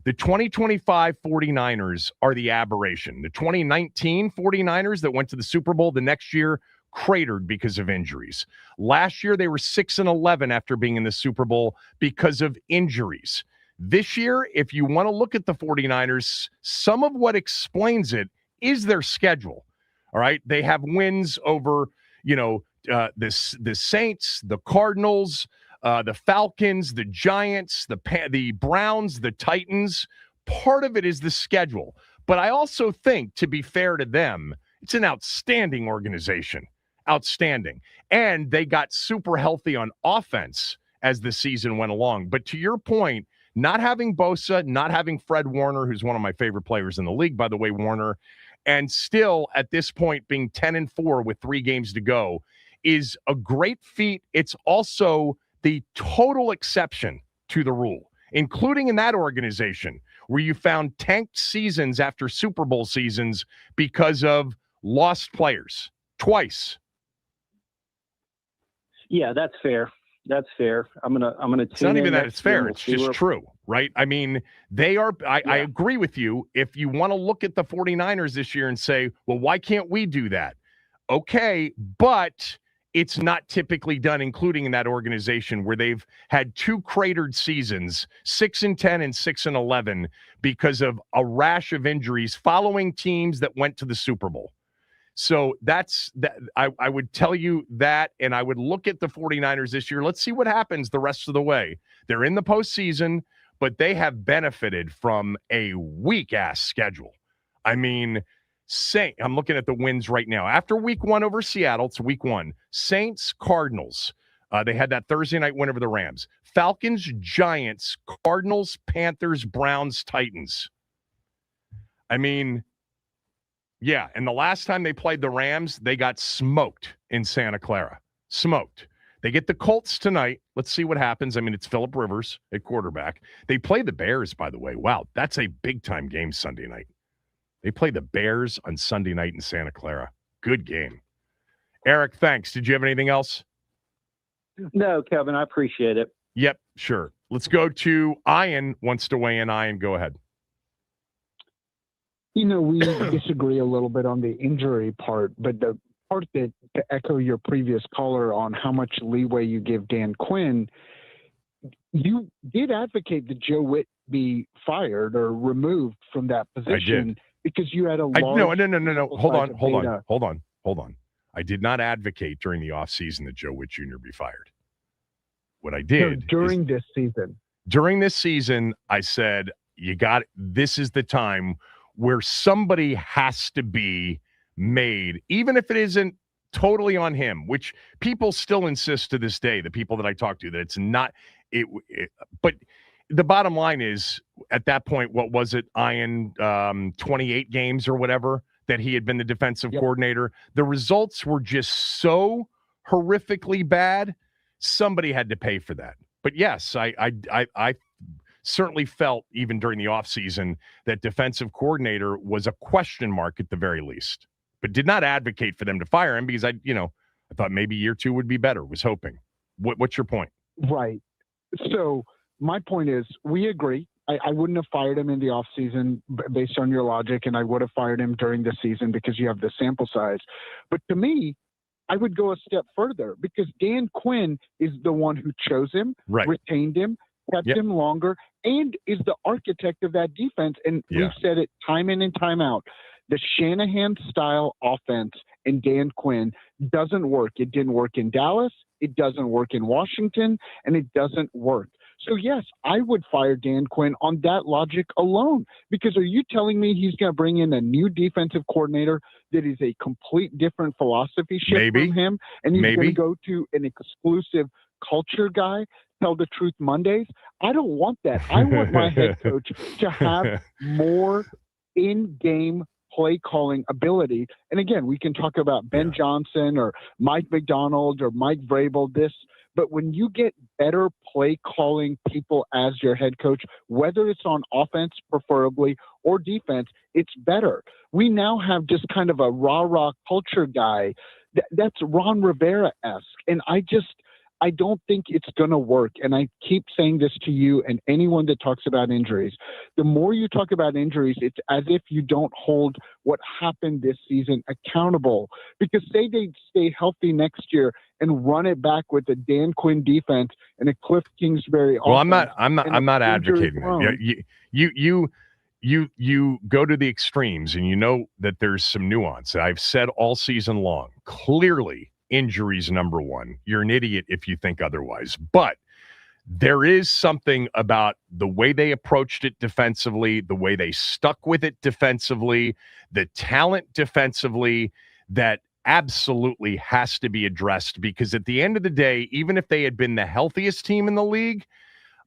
The 2025 49ers are the aberration. The 2019 49ers that went to the Super Bowl the next year cratered because of injuries. Last year, they were 6-11 after being in the Super Bowl because of injuries. This year, if you want to look at the 49ers, some of what explains it is their schedule. All right. They have wins over, the Saints, the Cardinals, the Falcons, the Giants, the Browns, the Titans. Part of it is the schedule. But I also think, to be fair to them, it's an outstanding organization. Outstanding. And they got super healthy on offense as the season went along. But to your point, not having Bosa, not having Fred Warner, who's one of my favorite players in the league, by the way, Warner, and still at this point being 10-4 with 3 games to go is a great feat. It's also the total exception to the rule, including in that organization where you found tanked seasons after Super Bowl seasons because of lost players twice. Yeah, that's fair. That's fair. I'm gonna. It's not even that it's fair. It's just true, right? I mean, they are. I agree with you. If you want to look at the 49ers this year and say, well, why can't we do that? Okay, but it's not typically done, including in that organization where they've had 2 cratered seasons, 6-10 and 6-11, because of a rash of injuries following teams that went to the Super Bowl. So that's that. I would tell you that, and I would look at the 49ers this year. Let's see what happens the rest of the way. They're in the postseason, but they have benefited from a weak-ass schedule. I mean, I'm looking at the wins right now. After week 1 over Seattle, it's week 1. Saints, Cardinals. They had that Thursday night win over the Rams. Falcons, Giants, Cardinals, Panthers, Browns, Titans. I mean, yeah, and the last time they played the Rams, they got smoked in Santa Clara. Smoked. They get the Colts tonight. Let's see what happens. I mean, it's Phillip Rivers at quarterback. They play the Bears, by the way. Wow, that's a big-time game Sunday night. They play the Bears on Sunday night in Santa Clara. Good game. Eric, thanks. Did you have anything else? No, Kevin, I appreciate it. Yep, sure. Let's go to Ian wants to weigh in. Ian, go ahead. You know, we disagree a little bit on the injury part, but the part that, to echo your previous caller on how much leeway you give Dan Quinn, you did advocate that Joe Witt be fired or removed from that position. I did. Because you had a large... No. Hold on. I did not advocate during the offseason that Joe Witt Jr. be fired. What I did... During this season. During this season, I said, this is the time where somebody has to be made, even if it isn't totally on him, which people still insist to this day, the people that I talk to, that it's not... But the bottom line is, at that point, what was it, Ian, 28 games or whatever, that he had been the defensive coordinator. The results were just so horrifically bad, somebody had to pay for that. But yes, I certainly felt, even during the offseason, that defensive coordinator was a question mark at the very least. But did not advocate for them to fire him because I thought maybe year 2 would be better, was hoping. What's your point? Right. So my point is, we agree. I wouldn't have fired him in the offseason based on your logic, and I would have fired him during the season because you have the sample size. But to me, I would go a step further because Dan Quinn is the one who chose him, retained him, kept him longer, and is the architect of that defense. And we've said it time in and time out. The Shanahan-style offense in Dan Quinn doesn't work. It didn't work in Dallas. It doesn't work in Washington, and it doesn't work. So, yes, I would fire Dan Quinn on that logic alone, because are you telling me he's going to bring in a new defensive coordinator that is a complete different philosophy shift from him, and he's going to go to an exclusive culture guy, tell the truth Mondays? I don't want that. I want my head coach to have more in-game play calling ability. And again, we can talk about Ben Johnson or Mike McDonald or Mike Vrabel, but when you get better play calling people as your head coach, whether it's on offense preferably or defense, it's better. We now have just kind of a rah-rah culture guy that's Ron Rivera-esque. And I don't think it's going to work. And I keep saying this to you and anyone that talks about injuries. The more you talk about injuries, it's as if you don't hold what happened this season accountable. Because say they stay healthy next year and run it back with a Dan Quinn defense and a Cliff Kingsbury offense. Well, I'm not advocating that. You go to the extremes, and you know that there's some nuance. I've said all season long, clearly, injuries number one. You're an idiot if you think otherwise. But there is something about the way they approached it defensively, the way they stuck with it defensively, the talent defensively, that absolutely has to be addressed, because at the end of the day, even if they had been the healthiest team in the league,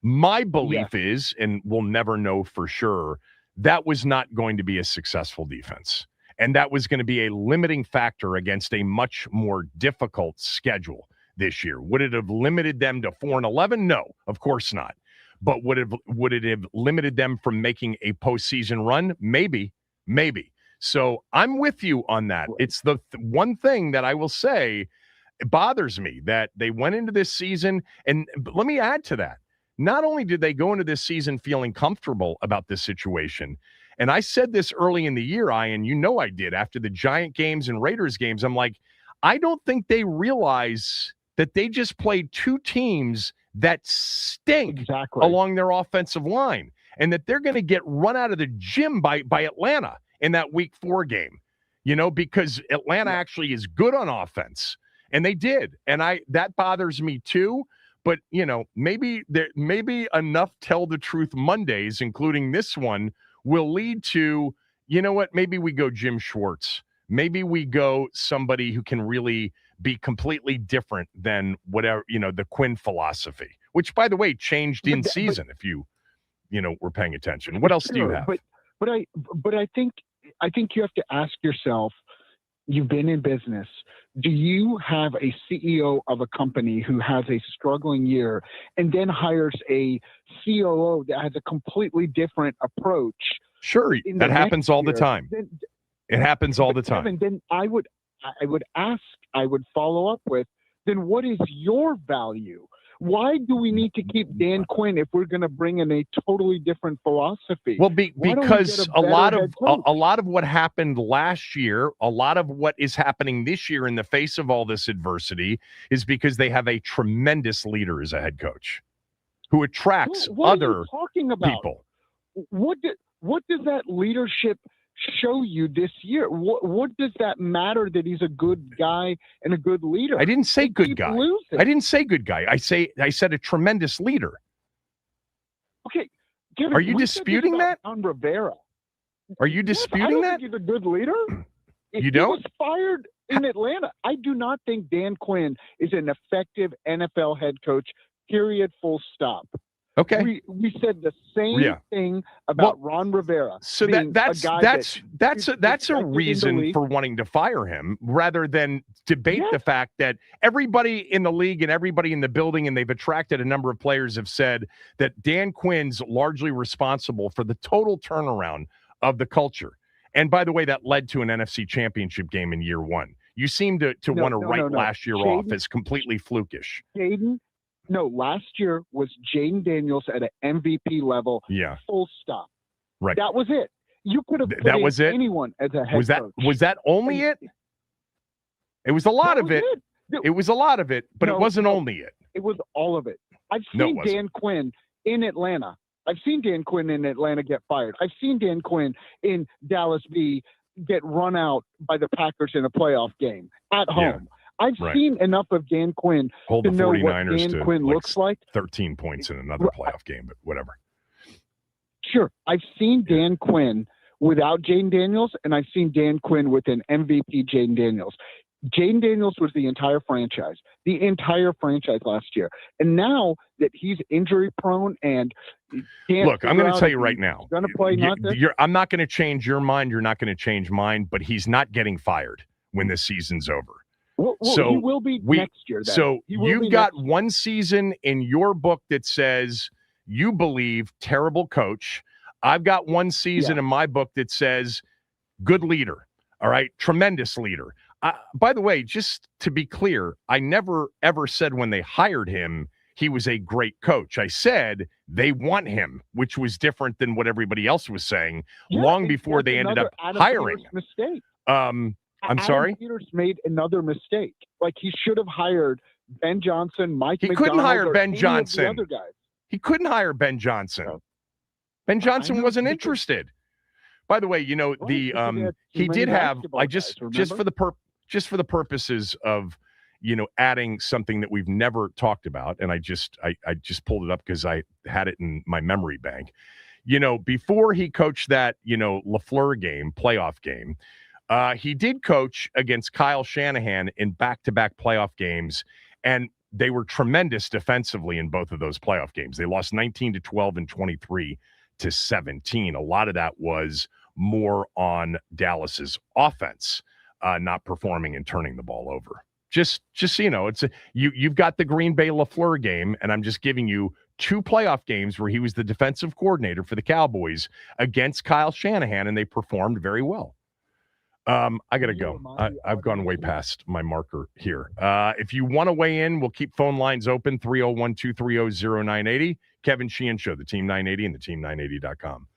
my belief is, and we'll never know for sure, that was not going to be a successful defense. And that was going to be a limiting factor against a much more difficult schedule this year. Would it have limited them to 4-11? No, of course not. But would it have limited them from making a postseason run? Maybe. So I'm with you on that. It's the one thing that I will say, it bothers me that they went into this season. And let me add to that. Not only did they go into this season feeling comfortable about this situation, and I said this early in the year, Ian, you know I did, after the Giant games and Raiders games, I'm like, I don't think they realize that they just played two teams that stink along their offensive line, and that they're going to get run out of the gym by Atlanta in that Week 4 game, because Atlanta actually is good on offense, and they did. And that bothers me too. But, maybe enough Tell the Truth Mondays, including this one, will lead to, maybe we go Jim Schwartz. Maybe we go somebody who can really be completely different than whatever, the Quinn philosophy, which, by the way, changed in season if you were paying attention. What else do you have? But I think you have to ask yourself, you've been in business. Do you have a CEO of a company who has a struggling year and then hires a COO that has a completely different approach? Sure, that happens all the time. It happens all the time. Kevin, then I would follow up with, then what is your value? Why do we need to keep Dan Quinn if we're going to bring in a totally different philosophy? Well, because a lot of what happened last year, a lot of what is happening this year in the face of all this adversity is because they have a tremendous leader as a head coach who attracts other people. What does that leadership show you this year? What does that matter that he's a good guy and a good leader? I didn't say good guy. I didn't say good guy. I said a tremendous leader. Okay. Kevin, are you disputing that? On Rivera. Are you disputing that? Think he's a good leader. You don't? He was fired in Atlanta. I do not think Dan Quinn is an effective NFL head coach. Period. Full stop. Okay. We said the same thing about Ron Rivera. So that's a reason for wanting to fire him, rather than debate the fact that everybody in the league and everybody in the building, and they've attracted a number of players, have said that Dan Quinn's largely responsible for the total turnaround of the culture. And by the way, that led to an NFC Championship game in year one. You seem to want to write last year off as completely flukish. No, last year was Jaden Daniels at an MVP level. Yeah. Full stop. Right. That was it. You could have put anyone as a head coach. Was that only it? It was a lot of it. It was a lot of it, but it wasn't only it. It was all of it. I've seen Dan Quinn in Atlanta. I've seen Dan Quinn in Atlanta get fired. I've seen Dan Quinn in Dallas get run out by the Packers in a playoff game at home. Yeah. I've seen enough of Dan Quinn to know what Dan Quinn looks like. 13 points in another playoff game, but whatever. Sure. I've seen Dan Quinn without Jaden Daniels, and I've seen Dan Quinn with an MVP Jaden Daniels. Jaden Daniels was the entire franchise last year. And now that he's injury prone and look, I'm going to tell you right now, I'm not going to change your mind. You're not going to change mine, but he's not getting fired when this season's over. Well, so he will be next year. Then. So you've got one season in your book that says you believe terrible coach. I've got one season in my book that says good leader. All right. Tremendous leader. By the way, just to be clear, I never, ever said when they hired him, he was a great coach. I said they want him, which was different than what everybody else was saying long before they ended up hiring him. Mistake. I'm sorry? Peters made another mistake. Like, he should have hired Ben Johnson, Mike McDonald. He couldn't hire Ben Johnson. The other guys. He couldn't hire Ben Johnson. No. Ben Johnson wasn't interested. By the way, he did have just for the purposes of adding something that we've never talked about, and I just pulled it up because I had it in my memory bank. Before he coached that LaFleur game, playoff game, he did coach against Kyle Shanahan in back-to-back playoff games, and they were tremendous defensively in both of those playoff games. They lost 19-12 and 23-17. A lot of that was more on Dallas's offense not performing and turning the ball over. Just so you know, you've got the Green Bay LaFleur game, and I'm just giving you two playoff games where he was the defensive coordinator for the Cowboys against Kyle Shanahan, and they performed very well. I got to go. I've gone way past my marker here. If you want to weigh in, we'll keep phone lines open, 301-230-0980. Kevin Sheehan Show, the Team 980 and the team980.com.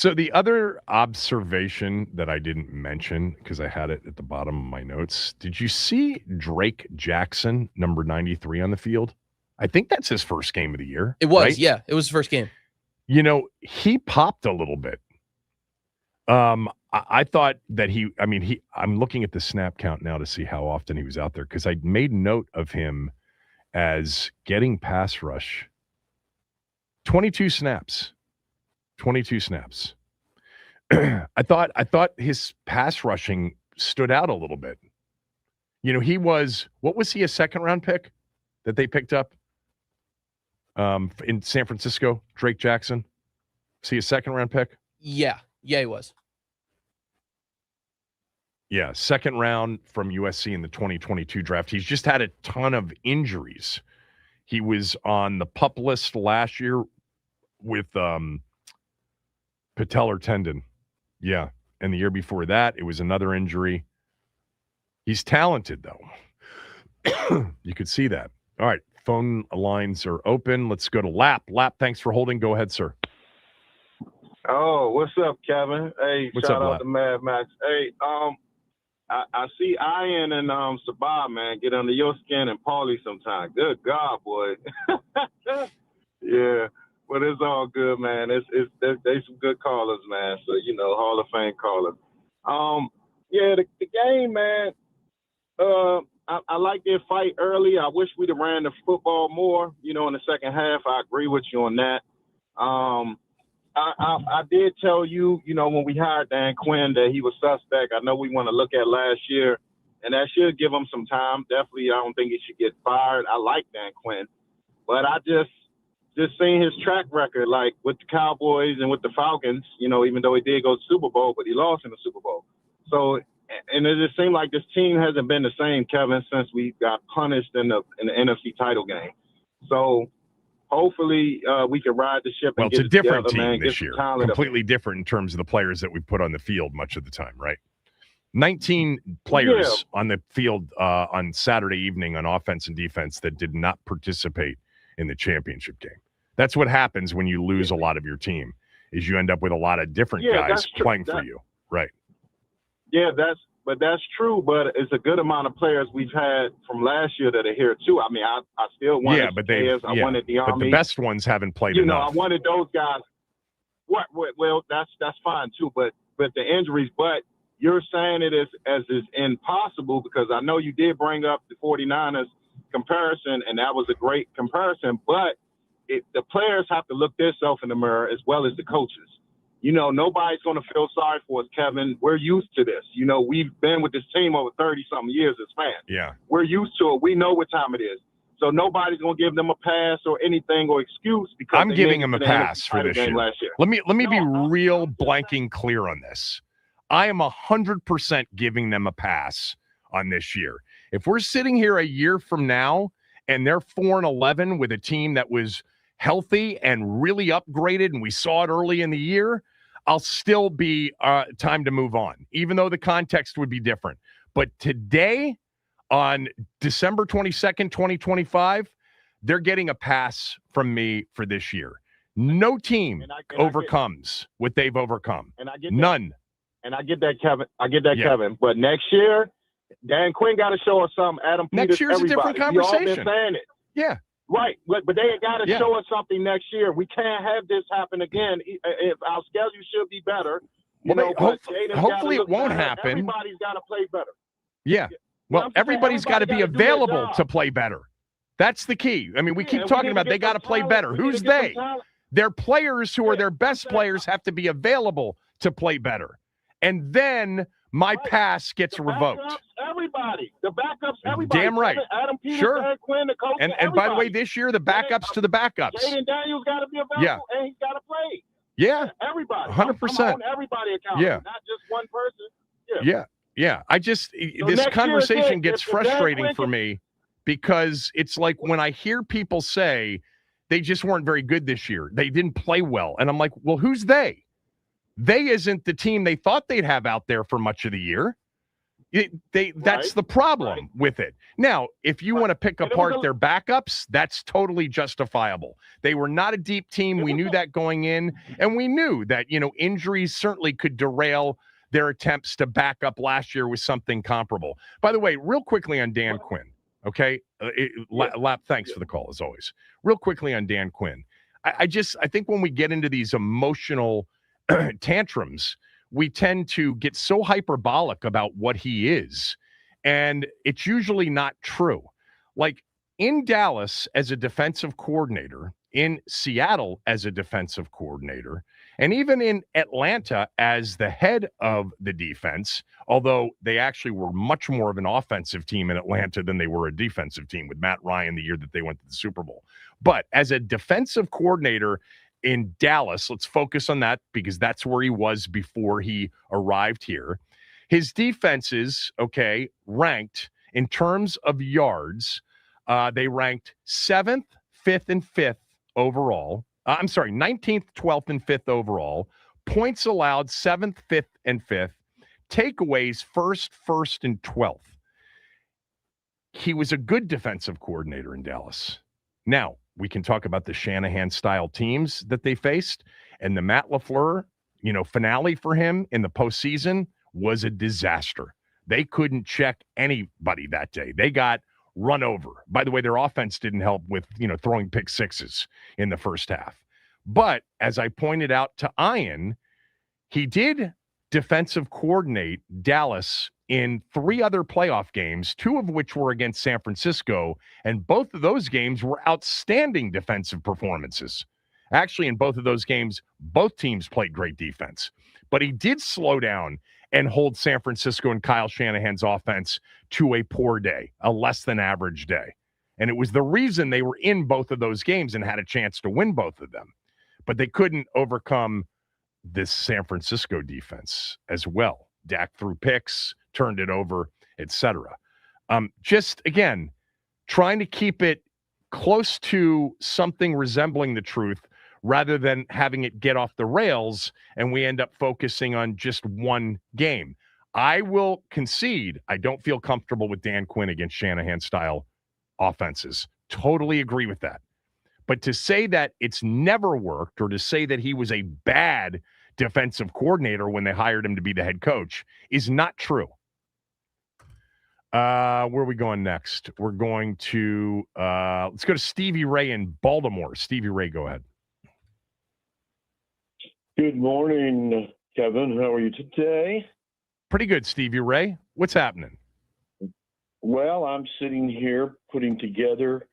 So the other observation that I didn't mention, because I had it at the bottom of my notes, did you see Drake Jackson, number 93, on the field? I think that's his first game of the year. It was, right? yeah. It was the first game. You know, he popped a little bit. I thought that I'm looking at the snap count now to see how often he was out there, because I made note of him as getting pass rush. 22 snaps. 22 snaps. I thought his pass rushing stood out a little bit. You know, what was he, a second round pick that they picked up in San Francisco? Drake Jackson. Was he a second round pick? Yeah, he was. Yeah, second round from USC in the 2022 draft. He's just had a ton of injuries. He was on the PUP list last year with patellar tendon. Yeah, and the year before that, it was another injury. He's talented, though. You could see that. All right, phone lines are open. Let's go to Lap. Lap, thanks for holding. Go ahead, sir. Oh, what's up, Kevin? Hey, What's shout up, out Lap? to Mad Max. Hey, I see Ian and Sabah, man, get under your skin and Paulie sometime. Good God, boy. Yeah, but it's all good, man. They some good callers, man. So, you know, Hall of Fame callers. Yeah, the game, man. I like their fight early. I wish we'd have ran the football more, you know, in the second half. I agree with you on that. I did tell you, you know, when we hired Dan Quinn that he was suspect. I know we want to look at last year, and that should give him some time. Definitely, I don't think he should get fired. I like Dan Quinn, but I just seeing his track record, like with the Cowboys and with the Falcons, you know, even though he did go to the Super Bowl, but he lost in the Super Bowl. So, and it just seemed like this team hasn't been the same, Kevin, since we got punished in the NFC title game. So, hopefully, we can ride the ship. Well, and it's get a different together, man, team this year. Completely different in terms of the players that we put on the field much of the time, right? 19 players on the field on Saturday evening on offense and defense that did not participate in the championship game. That's what happens when you lose a lot of your team, is you end up with a lot of different guys playing for you. Right. Yeah, that's true, but it's a good amount of players we've had from last year that are here too. I mean, I still wanted I wanted the Army. But the best ones haven't played you enough. know, I wanted those guys. Well, that's fine too, but the injuries, but you're saying it as is impossible, because I know you did bring up the 49ers comparison, and that was a great comparison, but the players have to look themselves in the mirror as well as the coaches. You know, nobody's going to feel sorry for us, Kevin. We're used to this. You know, we've been with this team over 30-something years as fans. Yeah. We're used to it. We know what time it is. So nobody's going to give them a pass or anything or excuse, because I'm giving him a pass for this year. Last year. Let me be real blanking clear on this. I am 100% giving them a pass on this year. If we're sitting here a year from now and they're 4-11 with a team that was healthy and really upgraded, and we saw it early in the year, I'll still be time to move on, even though the context would be different. But today, on December 22nd, 2025, they're getting a pass from me for this year. No team overcomes what they've overcome. None. And I get that, Kevin. Kevin. But next year, Dan Quinn got to show us something. Adam Peters, next year's everybody. a different conversation. We all been saying it. Yeah. Right, but they got to show us something next year. We can't have this happen again. If our schedule should be better, hopefully it won't happen. Everybody's got to play better. Yeah. Well, everybody's got to be available to play better. That's the key. I mean, we keep talking about they got to play better. Who's they? Their players who are their best players have to be available to play better. And then my pass gets revoked. Everybody. The backups, everybody. Damn right. Adam Peters, sure. Dan Quinn, the coach, and by the way, this year, the backups to the backups. Jaden Daniels got to be available, and he's got to play. Yeah. Everybody. 100%. I'm holding everybody accountable, not just one person. Yeah. I just, this conversation gets frustrating for me, because it's like when I hear people say they just weren't very good this year, they didn't play well. And I'm like, well, who's they? They isn't the team they thought they'd have out there for much of the year. That's the problem with it. Now, if you want to pick apart their backups, that's totally justifiable. They were not a deep team. We knew that going in, and we knew that, injuries certainly could derail their attempts to back up last year with something comparable. By the way, real quickly on Dan Quinn, okay? Lap, thanks for the call, as always. Real quickly on Dan Quinn. I think when we get into these emotional tantrums, we tend to get so hyperbolic about what he is, and it's usually not true. Like in Dallas as a defensive coordinator, in Seattle as a defensive coordinator, and even in Atlanta as the head of the defense, although they actually were much more of an offensive team in Atlanta than they were a defensive team with Matt Ryan the year that they went to the Super Bowl. But as a defensive coordinator in Dallas, let's focus on that because that's where he was before he arrived here. His defenses, ranked in terms of yards, they ranked 7th, 5th, and 5th overall. 19th, 12th, and 5th overall. Points allowed, 7th, 5th, and 5th. Takeaways, 1st, and 12th. He was a good defensive coordinator in Dallas. Now, we can talk about the Shanahan-style teams that they faced, and the Matt LaFleur, finale for him in the postseason was a disaster. They couldn't check anybody that day. They got run over. By the way, their offense didn't help with, throwing pick sixes in the first half. But as I pointed out to Ian, he did defensive coordinate Dallas in 3 other playoff games, 2 of which were against San Francisco, and both of those games were outstanding defensive performances. Actually, in both of those games, both teams played great defense. But he did slow down and hold San Francisco and Kyle Shanahan's offense to a poor day, a less than average day. And it was the reason they were in both of those games and had a chance to win both of them. But they couldn't overcome this San Francisco defense as well. Dak threw picks, turned it over, etc. Just, again, trying to keep it close to something resembling the truth rather than having it get off the rails and we end up focusing on just one game. I will concede I don't feel comfortable with Dan Quinn against Shanahan-style offenses. Totally agree with that. But to say that it's never worked or to say that he was a bad defensive coordinator when they hired him to be the head coach is not true. Where are we going next? We're going to, let's go to Stevie Ray in Baltimore. Stevie Ray, go ahead. Good morning, Kevin. How are you today? Pretty good, Stevie Ray. What's happening? Well, I'm sitting here putting together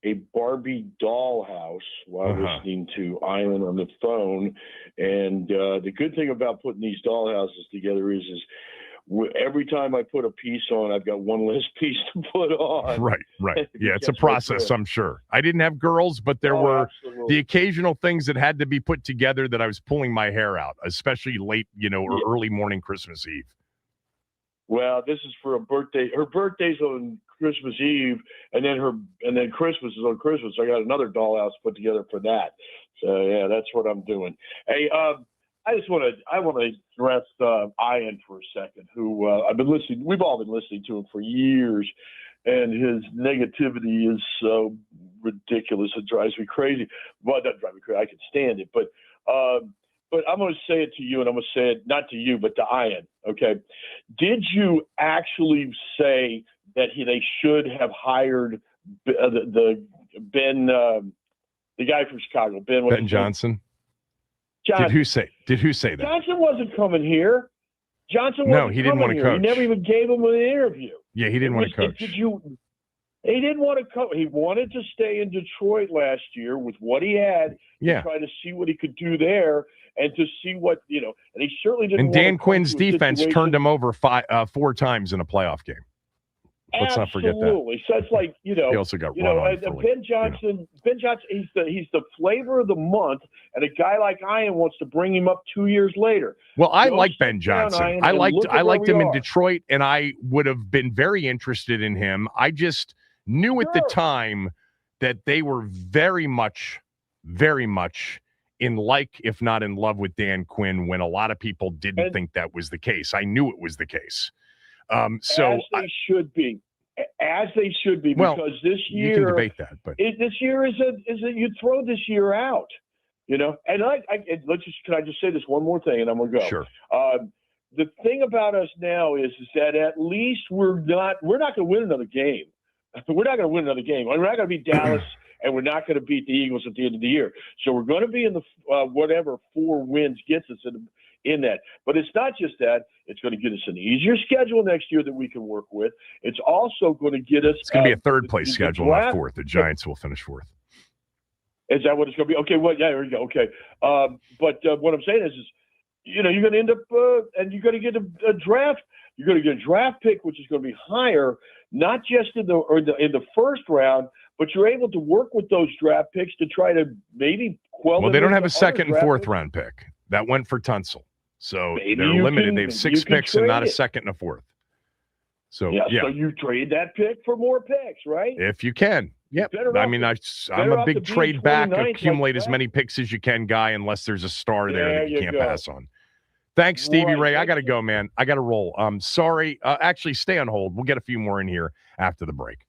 a Barbie dollhouse while listening to Ian on the phone. And the good thing about putting these dollhouses together is every time I put a piece on, I've got one less piece to put on. Right. Yeah, it's a process, I'm sure. I didn't have girls, but there were the occasional things that had to be put together that I was pulling my hair out, especially late, or early morning Christmas Eve. Well, this is for a birthday. Her birthday's on Christmas Eve, and then Christmas is on Christmas. I got another dollhouse put together for that. So yeah, that's what I'm doing. Hey, I want to address Ian for a second, who I've been listening. We've all been listening to him for years, and his negativity is so ridiculous. It drives me crazy. Well, it doesn't drive me crazy. I can stand it, but I'm going to say it to you, and I'm going to say it not to you, but to Ian. Okay, did you actually say that they should have hired the guy from Chicago, Ben Johnson? Johnson. Did who say that? Johnson wasn't coming here. He didn't want to coach. He never even gave him an interview. Yeah, he didn't want to coach. He didn't want to coach. He wanted to stay in Detroit last year with what he had. Yeah. Try to see what he could do there and to see what, and he certainly didn't. And Dan Quinn's defense turned him over 4 times in a playoff game. Let's not forget that. Absolutely. So it's like, he also got run on fully, Ben Johnson, he's the flavor of the month, and a guy like Ian wants to bring him up 2 years later. Well, I like Ben Johnson. I liked him in Detroit, and I would have been very interested in him. I just knew at the time that they were very much in if not in love with Dan Quinn, when a lot of people didn't think that was the case. I knew it was the case. So as they should be. As they should be, well, because this year you can debate that, but this year is a you throw this year out, you know. And can I just say this one more thing, and I'm gonna go. Sure. The thing about us now is that at least we're not going to win another game. We're not going to win another game. We're not going to beat Dallas, and we're not going to beat the Eagles at the end of the year. So we're going to be in the whatever 4 wins gets us in that. But it's not just that. It's going to get us an easier schedule next year that we can work with. It's also going to get us. It's going to be a third-place schedule, not fourth. The Giants will finish fourth. Is that what it's going to be? Okay, well, yeah, there you go. Okay. But what I'm saying is you know, you're going to end up and you're going to get a draft. You're going to get a draft pick, which is going to be higher, not just in the first round, but you're able to work with those draft picks to try to maybe quell. Well, they don't have a second and fourth round pick. That went for Tunsil, so maybe they're limited. They have 6 picks and not a second and a fourth. So yeah, so you trade that pick for more picks, right? If you can. Yep. I mean, I'm a big trade back, accumulate as many picks as you can guy, unless there's a star there that you can't pass on. Thanks, Stevie Ray. I got to go, man. I got to roll. Sorry. Actually, stay on hold. We'll get a few more in here after the break.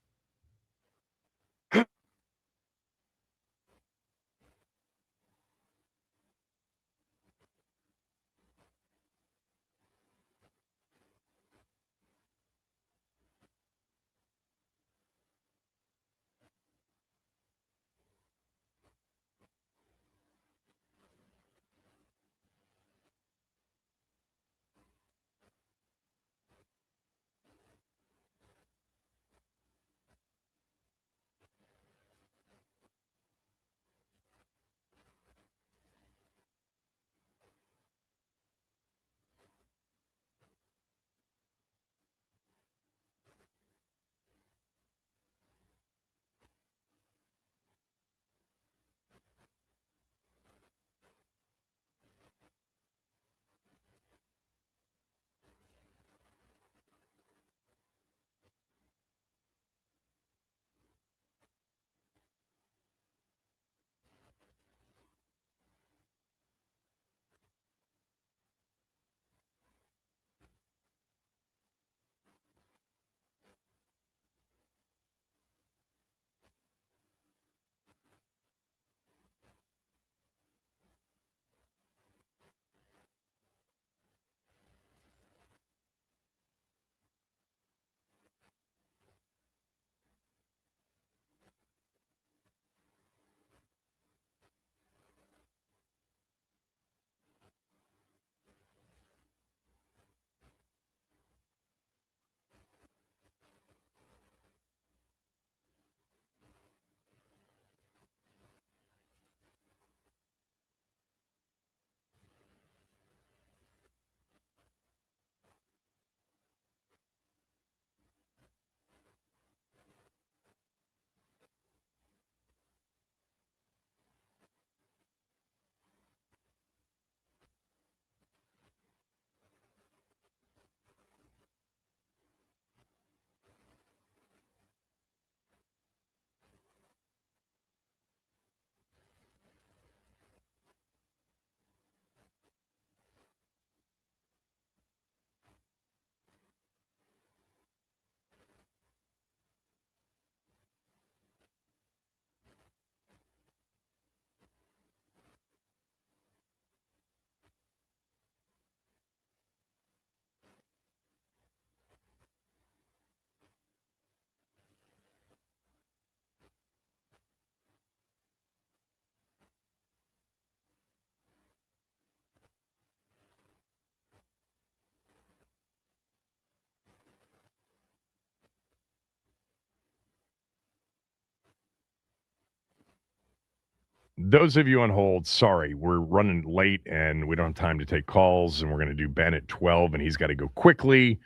Those of you on hold, sorry, we're running late and we don't have time to take calls, and we're going to do Ben at 12, and he's got to go quickly.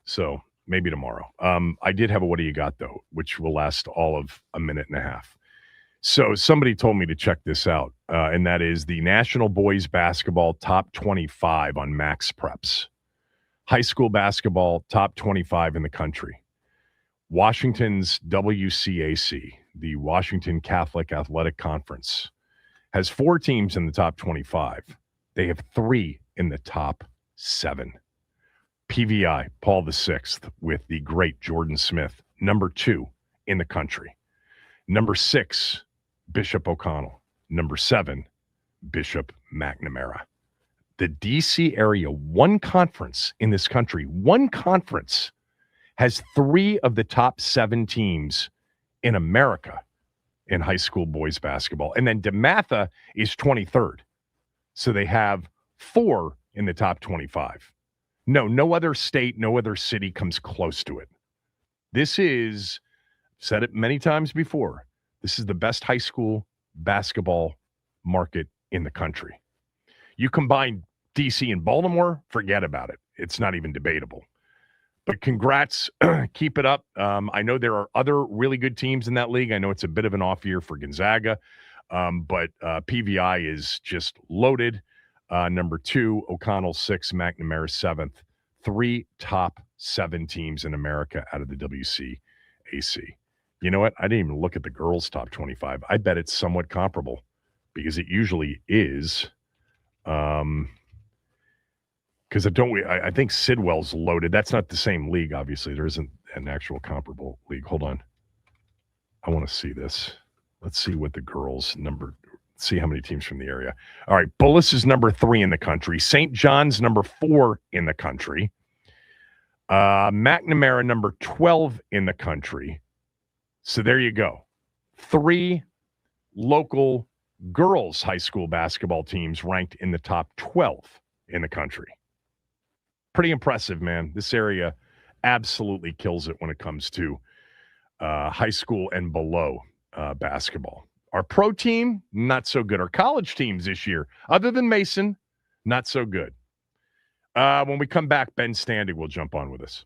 So maybe tomorrow. I did have a what do you got, though, which will last all of a minute and a half. So somebody told me to check this out, and that is the National Boys Basketball Top 25 on Max Preps. High school basketball, top 25 in the country. Washington's WCAC, the Washington Catholic Athletic Conference, has 4 teams in the top 25. They have 3 in the top 7. PVI, Paul VI, with the great Jordan Smith, number 2 in the country. Number 6, Bishop O'Connell. Number 7, Bishop McNamara. The D.C. area, one conference in this country, one conference has 3 of the top 7 teams in America in high school boys basketball. And then DeMatha is 23rd. So they have 4 in the top 25. No other state, no other city comes close to it. This is, said it many times before, this is the best high school basketball market in the country. You combine DC and Baltimore, forget about it. It's not even debatable. But congrats, keep it up. I know there are other really good teams in that league. I know it's a bit of an off year for Gonzaga, but PVI is just loaded. Number 2, O'Connell 6, McNamara 7th. 3 top 7 teams in America out of the WCAC. You know what? I didn't even look at the girls' top 25. I bet it's somewhat comparable because it usually is. Because I think Sidwell's loaded. That's not the same league, obviously. There isn't an actual comparable league. Hold on. I want to see this. Let's see what the girls number, see how many teams from the area. All right, Bullis is number 3 in the country. St. John's number 4 in the country. McNamara number 12 in the country. So there you go. 3 local girls high school basketball teams ranked in the top 12 in the country. Pretty impressive, man. This area absolutely kills it when it comes to high school and below basketball. Our pro team, not so good. Our college teams this year, other than Mason, not so good. When we come back, Ben Standing will jump on with us.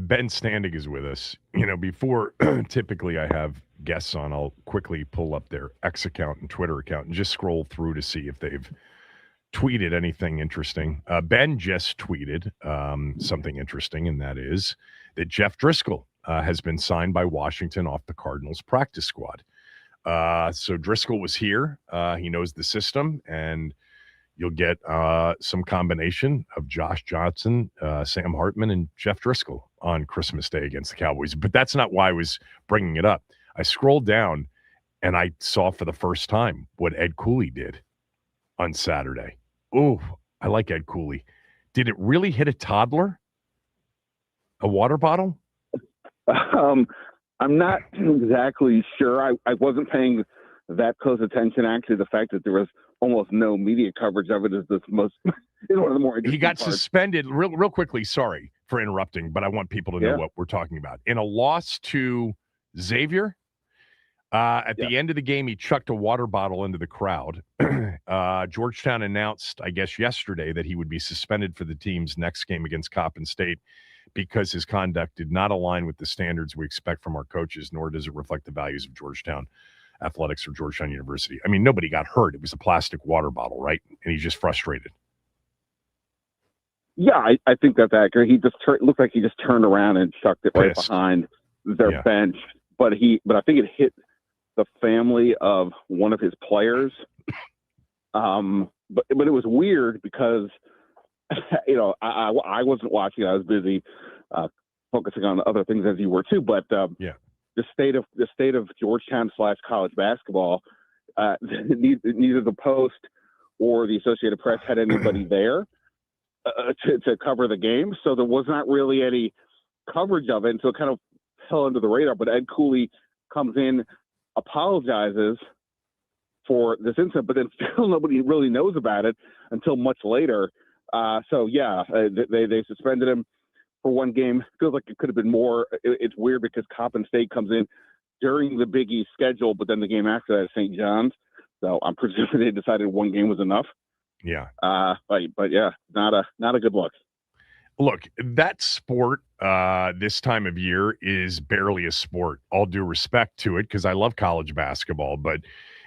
Ben Standing is with us. Before typically I have guests on, I'll quickly pull up their X account and Twitter account and just scroll through to see if they've tweeted anything interesting. Ben just tweeted something interesting, and that is that Jeff Driscoll has been signed by Washington off the Cardinals practice squad. So Driscoll was here. He knows the system, and you'll get some combination of Josh Johnson, Sam Hartman, and Jeff Driscoll on Christmas Day against the Cowboys. But that's not why I was bringing it up. I scrolled down, and I saw for the first time what Ed Cooley did on Saturday. Oh, I like Ed Cooley. Did it really hit a toddler? A water bottle? I'm not exactly sure. I wasn't paying that close attention. Actually, the fact that there was almost no media coverage of it is one of the more interesting He got parts. suspended real quickly. Sorry for interrupting, but I want people to know what we're talking about. In a loss to Xavier, at the end of the game, he chucked a water bottle into the crowd. Georgetown announced, I guess, yesterday that he would be suspended for the team's next game against Coppin State because his conduct did not align with the standards we expect from our coaches, nor does it reflect the values of Georgetown athletics or Georgetown University. I mean, nobody got hurt. It was a plastic water bottle, right? And he's just frustrated. Yeah, I think that's accurate. He just looked like he just turned around and chucked it right behind their bench. But I think it hit the family of one of his players. But it was weird because I wasn't watching. I was busy focusing on other things as you were too. But the state of Georgetown / college basketball, neither the Post or the Associated Press had anybody there to cover the game, so there was not really any coverage of it, and so it kind of fell under the radar. But Ed Cooley comes in, apologizes for this incident, but then still nobody really knows about it until much later. They suspended him for one game. Feels like it could have been more. It's weird because Coppin State comes in during the Big East schedule, but then the game after that is St. John's. So I'm presuming they decided one game was enough. Yeah. But yeah, not a good look. Look, that sport this time of year is barely a sport. All due respect to it, because I love college basketball, but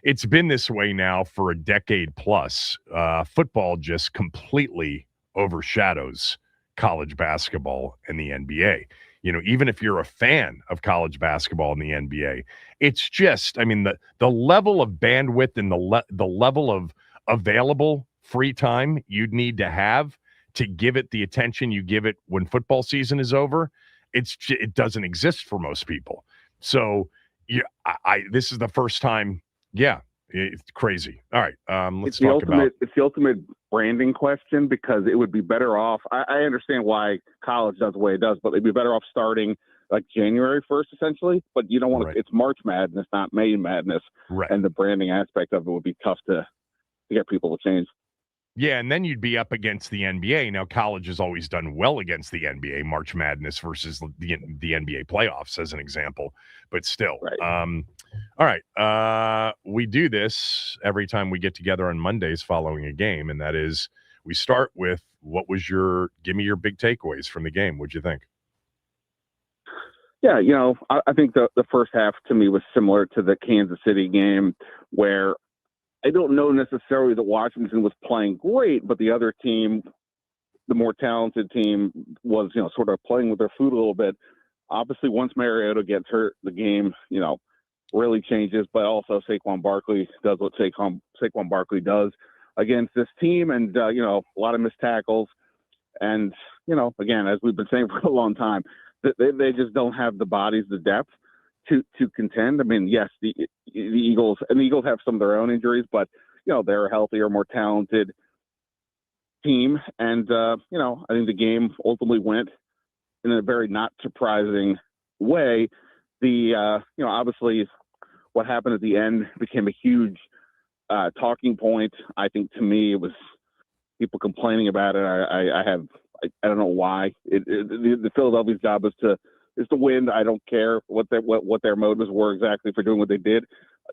it's been this way now for a decade plus. Football just completely overshadows college basketball and the NBA. Even if you're a fan of college basketball and the NBA, it's just, I mean, the level of bandwidth and the level of available free time you'd need to have to give it the attention you give it when football season is over, it doesn't exist for most people. So this is the first time. Yeah, it's crazy. All right, let's talk about. It's the ultimate branding question, because it would be better off. I understand why college does the way it does, but it'd be better off starting like January 1st, essentially. But you don't want to. It's March Madness, not May Madness, and the branding aspect of it would be tough to get people to change. Yeah, and then you'd be up against the NBA. Now, college has always done well against the NBA, March Madness versus the NBA playoffs, as an example. But still, all right. We do this every time we get together on Mondays following a game, and that is we start with give me your big takeaways from the game. What'd you think? Yeah, I think the first half to me was similar to the Kansas City game, where I don't know necessarily that Washington was playing great, but the other team, the more talented team, was, sort of playing with their food a little bit. Obviously, once Mariota gets hurt, the game, really changes. But also Saquon Barkley does what Saquon Barkley does against this team, and a lot of missed tackles. And again, as we've been saying for a long time, they just don't have the bodies, the depth to contend. I mean, yes, the Eagles have some of their own injuries, but they're a healthier, more talented team. And I think the game ultimately went in a very not surprising way. Obviously what happened at the end became a huge talking point. I think, to me, it was people complaining about it. I don't know why. The Philadelphia's job is to win. I don't care what their motives were exactly for doing what they did.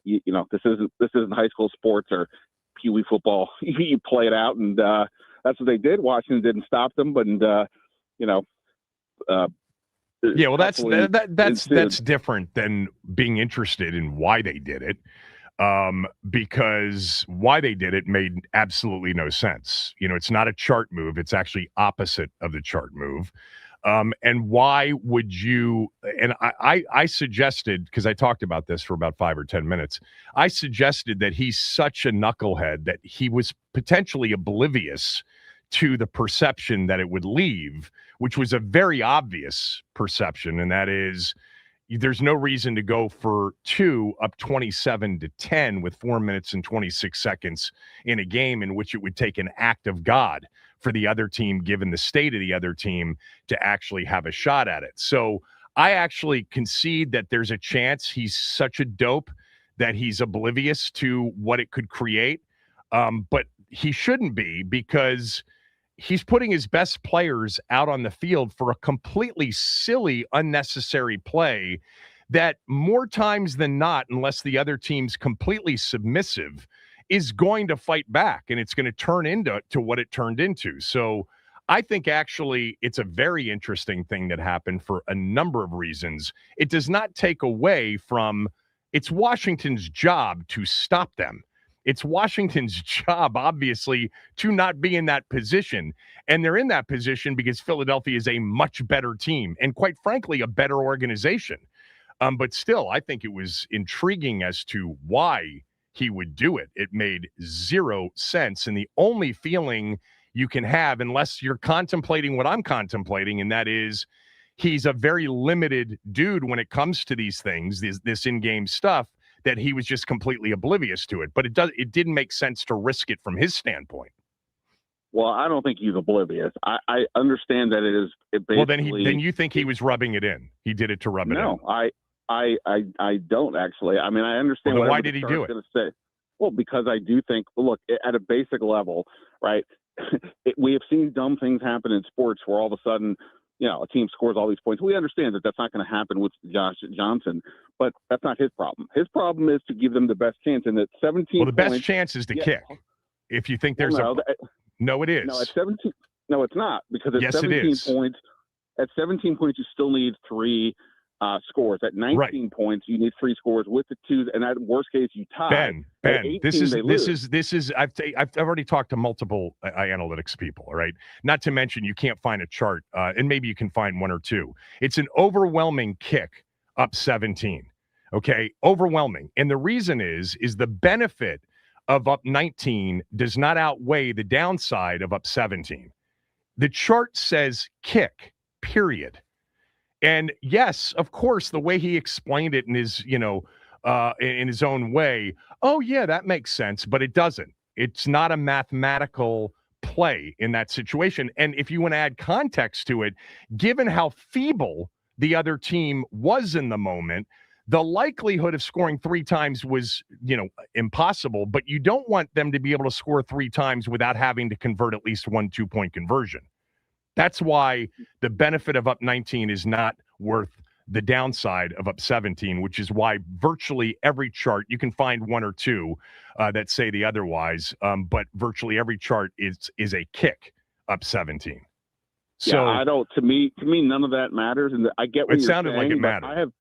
This isn't high school sports or Pee Wee football. You play it out, and that's what they did. Washington didn't stop them, but Yeah, well, that's different than being interested in why they did it, because why they did it made absolutely no sense. It's not a chart move; it's actually opposite of the chart move. And why would you? And I suggested, because I talked about this for about 5 or 10 minutes, I suggested that he's such a knucklehead that he was potentially oblivious to the perception that it would leave, which was a very obvious perception, and that is there's no reason to go for 2 up 27-10 with 4 minutes and 26 seconds in a game in which it would take an act of God for the other team, given the state of the other team, to actually have a shot at it. So I actually concede that there's a chance he's such a dope that he's oblivious to what it could create. But he shouldn't be, because he's putting his best players out on the field for a completely silly, unnecessary play that more times than not, unless the other team's completely submissive, is going to fight back, and it's going to turn into what it turned into. So I think actually it's a very interesting thing that happened for a number of reasons. It does not take away from it's Washington's job to stop them. It's Washington's job, obviously, to not be in that position. And they're in that position because Philadelphia is a much better team and, quite frankly, a better organization. But still, I think it was intriguing as to why he would do it. It made zero sense. And the only feeling you can have, unless you're contemplating what I'm contemplating, and that is he's a very limited dude when it comes to these things, this in-game stuff, that he was just completely oblivious to it. But it didn't make sense to risk it from his standpoint. Well, I don't think he's oblivious. I understand that it is. Basically, well, then you think he was rubbing it in. He did it to rub it in. No, I don't actually. I mean, I understand. Well, why did he do it? Say. Well, because I do think. Look, at a basic level, right? We have seen dumb things happen in sports where all of a sudden, a team scores all these points. We understand that that's not going to happen with Josh Johnson, but that's not his problem. His problem is to give them the best chance, and that 17. Well, the best chance is to kick. If you think there's no, it is. No, at 17. No, it's not, because at yes, 17 points. At 17 points, you still need 3 scores. At 19 points, you need 3 scores with the 2, and at worst case, you tie. Ben, this is. I've already talked to multiple analytics people. All right, not to mention you can't find a chart, and maybe you can find 1 or 2. It's an overwhelming kick up 17. Okay, overwhelming, and the reason is the benefit of up 19 does not outweigh the downside of up 17. The chart says kick, period. And yes, of course, the way he explained it in his, in his own way, oh yeah, that makes sense, but it doesn't. It's not a mathematical play in that situation. And if you want to add context to it, given how feeble the other team was in the moment, the likelihood of scoring 3 times was, impossible, but you don't want them to be able to score 3 times without having to convert at least 1 2-point conversion. That's why the benefit of up 19 is not worth the downside of up 17, which is why virtually every chart, you can find 1 or 2 that say the otherwise, but virtually every chart is a kick up 17. So yeah, I don't. To me, none of that matters, and I get what it you're sounded saying, like it mattered.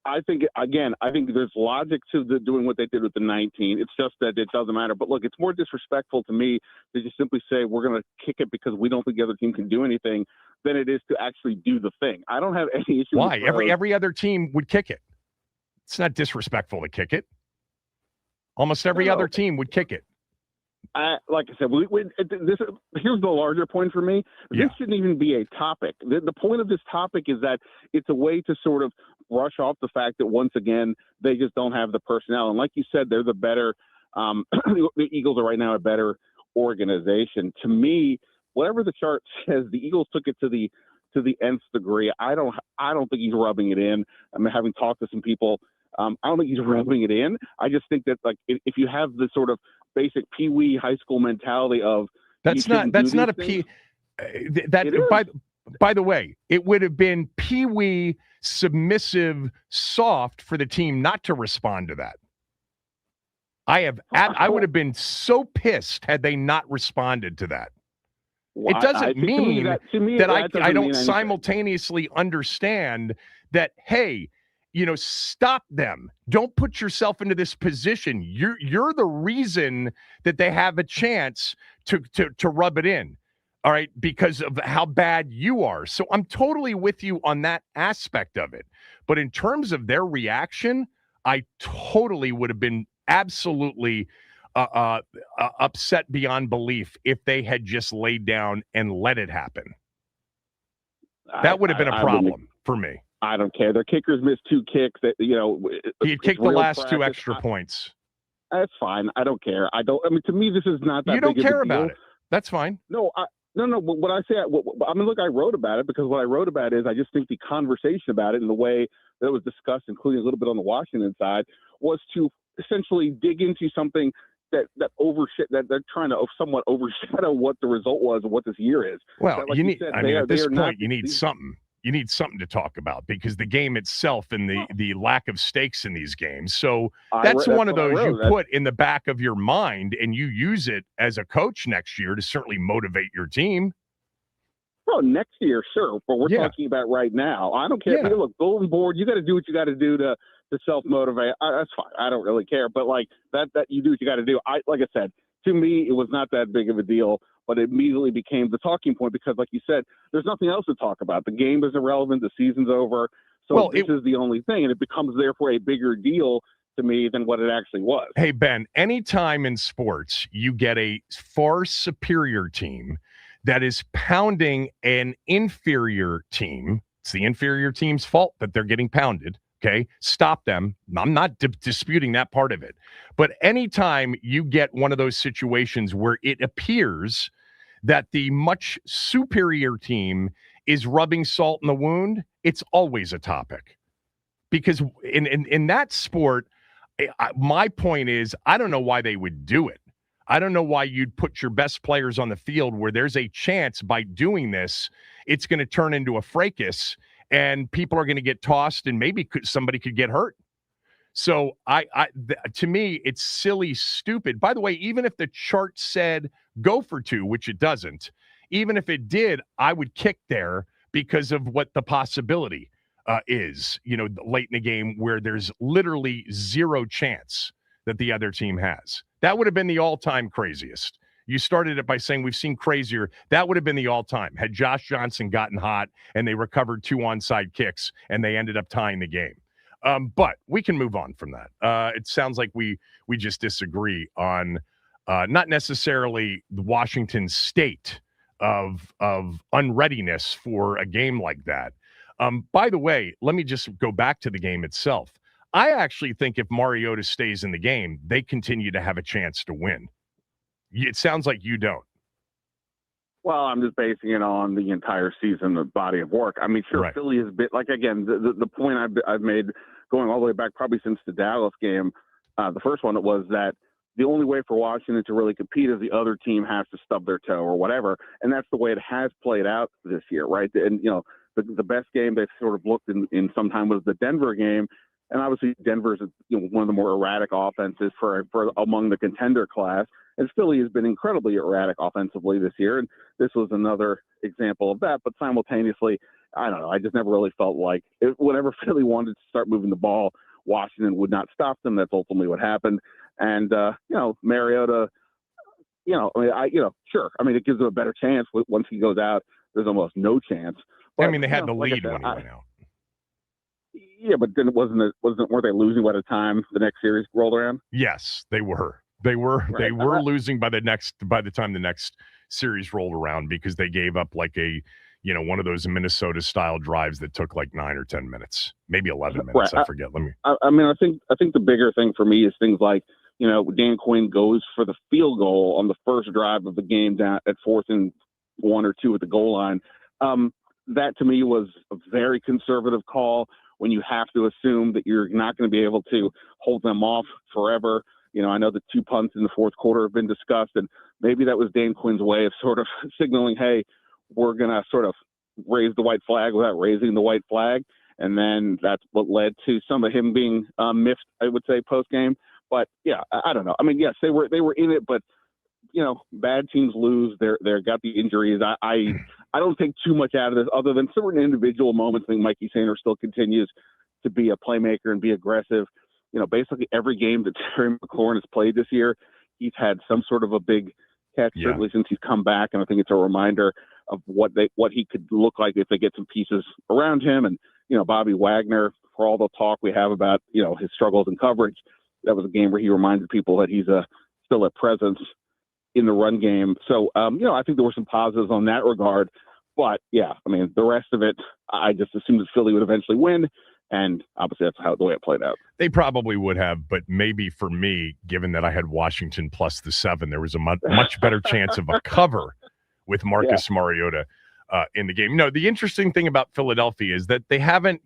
I think there's logic to doing what they did with the 19. It's just that it doesn't matter. But look, it's more disrespectful to me to just simply say we're going to kick it because we don't think the other team can do anything than it is to actually do the thing. I don't have any issue. Why? Every other team would kick it. It's not disrespectful to kick it. Almost every other team would kick it. Like I said, here's the larger point for me. This shouldn't even be a topic. The point of this topic is that it's a way to sort of brush off the fact that, once again, they just don't have the personnel. And like you said, they're the better the Eagles are right now a better organization. To me, whatever the chart says, the Eagles took it to the nth degree. I don't think he's rubbing it in. I mean, having talked to some people, I don't think he's rubbing it in. I just think that, like, if you have the sort of basic Pee-wee high school mentality of that's not a P. By the way, it would have been Pee-wee submissive soft for the team not to respond to that. I would have been so pissed had they not responded to that. It doesn't mean that I don't mean simultaneously understand that, hey, stop them. Don't put yourself into this position. You're the reason that they have a chance to rub it in. All right, because of how bad you are. So I'm totally with you on that aspect of it. But in terms of their reaction, I totally would have been absolutely upset beyond belief if they had just laid down and let it happen. That would have been a problem for me. I don't care. Their kickers missed 2 kicks. That he had kicked the last 2 extra points. That's fine. I don't care. I mean, to me, this is not that. You don't big care of a deal. about it. That's fine. No. No. But what I say, I mean, look, I wrote about it because what I wrote about is I just think the conversation about it and the way that it was discussed, including a little bit on the Washington side, was to essentially dig into something that they're trying to somewhat overshadow what the result was and what this year is. Well, like at this point, you need something. You need something to talk about because the game itself and the lack of stakes in these games. So that's one of those you put in the back of your mind and you use it as a coach next year to certainly motivate your team. Oh, next year, sure. But we're talking about right now. I don't care. Look, Golden Board, you got to do what you got to do to self-motivate. That's fine. I don't really care. But like that you do what you got to do. Like I said, to me, it was not that big of a deal. But it immediately became the talking point because, like you said, there's nothing else to talk about. The game is irrelevant. The season's over. So this is the only thing. And it becomes, therefore, a bigger deal to me than what it actually was. Hey, Ben, anytime in sports you get a far superior team that is pounding an inferior team, it's the inferior team's fault that they're getting pounded. Okay, stop them. I'm not disputing that part of it. But anytime you get one of those situations where it appears that the much superior team is rubbing salt in the wound, it's always a topic. Because in that sport, my point is, I don't know why they would do it. I don't know why you'd put your best players on the field where there's a chance by doing this, it's going to turn into a fracas and people are going to get tossed and maybe somebody could get hurt. So to me, it's silly, stupid. By the way, even if the chart said go for 2, which it doesn't, even if it did, I would kick there because of what the possibility is, late in the game where there's literally 0 chance that the other team has. That would have been the all-time craziest. You started it by saying we've seen crazier. That would have been the all-time. Had Josh Johnson gotten hot and they recovered 2 onside kicks and they ended up tying the game. But we can move on from that. It sounds like we just disagree on not necessarily the Washington state of unreadiness for a game like that. By the way, let me just go back to the game itself. I actually think if Mariota stays in the game, they continue to have a chance to win. It sounds like you don't. Well, I'm just basing it on the entire season, the body of work. I mean, sure, right. Philly has been, like, again, the point I've made going all the way back probably since the Dallas game, the first one, it was that the only way for Washington to really compete is the other team has to stub their toe or whatever, and that's the way it has played out this year, right? And, the best game they've sort of looked in some time was the Denver game, and obviously Denver's one of the more erratic offenses for among the contender class. And Philly has been incredibly erratic offensively this year, and this was another example of that. But simultaneously, I don't know. I just never really felt like whenever Philly wanted to start moving the ball, Washington would not stop them. That's ultimately what happened. And Mariota, sure. I mean, it gives them a better chance. Once he goes out, there's almost no chance. But, they had the lead when he went out. Yeah, but then weren't they losing by the time the next series rolled around? Yes, they were. They were losing by the time the next series rolled around because they gave up like one of those Minnesota style drives that took like 9 or 10 minutes, maybe 11 minutes. Right. I forget. I think the bigger thing for me is things like, Dan Quinn goes for the field goal on the first drive of the game down at 4th and 1 or 2 at the goal line. That to me was a very conservative call when you have to assume that you're not going to be able to hold them off forever. I know the 2 punts in the fourth quarter have been discussed, and maybe that was Dan Quinn's way of sort of signaling, hey, we're going to sort of raise the white flag without raising the white flag. And then that's what led to some of him being miffed, I would say, post-game. But, yeah, I don't know. I mean, yes, they were in it, but, bad teams lose. They're got the injuries. I don't take too much out of this other than certain individual moments. I think Mikey Sanders still continues to be a playmaker and be aggressive. Basically every game that Terry McLaurin has played this year, he's had some sort of a big catch, certainly since he's come back. And I think it's a reminder of what he could look like if they get some pieces around him. And, Bobby Wagner, for all the talk we have about, his struggles in coverage, that was a game where he reminded people that he's still a presence in the run game. So, I think there were some positives on that regard. But, yeah, the rest of it, I just assumed that Philly would eventually win. And obviously that's the way it played out. They probably would have, but maybe for me, given that I had Washington plus the 7, there was a much better chance of a cover with Marcus Mariota in the game. No, the interesting thing about Philadelphia is that they haven't,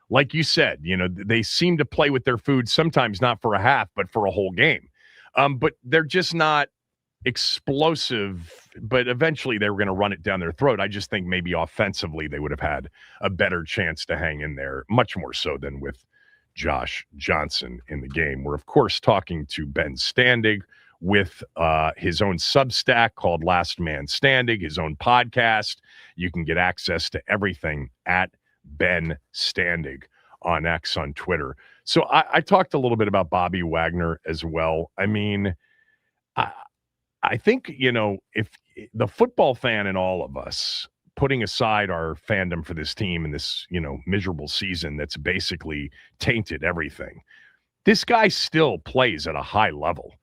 like you said, they seem to play with their food sometimes not for a half, but for a whole game. But they're just not explosive, but eventually they were going to run it down their throat. I just think maybe offensively they would have had a better chance to hang in there, much more so than with Josh Johnson in the game. We're, of course, talking to Ben Standig with his own Substack called Last Man Standing, his own podcast. You can get access to everything at Ben Standig on X on Twitter. So I talked a little bit about Bobby Wagner as well. I think, if the football fan in all of us, putting aside our fandom for this team and this, miserable season that's basically tainted everything, this guy still plays at a high level.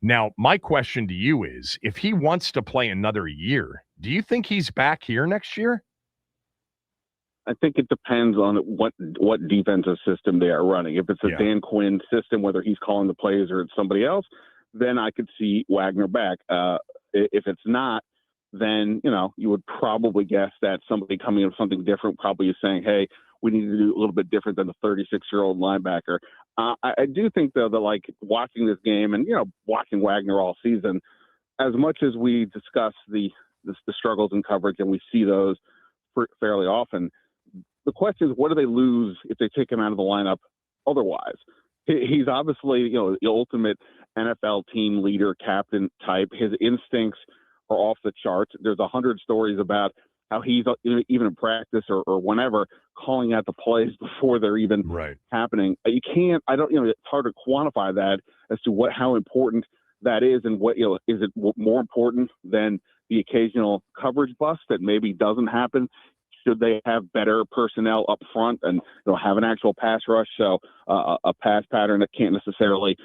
Now, my question to you is, if he wants to play another year, do you think he's back here next year? I think it depends on what defensive system they are running. If it's a Dan Quinn system, whether he's calling the plays or it's somebody else, then I could see Wagner back. If it's not, then, you would probably guess that somebody coming in with something different probably is saying, hey, we need to do a little bit different than the 36-year-old linebacker. I do think, though, that, watching this game and, watching Wagner all season, as much as we discuss the struggles in coverage and we see those fairly often, the question is, what do they lose if they take him out of the lineup otherwise? He's obviously, the ultimate NFL team leader, captain type. His instincts are off the charts. There's 100 stories about how he's even in practice or whenever calling out the plays before they're even happening. You can't, it's hard to quantify that as to how important that is and what, is it more important than the occasional coverage bust that maybe doesn't happen? Should they have better personnel up front and have an actual pass rush? So a pass pattern that can't necessarily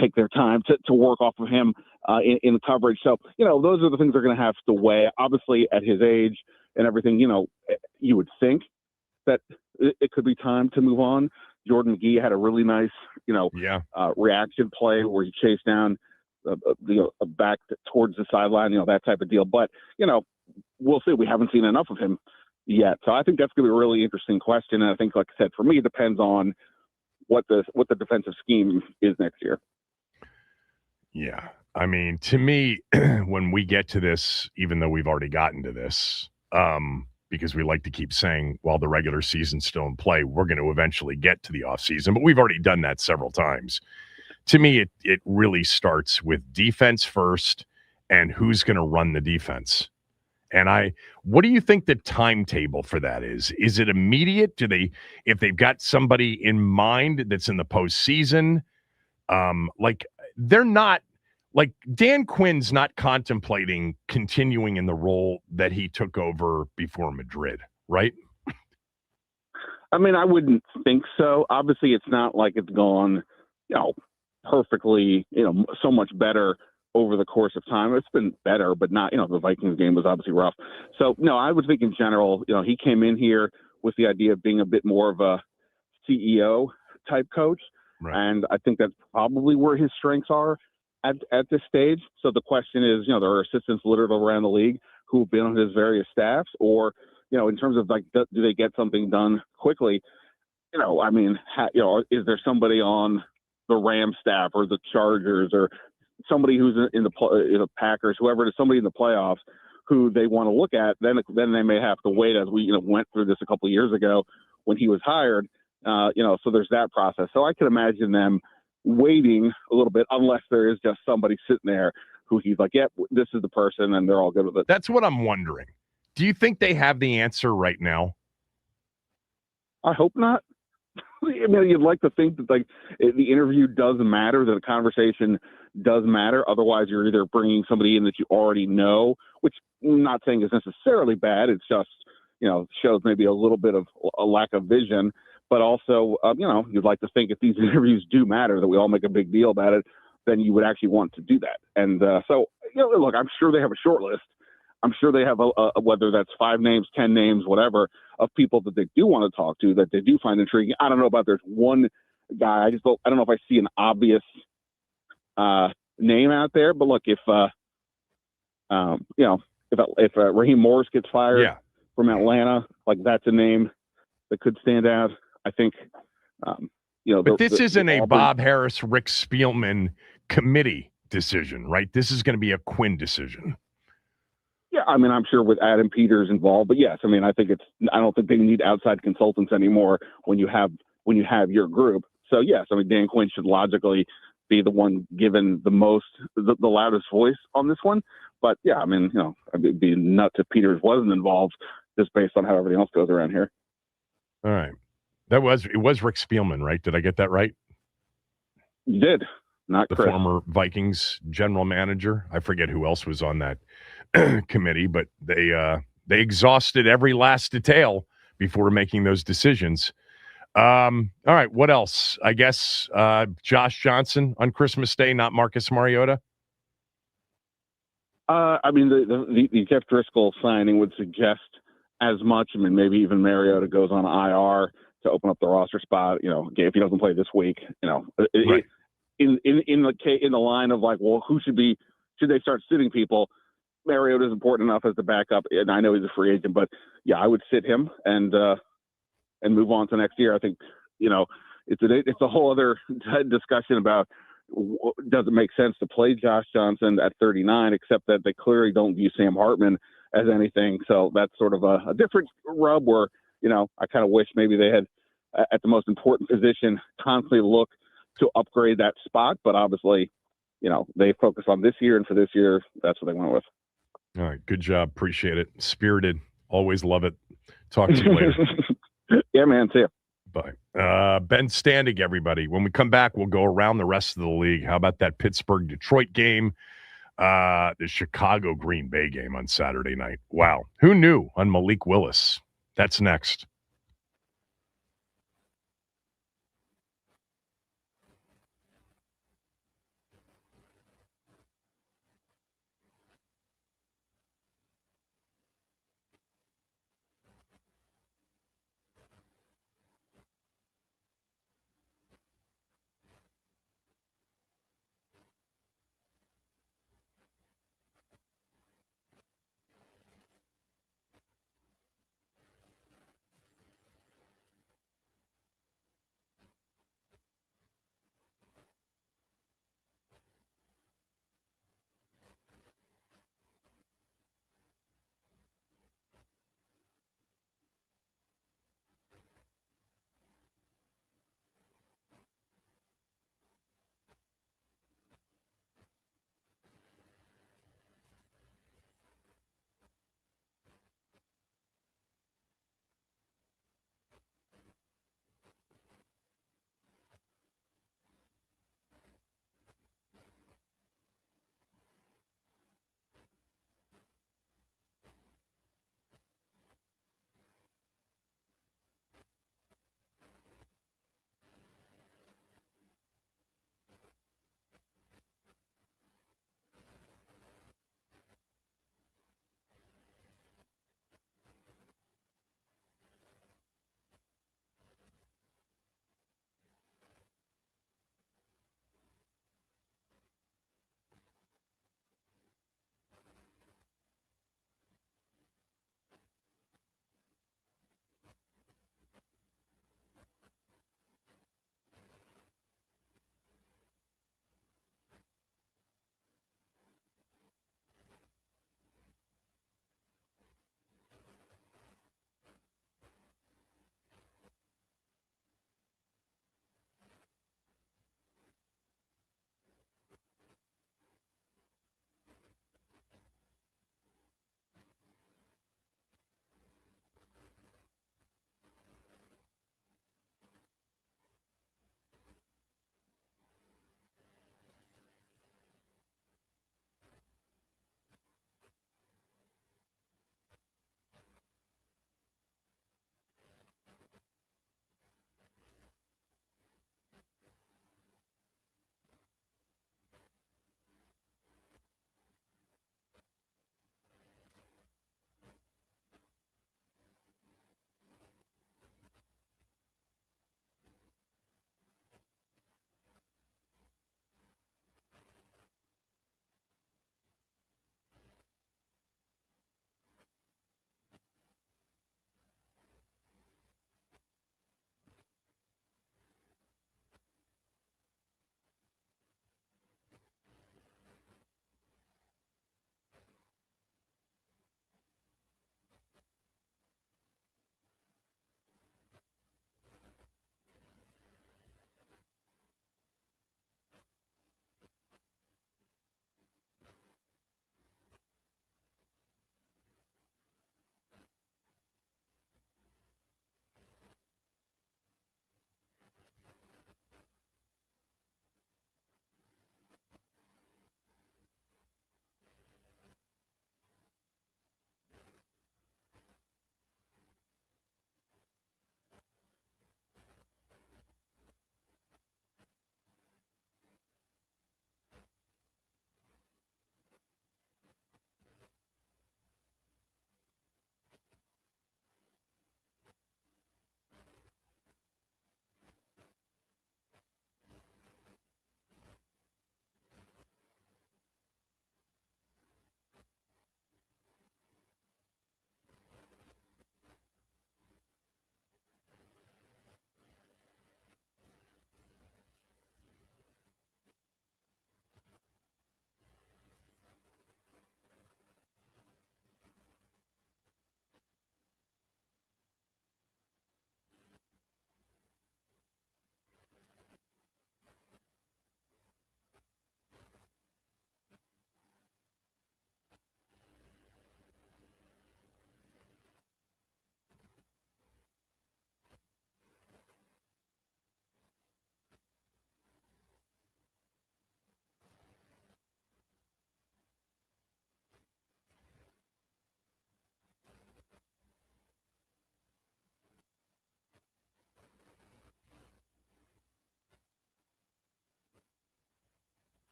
take their time to work off of him in coverage. So those are the things they're going to have to weigh. Obviously, at his age and everything, you would think that it could be time to move on. Jordan McGee had a really nice reaction play where he chased down back towards the sideline, that type of deal. But we'll see. We haven't seen enough of him yet. So I think that's going to be a really interesting question. And I think, like I said, for me, it depends on what the defensive scheme is next year. Yeah. To me, when we get to this, even though we've already gotten to this, because we like to keep saying while the regular season's still in play, we're going to eventually get to the offseason, but we've already done that several times. To me, it really starts with defense first and who's going to run the defense. And what do you think the timetable for that is? Is it immediate? If they've got somebody in mind that's in the postseason, they're not, Dan Quinn's not contemplating continuing in the role that he took over before Madrid, right? I wouldn't think so. Obviously, it's not like it's gone, perfectly, so much better over the course of time. It's been better, but not, the Vikings game was obviously rough. So, no, I would think in general, he came in here with the idea of being a bit more of a CEO type coach. Right. And I think that's probably where his strengths are at this stage. So the question is, there are assistants littered around the league who have been on his various staffs, or, in terms of do they get something done quickly? Is there somebody on the Rams staff or the Chargers or somebody who's in the Packers, whoever it is, somebody in the playoffs who they want to look at, then they may have to wait, as we went through this a couple of years ago when he was hired. So there's that process. So I can imagine them waiting a little bit, unless there is just somebody sitting there who he's like, yep, this is the person, and they're all good with it. That's what I'm wondering. Do you think they have the answer right now? I hope not. I mean, you'd like to think that like the interview does matter, that the conversation does matter. Otherwise, you're either bringing somebody in that you already know, which I'm not saying is necessarily bad. It's just, shows maybe a little bit of a lack of vision. But also, you'd like to think if these interviews do matter, that we all make a big deal about it, then you would actually want to do that. And so, look, I'm sure they have a short list. I'm sure they have a whether that's 5 names, 10 names, whatever, of people that they do want to talk to, that they do find intriguing. I don't know about there's one guy. I don't know if I see an obvious name out there. But look, if Raheem Morris gets fired from Atlanta, like that's a name that could stand out. I think. But this isn't a Bob Harris, Rick Spielman committee decision, right? This is going to be a Quinn decision. Yeah, I mean, I'm sure with Adam Peters involved, but yes, I mean, I don't think they need outside consultants anymore when you have your group. So yes, I mean, Dan Quinn should logically be the one given the loudest voice on this one. But yeah, I mean, it'd be nuts if Peters wasn't involved just based on how everything else goes around here. All right. It was Rick Spielman, right? Did I get that right? You did. Not the Chris. Former Vikings general manager. I forget who else was on that committee, but they exhausted every last detail before making those decisions. All right, what else? I guess Josh Johnson on Christmas Day, not Marcus Mariota. I mean, the Jeff Driscoll signing would suggest as much. I mean, maybe even Mariota goes on IR to open up the roster spot. If he doesn't play this week, right. in the line of like, well, should they start sitting people? Mariota is important enough as the backup, and I know he's a free agent, but yeah, I would sit him and move on to next year. I think it's a whole other discussion about does it make sense to play Josh Johnson at 39, except that they clearly don't view Sam Hartman as anything. So that's sort of a different rub where I kind of wish maybe they had at the most important position constantly look to upgrade that spot, but obviously, they focus on this year, and for this year, that's what they went with. All right, good job. Appreciate it. Spirited. Always love it. Talk to you later. Yeah, man. See ya. Bye. Ben Standig, everybody. When we come back, we'll go around the rest of the league. How about that Pittsburgh-Detroit game? The Chicago-Green Bay game on Saturday night. Wow. Who knew on Malik Willis? That's next.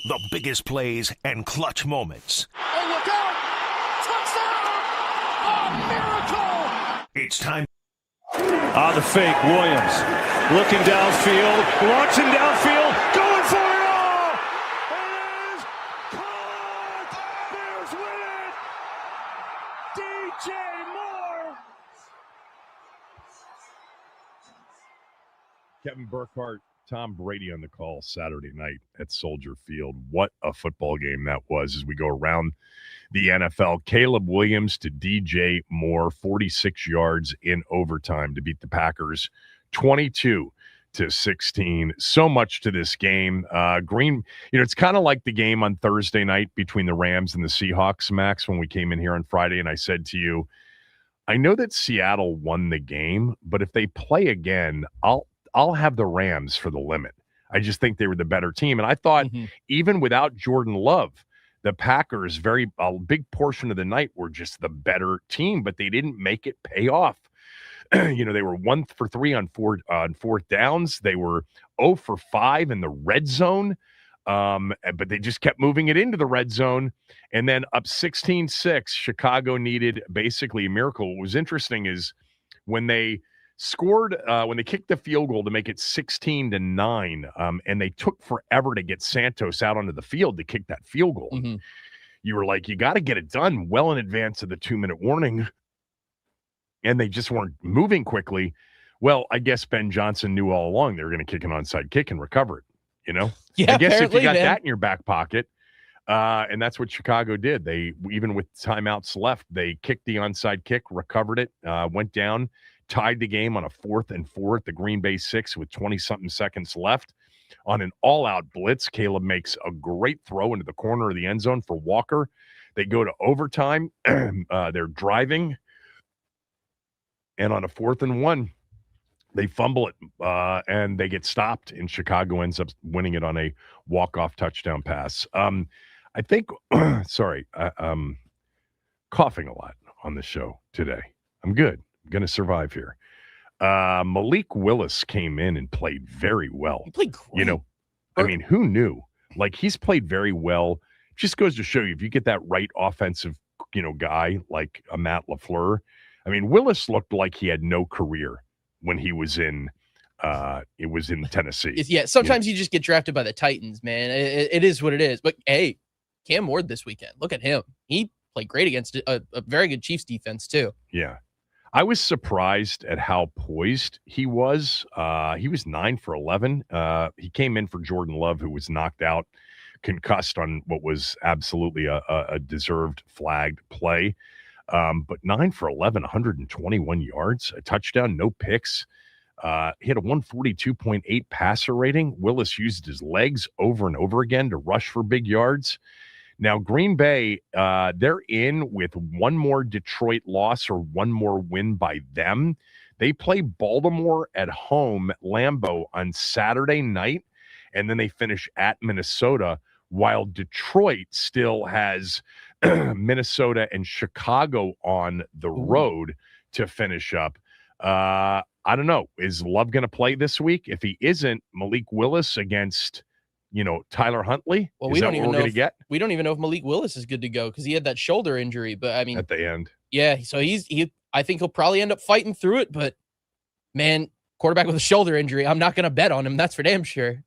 The biggest plays and clutch moments. Oh, look out! Touchdown! A miracle! It's time. On the fake, Williams looking downfield, launching downfield, going for it all! It is caught! Bears win it! DJ Moore! Kevin Burkhardt, Tom Brady on the call Saturday night at Soldier Field. What a football game that was as we go around the NFL. Caleb Williams to DJ Moore, 46 yards in overtime to beat the Packers 22-16. So much to this game. Green, it's kind of like the game on Thursday night between the Rams and the Seahawks, Max, when we came in here on Friday, and I said to you, I know that Seattle won the game, but if they play again, I'll have the Rams for the limit. I just think they were the better team. And I thought even without Jordan Love, the Packers, a big portion of the night, were just the better team, but they didn't make it pay off. They were 1 for 3 on fourth downs. They were 0 for 5 in the red zone, but they just kept moving it into the red zone. And then up 16-6, Chicago needed basically a miracle. What was interesting is when they scored, when they kicked the field goal to make it 16-9, and they took forever to get Santos out onto the field to kick that field goal. You were like, you got to get it done well in advance of the 2-minute warning. And they just weren't moving quickly. Well, I guess Ben Johnson knew all along they were going to kick an onside kick and recover it, Yeah, I guess if you got man. that in your back pocket, and that's what Chicago did. They, even with timeouts left, they kicked the onside kick, recovered it, went down, tied the game on a 4th and 4 at the Green Bay 6 with 20-something seconds left. On an all-out blitz, Caleb makes a great throw into the corner of the end zone for Walker. They go to overtime. They're driving. And on a 4th and 1, they fumble it, and they get stopped, and Chicago ends up winning it on a walk-off touchdown pass. I think, sorry, I'm coughing a lot on the show today. I'm good. I'm going to survive here. Malik Willis came in and played very well. He played great. I mean, who knew? Like, he's played very well. Just goes to show you, if you get that right offensive, guy like a Matt LaFleur. I mean, Willis looked like he had no career when he was in Tennessee. Yeah, sometimes you just get drafted by the Titans, man. It is what it is. But hey, Cam Ward this weekend, look at him. He played great against a very good Chiefs defense too. Yeah. I was surprised at how poised he was. He was 9 for 11. He came in for Jordan Love, who was knocked out, concussed on what was absolutely a deserved flagged play. But 9 for 11, 121 yards, a touchdown, no picks. He had a 142.8 passer rating. Willis used his legs over and over again to rush for big yards. Now, Green Bay, they're in with one more Detroit loss or one more win by them. They play Baltimore at home at Lambeau on Saturday night, and then they finish at Minnesota, while Detroit still has Minnesota and Chicago on the road to finish up. I don't know. Is Love going to play this week? If he isn't, Malik Willis against Tyler Huntley. Well, we don't even know we don't even know if Malik Willis is good to go because he had that shoulder injury. But I mean, at the end, yeah. So I think he'll probably end up fighting through it. But man, quarterback with a shoulder injury, I'm not going to bet on him. That's for damn sure.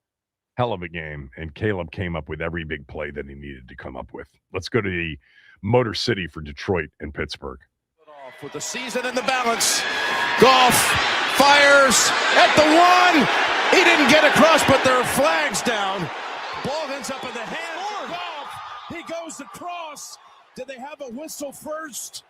Hell of a game, and Caleb came up with every big play that he needed to come up with. Let's go to the Motor City for Detroit and Pittsburgh. With the season in the balance, Goff fires at the 1. He didn't get across, but there are flags down. Ball ends up in the hands of Goff. He goes across. Did they have a whistle first?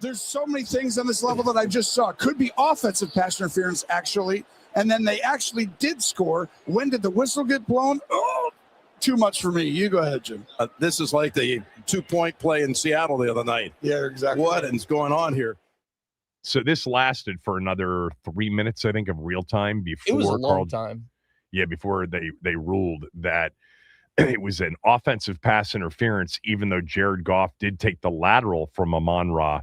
There's so many things on this level that I just saw. Could be offensive pass interference, actually. And then they actually did score. When did the whistle get blown? Oh, too much for me. You go ahead, Jim. This is like the 2-point play in Seattle the other night. Yeah, exactly. What is going on here? So this lasted for another 3 minutes, I think, of real time before it was a long time. Yeah, before they ruled that it was an offensive pass interference, even though Jared Goff did take the lateral from Amon-Ra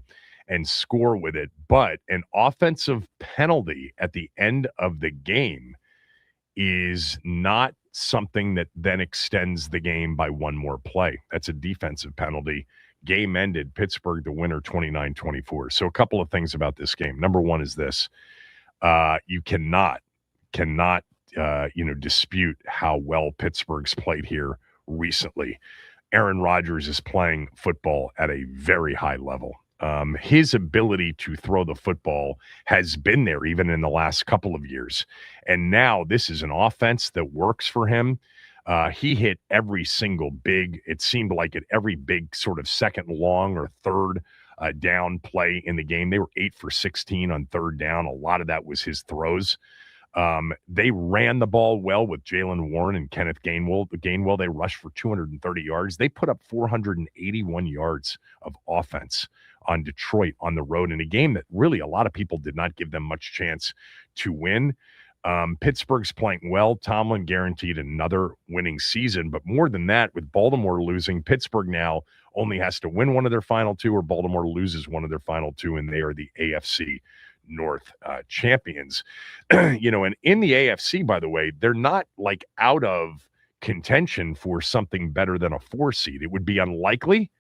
and score with it. But an offensive penalty at the end of the game is not something that then extends the game by one more play. That's a defensive penalty. Game ended. Pittsburgh, the winner, 29-24. So a couple of things about this game. Number one is this. You cannot dispute how well Pittsburgh's played here recently. Aaron Rodgers is playing football at a very high level. His ability to throw the football has been there even in the last couple of years. And now this is an offense that works for him. He hit every single it seemed like every big sort of second long or third down play in the game. They were 8 for 16 on third down. A lot of that was his throws. They ran the ball well with Jaylen Warren and Kenneth Gainwell. They rushed for 230 yards. They put up 481 yards of offense on Detroit on the road in a game that really a lot of people did not give them much chance to win. Pittsburgh's playing well. Tomlin guaranteed another winning season, but more than that, with Baltimore losing, Pittsburgh now only has to win one of their final two, or Baltimore loses one of their final two, and they are the AFC North champions. And in the AFC, by the way, they're not like out of contention for something better than a 4 seed. It would be unlikely,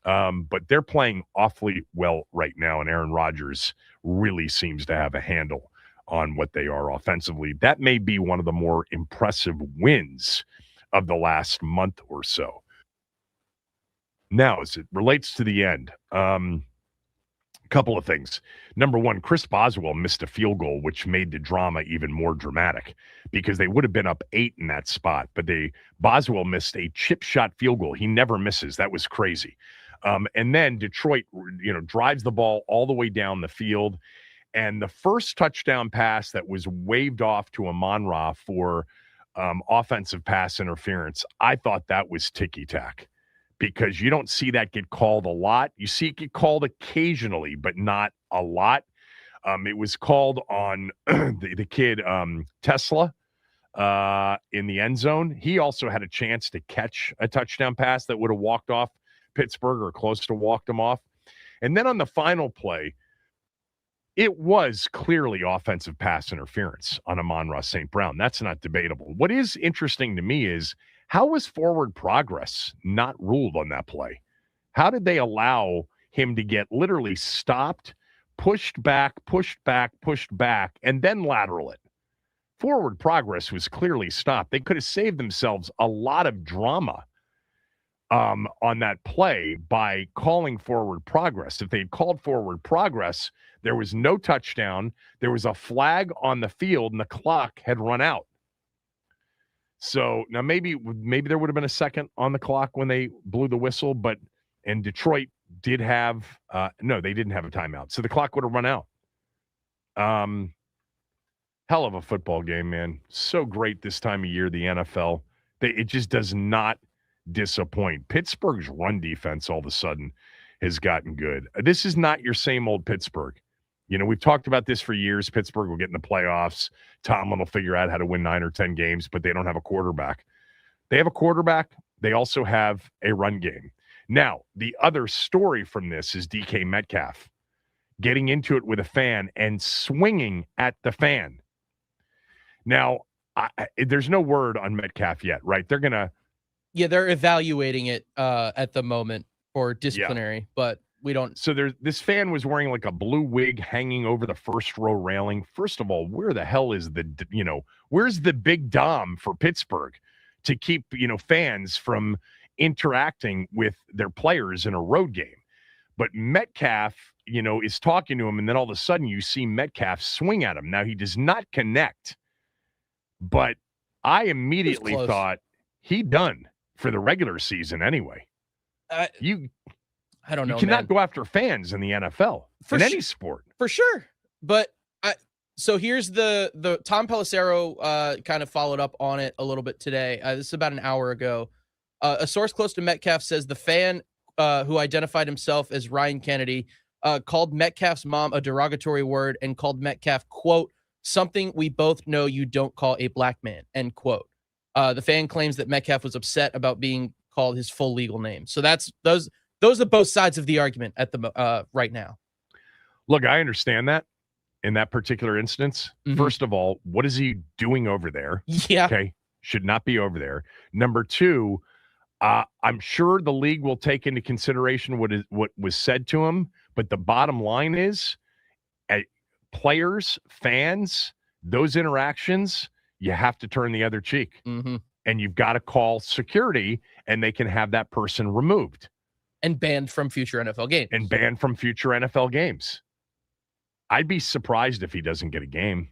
but they're playing awfully well right now, and Aaron Rodgers really seems to have a handle on what they are offensively. That may be one of the more impressive wins of the last month or so. Now, as it relates to the end, couple of things. Number one, Chris Boswell missed a field goal, which made the drama even more dramatic because they would have been up 8 in that spot, but Boswell missed a chip shot field goal. He never misses. That was crazy. And then Detroit, drives the ball all the way down the field. And the first touchdown pass that was waved off to Amon-Ra for offensive pass interference, I thought that was ticky-tack, because you don't see that get called a lot. You see it get called occasionally, but not a lot. It was called on the kid Tesla in the end zone. He also had a chance to catch a touchdown pass that would have walked off Pittsburgh, or close to walked him off. And then on the final play, it was clearly offensive pass interference on Amon-Ra St. Brown. That's not debatable. What is interesting to me is, how was forward progress not ruled on that play? How did they allow him to get literally stopped, pushed back, and then lateral it? Forward progress was clearly stopped. They could have saved themselves a lot of drama on that play by calling forward progress. If they had called forward progress, there was no touchdown. There was a flag on the field, and the clock had run out. So now maybe there would have been a second on the clock when they blew the whistle, and Detroit did have no, they didn't have a timeout, so the clock would have run out. Hell of a football game, man. So great this time of year, the NFL. It just does not disappoint. Pittsburgh's run defense all of a sudden has gotten good. This is not your same old Pittsburgh. We've talked about this for years. Pittsburgh will get in the playoffs. Tomlin will figure out how to win 9 or 10 games, but they don't have a quarterback. They have a quarterback. They also have a run game. Now, the other story from this is DK Metcalf getting into it with a fan and swinging at the fan. Now, there's no word on Metcalf yet, right? They're evaluating it at the moment for disciplinary, but we don't. So this fan was wearing like a blue wig hanging over the first row railing. First of all, where the hell is where's the big dom for Pittsburgh to keep, fans from interacting with their players in a road game? But Metcalf, is talking to him, and then all of a sudden you see Metcalf swing at him. Now, he does not connect, but I immediately thought he done for the regular season anyway. I don't know. You cannot go after fans in the NFL in any sport. For sure. But so here's the Tom Pelissero kind of followed up on it a little bit today. This is about an hour ago. A source close to Metcalf says the fan who identified himself as Ryan Kennedy called Metcalf's mom a derogatory word and called Metcalf, quote, something we both know you don't call a black man, end quote. The fan claims that Metcalf was upset about being called his full legal name. So those are both sides of the argument at the right now. Look, I understand that in that particular instance. Mm-hmm. First of all, what is he doing over there? Yeah. Okay. should not be over there. Number two, I'm sure the league will take into consideration what was said to him, but the bottom line is, players, fans, those interactions, you have to turn the other cheek. Mm-hmm. And you've got to call security, and they can have that person removed. And banned from future NFL games. I'd be surprised if he doesn't get a game.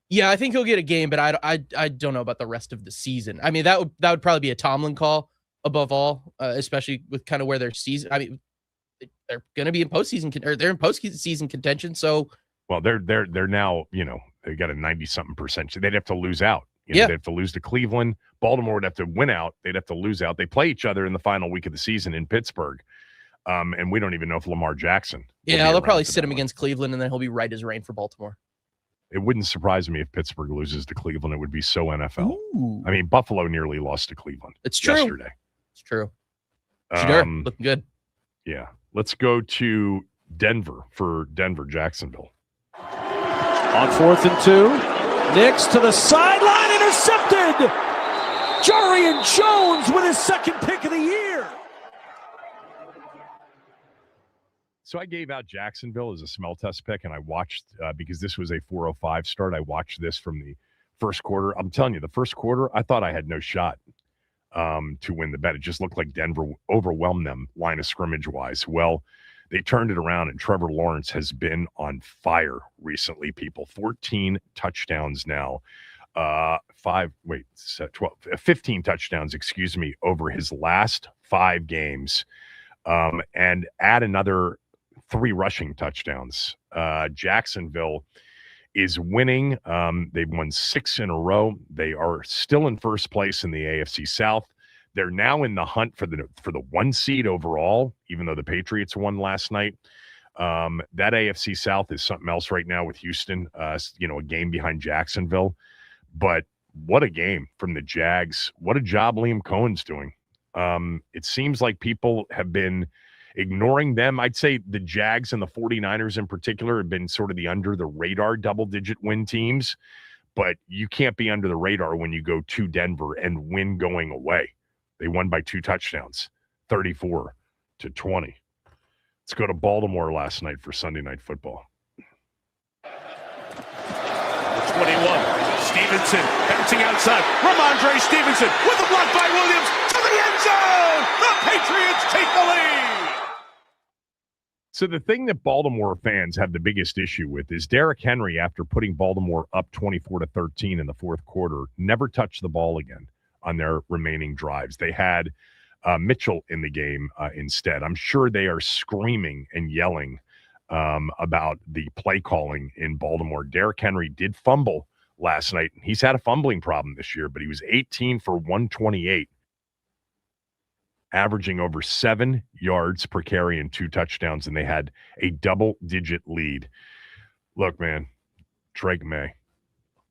Yeah, I think he'll get a game, but I don't know about the rest of the season. I mean, that would probably be a Tomlin call above all, especially with kind of where their season. I mean, they're going to be in postseason, or they're in postseason contention. So, well, they're now, they got a 90-something%. They'd have to lose out. They'd have to lose to Cleveland. Baltimore would have to win out. They'd have to lose out. They play each other in the final week of the season in Pittsburgh. And we don't even know if Lamar Jackson. Yeah, they'll probably sit him against Cleveland, and then he'll be right as rain for Baltimore. It wouldn't surprise me if Pittsburgh loses to Cleveland. It would be so NFL. Ooh. I mean, Buffalo nearly lost to Cleveland. It's true. Yesterday. It's true. Sure. Looking good. Yeah. Let's go to Denver for Jacksonville. On 4th and 2. Nix to the sideline, intercepted. Jarian Jones with his second pick of the year. So I gave out Jacksonville as a smell test pick, and I watched, because this was a 4:05 start, I watched this from the first quarter. I'm telling you, the first quarter, I thought I had no shot to win the bet. It just looked like Denver overwhelmed them line of scrimmage-wise. Well, they turned it around, and Trevor Lawrence has been on fire recently, people. 14 touchdowns now. 15 touchdowns, over his last 5 games. And add another 3 rushing touchdowns. Jacksonville is winning. They've won 6 in a row. They are still in first place in the AFC South. They're now in the hunt for the 1 seed overall, even though the Patriots won last night. That AFC South is something else right now with Houston, a game behind Jacksonville. But what a game from the Jags. What a job Liam Cohen's doing. It seems like people have been ignoring them. I'd say the Jags and the 49ers in particular have been sort of the under the radar double-digit win teams, but you can't be under the radar when you go to Denver and win going away. They won by 2 touchdowns, 34-20. Let's go to Baltimore last night for Sunday Night Football. 21. Stevenson bouncing outside. Ramondre Stevenson with a block by Williams to the end zone. The Patriots take the lead. So the thing that Baltimore fans have the biggest issue with is Derrick Henry, after putting Baltimore up 24-13 in the fourth quarter, never touched the ball again on their remaining drives. They had Mitchell in the game instead. I'm sure they are screaming and yelling about the play calling in Baltimore. Derrick Henry did fumble last night. He's had a fumbling problem this year, but he was 18 for 128, averaging over 7 yards per carry and 2 touchdowns, and they had a double-digit lead. Look, man, Drake May,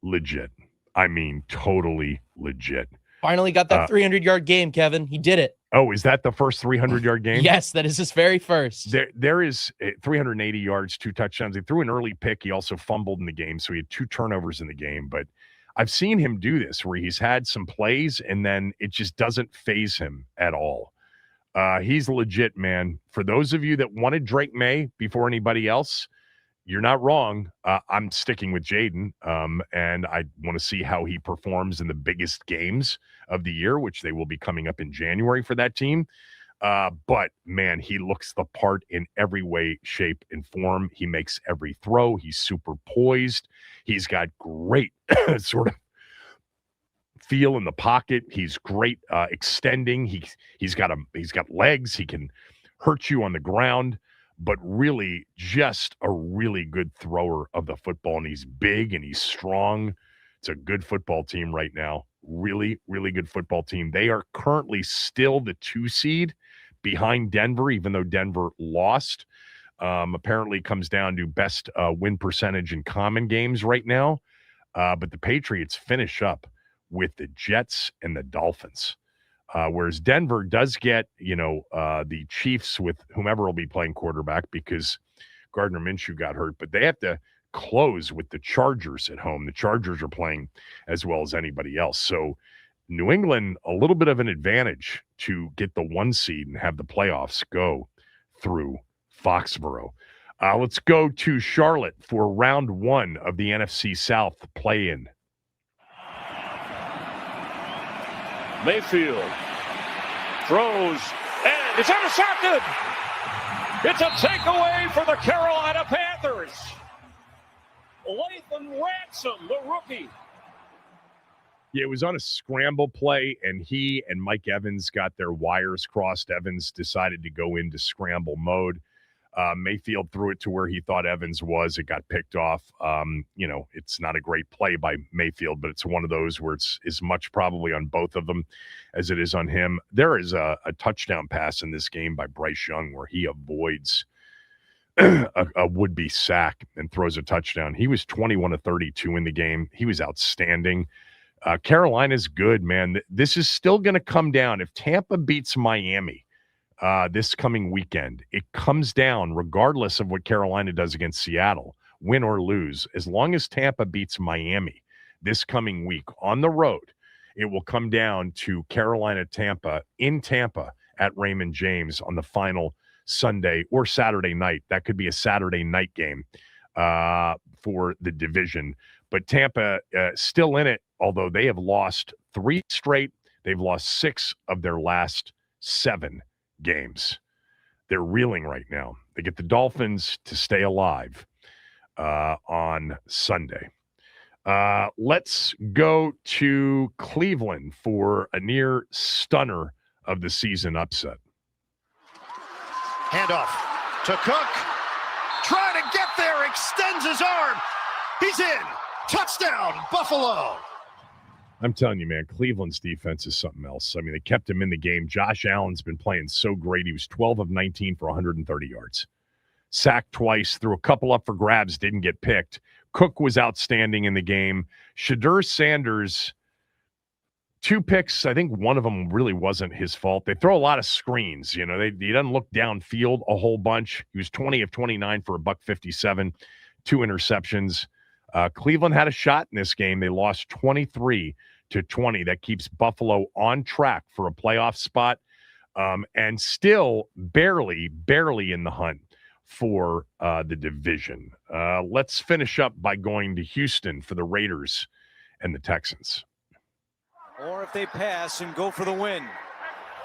legit. I mean, totally legit. Finally got that 300-yard game, Kevin. He did it. Oh, is that the first 300-yard game? Yes, that is his very first. There is 380 yards, 2 touchdowns. He threw an early pick. He also fumbled in the game, so he had 2 turnovers in the game. But I've seen him do this where he's had some plays, and then it just doesn't faze him at all. He's legit, man. For those of you that wanted Drake May before anybody else, you're not wrong. I'm sticking with Jaden, and I want to see how he performs in the biggest games of the year, which they will be coming up in January for that team. But, man, he looks the part in every way, shape, and form. He makes every throw. He's super poised. He's got great sort of feel in the pocket. He's great extending. He's got legs. He can hurt you on the ground. But really just a really good thrower of the football. And he's big and he's strong. It's a good football team right now. Really, really good football team. They are currently still the 2 seed behind Denver, even though Denver lost. Apparently comes down to best win percentage in common games right now. But the Patriots finish up with the Jets and the Dolphins. Whereas Denver does get, the Chiefs with whomever will be playing quarterback because Gardner Minshew got hurt. But they have to close with the Chargers at home. The Chargers are playing as well as anybody else. So New England, a little bit of an advantage to get the 1 seed and have the playoffs go through Foxborough. Let's go to Charlotte for round 1 of the NFC South play-in. Mayfield throws, and it's intercepted. It's a takeaway for the Carolina Panthers. Lathan Ransom, the rookie. Yeah, it was on a scramble play, and he and Mike Evans got their wires crossed. Evans decided to go into scramble mode. Mayfield threw it to where he thought Evans was. It got picked off. It's not a great play by Mayfield, but it's one of those where it's as much probably on both of them as it is on him. There is a touchdown pass in this game by Bryce Young where he avoids a would-be sack and throws a touchdown. He was 21 of 32 in the game. He was outstanding. Carolina's good, man. This is still going to come down. If Tampa beats Miami this coming weekend, it comes down regardless of what Carolina does against Seattle, win or lose. As long as Tampa beats Miami this coming week on the road, it will come down to Carolina-Tampa in Tampa at Raymond James on the final Sunday or Saturday night. That could be a Saturday night game for the division. But Tampa still in it, although they have lost 3 straight. They've lost 6 of their last 7 games. They're reeling right now. They get the Dolphins to stay alive on Sunday. Let's go to Cleveland for a near stunner of the season upset. Handoff to Cook. Trying to get there, extends his arm. He's in. Touchdown, Buffalo. I'm telling you, man, Cleveland's defense is something else. I mean, they kept him in the game. Josh Allen's been playing so great. He was 12 of 19 for 130 yards. Sacked twice, threw a couple up for grabs, didn't get picked. Cook was outstanding in the game. Shadur Sanders, 2 picks. I think one of them really wasn't his fault. They throw a lot of screens. He doesn't look downfield a whole bunch. He was 20 of 29 for $157, 2 interceptions. Cleveland had a shot in this game. They lost 23-20. That keeps Buffalo on track for a playoff spot and still barely in the hunt for the division. Let's finish up by going to Houston for the Raiders and the Texans. Or if they pass and go for the win.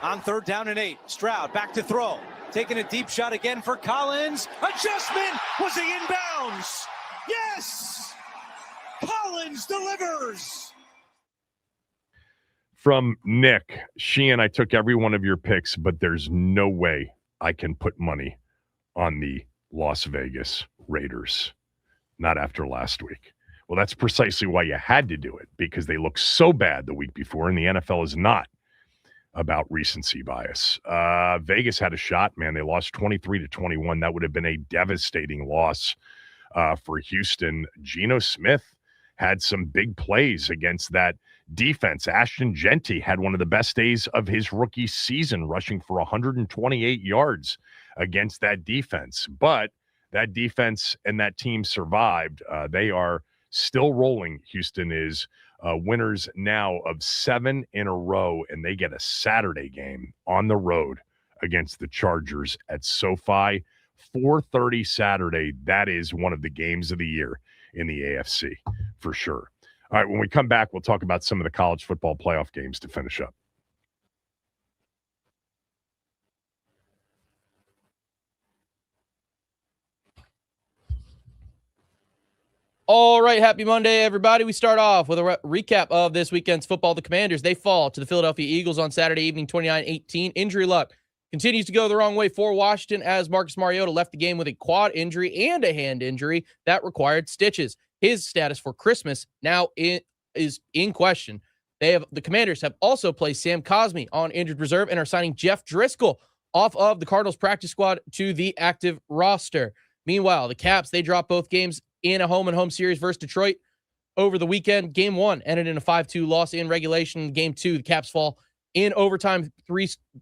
On 3rd down and 8, Stroud back to throw. Taking a deep shot again for Collins. Adjustment. Was he in bounds? Yes! Collins delivers. From Nick, Sheehan, I took every one of your picks, but there's no way I can put money on the Las Vegas Raiders. Not after last week. Well, that's precisely why you had to do it, because they looked so bad the week before, and the NFL is not about recency bias. Vegas had a shot, man. They lost 23-21. That would have been a devastating loss for Houston. Geno Smith had some big plays against that defense. Ashton Genty had one of the best days of his rookie season, rushing for 128 yards against that defense. But that defense and that team survived. They are still rolling. Houston is winners now of 7 in a row, and they get a Saturday game on the road against the Chargers at SoFi. 4:30 Saturday. That is one of the games of the year in the AFC for sure. All right, when we come back, we'll talk about some of the college football playoff games to finish up. All right, happy Monday, everybody. We start off with a recap of this weekend's football. The Commanders, they fall to the Philadelphia Eagles on Saturday evening, 29-18. Injury luck continues to go the wrong way for Washington as Marcus Mariota left the game with a quad injury and a hand injury that required stitches. His status for Christmas now is in question. The Commanders have also placed Sam Cosmi on injured reserve and are signing Jeff Driscoll off of the Cardinals practice squad to the active roster. Meanwhile, the Caps, they dropped both games in a home-and-home series versus Detroit over the weekend. Game 1 ended in a 5-2 loss in regulation. Game 2, the Caps fall in overtime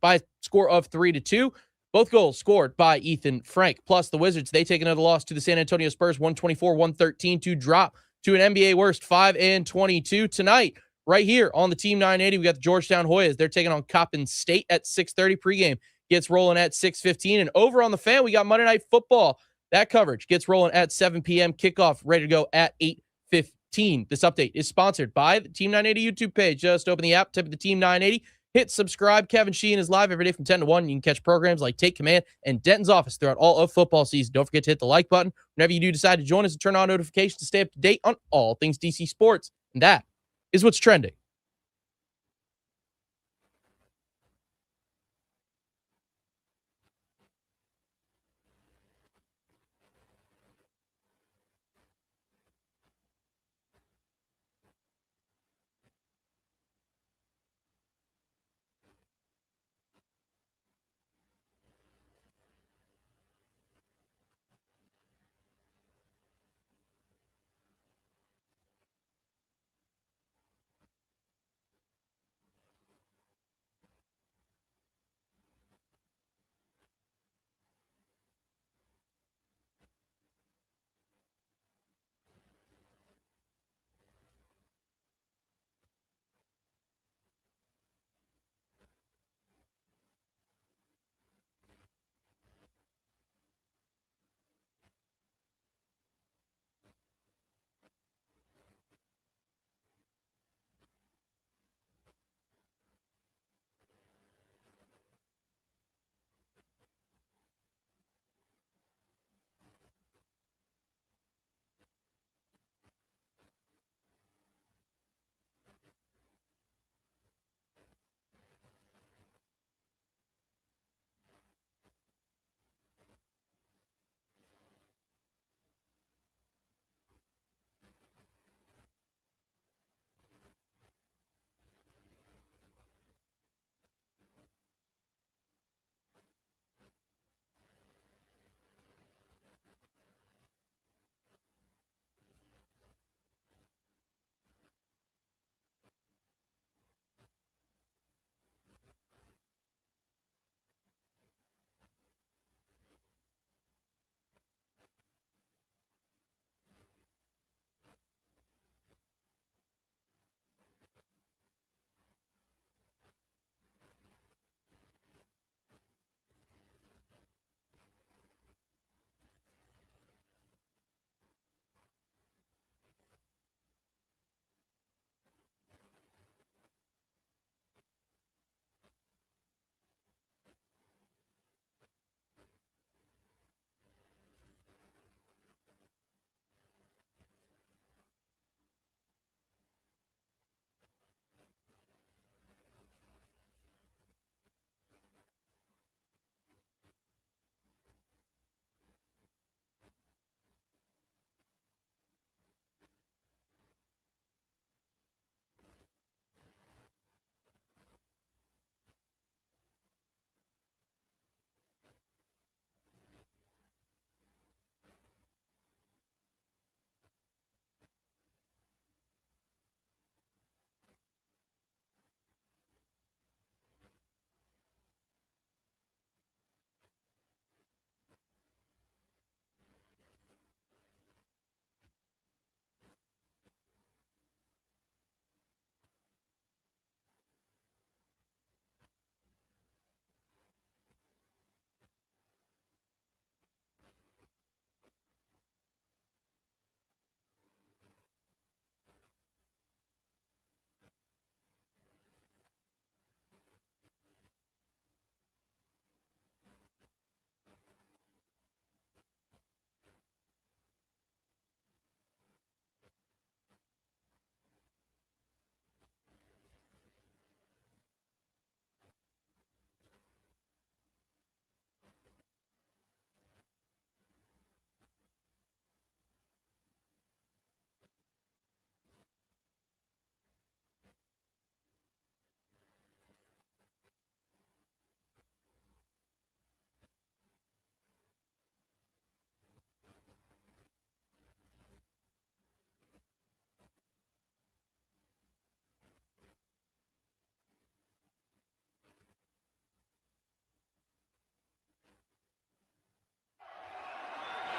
by score of 3-2. Both goals scored by Ethan Frank. Plus, the Wizards, they take another loss to the San Antonio Spurs, 124-113, to drop to an NBA worst 5-22 tonight. Right here on the Team 980, we got the Georgetown Hoyas. They're taking on Coppin State at 6:30. Pregame gets rolling at 6:15. And over on the Fan, we got Monday Night Football. That coverage gets rolling at 7 p.m. Kickoff ready to go at 8:15. This update is sponsored by the Team 980 YouTube page. Just open the app, type of the Team 980, hit subscribe. Kevin Sheehan is live every day from 10 to 1. You can catch programs like Take Command and Denton's Office throughout all of football season. Don't forget to hit the like button whenever you do decide to join us and turn on notifications to stay up to date on all things DC sports. And that is what's trending.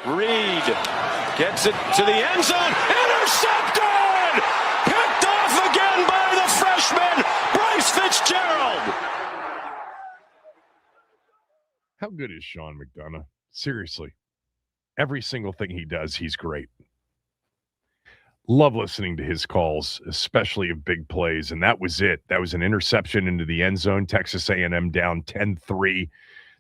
Reed gets it to the end zone. Intercepted! Picked off again by the freshman, Bryce Fitzgerald. How good is Sean McDonough? Seriously. Every single thing he does, he's great. Love listening to his calls, especially of big plays, and that was it. That was an interception into the end zone. Texas A&M down 10-3,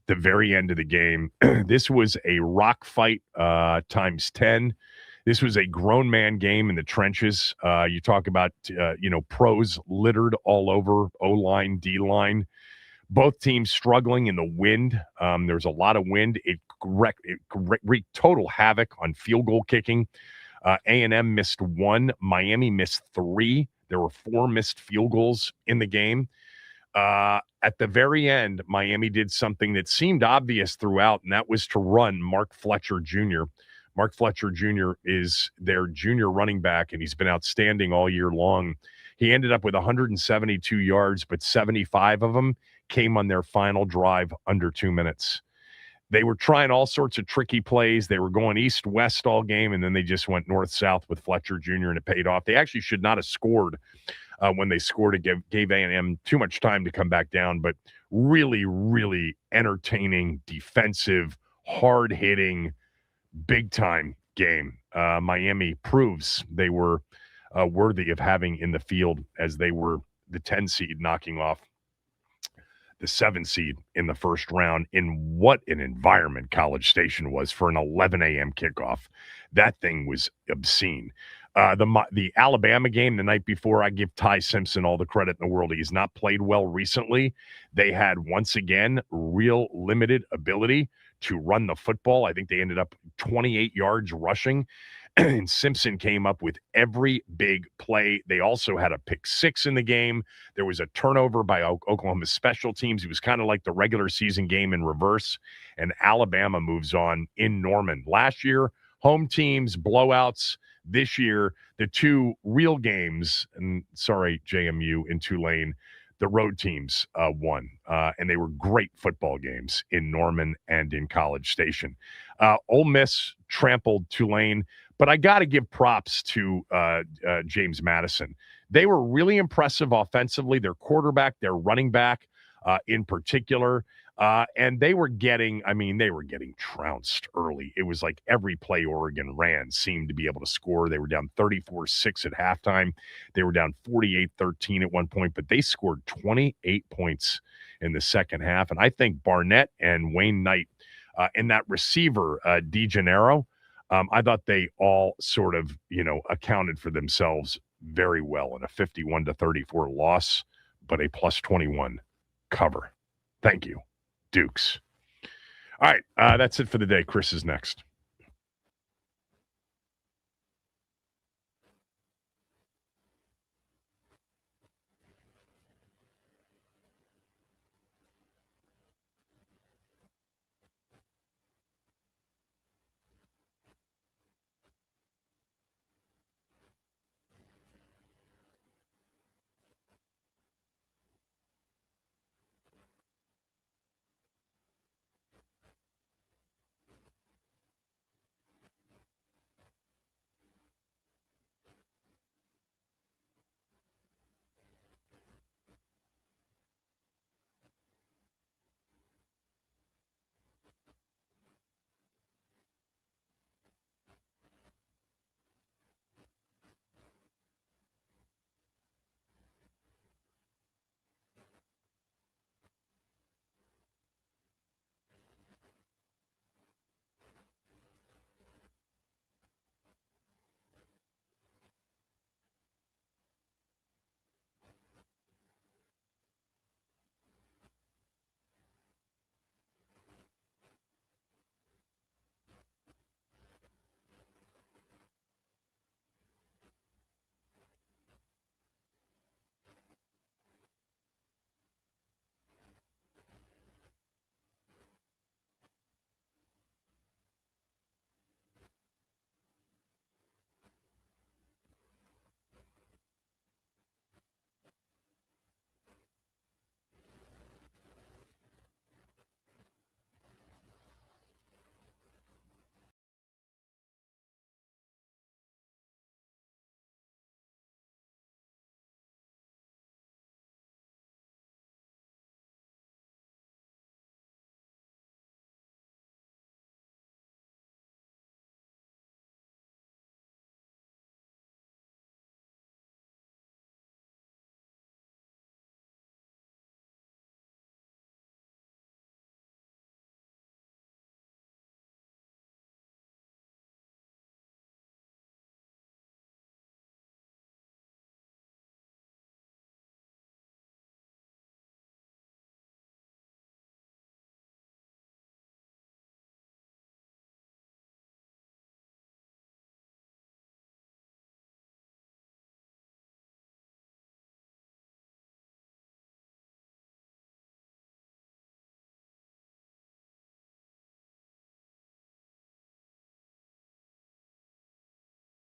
the very end of the game. This was a rock fight times 10. This was a grown man game in the trenches. You talk about, pros littered all over, O-line, D-line. Both teams struggling in the wind. There was a lot of wind. It wreaked total havoc on field goal kicking. A&M missed 1. Miami missed 3. There were 4 missed field goals in the game. At the very end, Miami did something that seemed obvious throughout, and that was to run Mark Fletcher Jr. Mark Fletcher Jr. is their junior running back, and he's been outstanding all year long. He ended up with 172 yards, but 75 of them came on their final drive under 2 minutes. They were trying all sorts of tricky plays. They were going east-west all game, and then they just went north-south with Fletcher Jr., and it paid off. They actually should not have scored when they scored. It gave A&M too much time to come back down, but really, really entertaining, defensive, hard-hitting, big-time game. Miami proves they were worthy of having in the field as they were the 10 seed knocking off the 7 seed in the first round. In what an environment College Station was for an 11 a.m. kickoff. That thing was obscene. The Alabama game the night before, I give Ty Simpson all the credit in the world. He has not played well recently. They had, once again, real limited ability to run the football. I think they ended up 28 yards rushing. And Simpson came up with every big play. They also had a pick 6 in the game. There was a turnover by Oklahoma's special teams. It was kind of like the regular season game in reverse. And Alabama moves on in Norman. Last year, home teams, blowouts. This year, the 2 real games, and sorry, JMU in Tulane, the road teams won. And they were great football games in Norman and in College Station. Ole Miss trampled Tulane. But I got to give props to James Madison. They were really impressive offensively. Their quarterback, their running back in particular. And they were getting trounced early. It was like every play Oregon ran seemed to be able to score. They were down 34-6 at halftime. They were down 48-13 at one point, but they scored 28 points in the second half. And I think Barnett and Wayne Knight and that receiver, DeGennaro, I thought they all sort of, accounted for themselves very well in a 51-34 loss, but a plus 21 cover. Thank you, Dukes. All right, that's it for the day. Chris is next.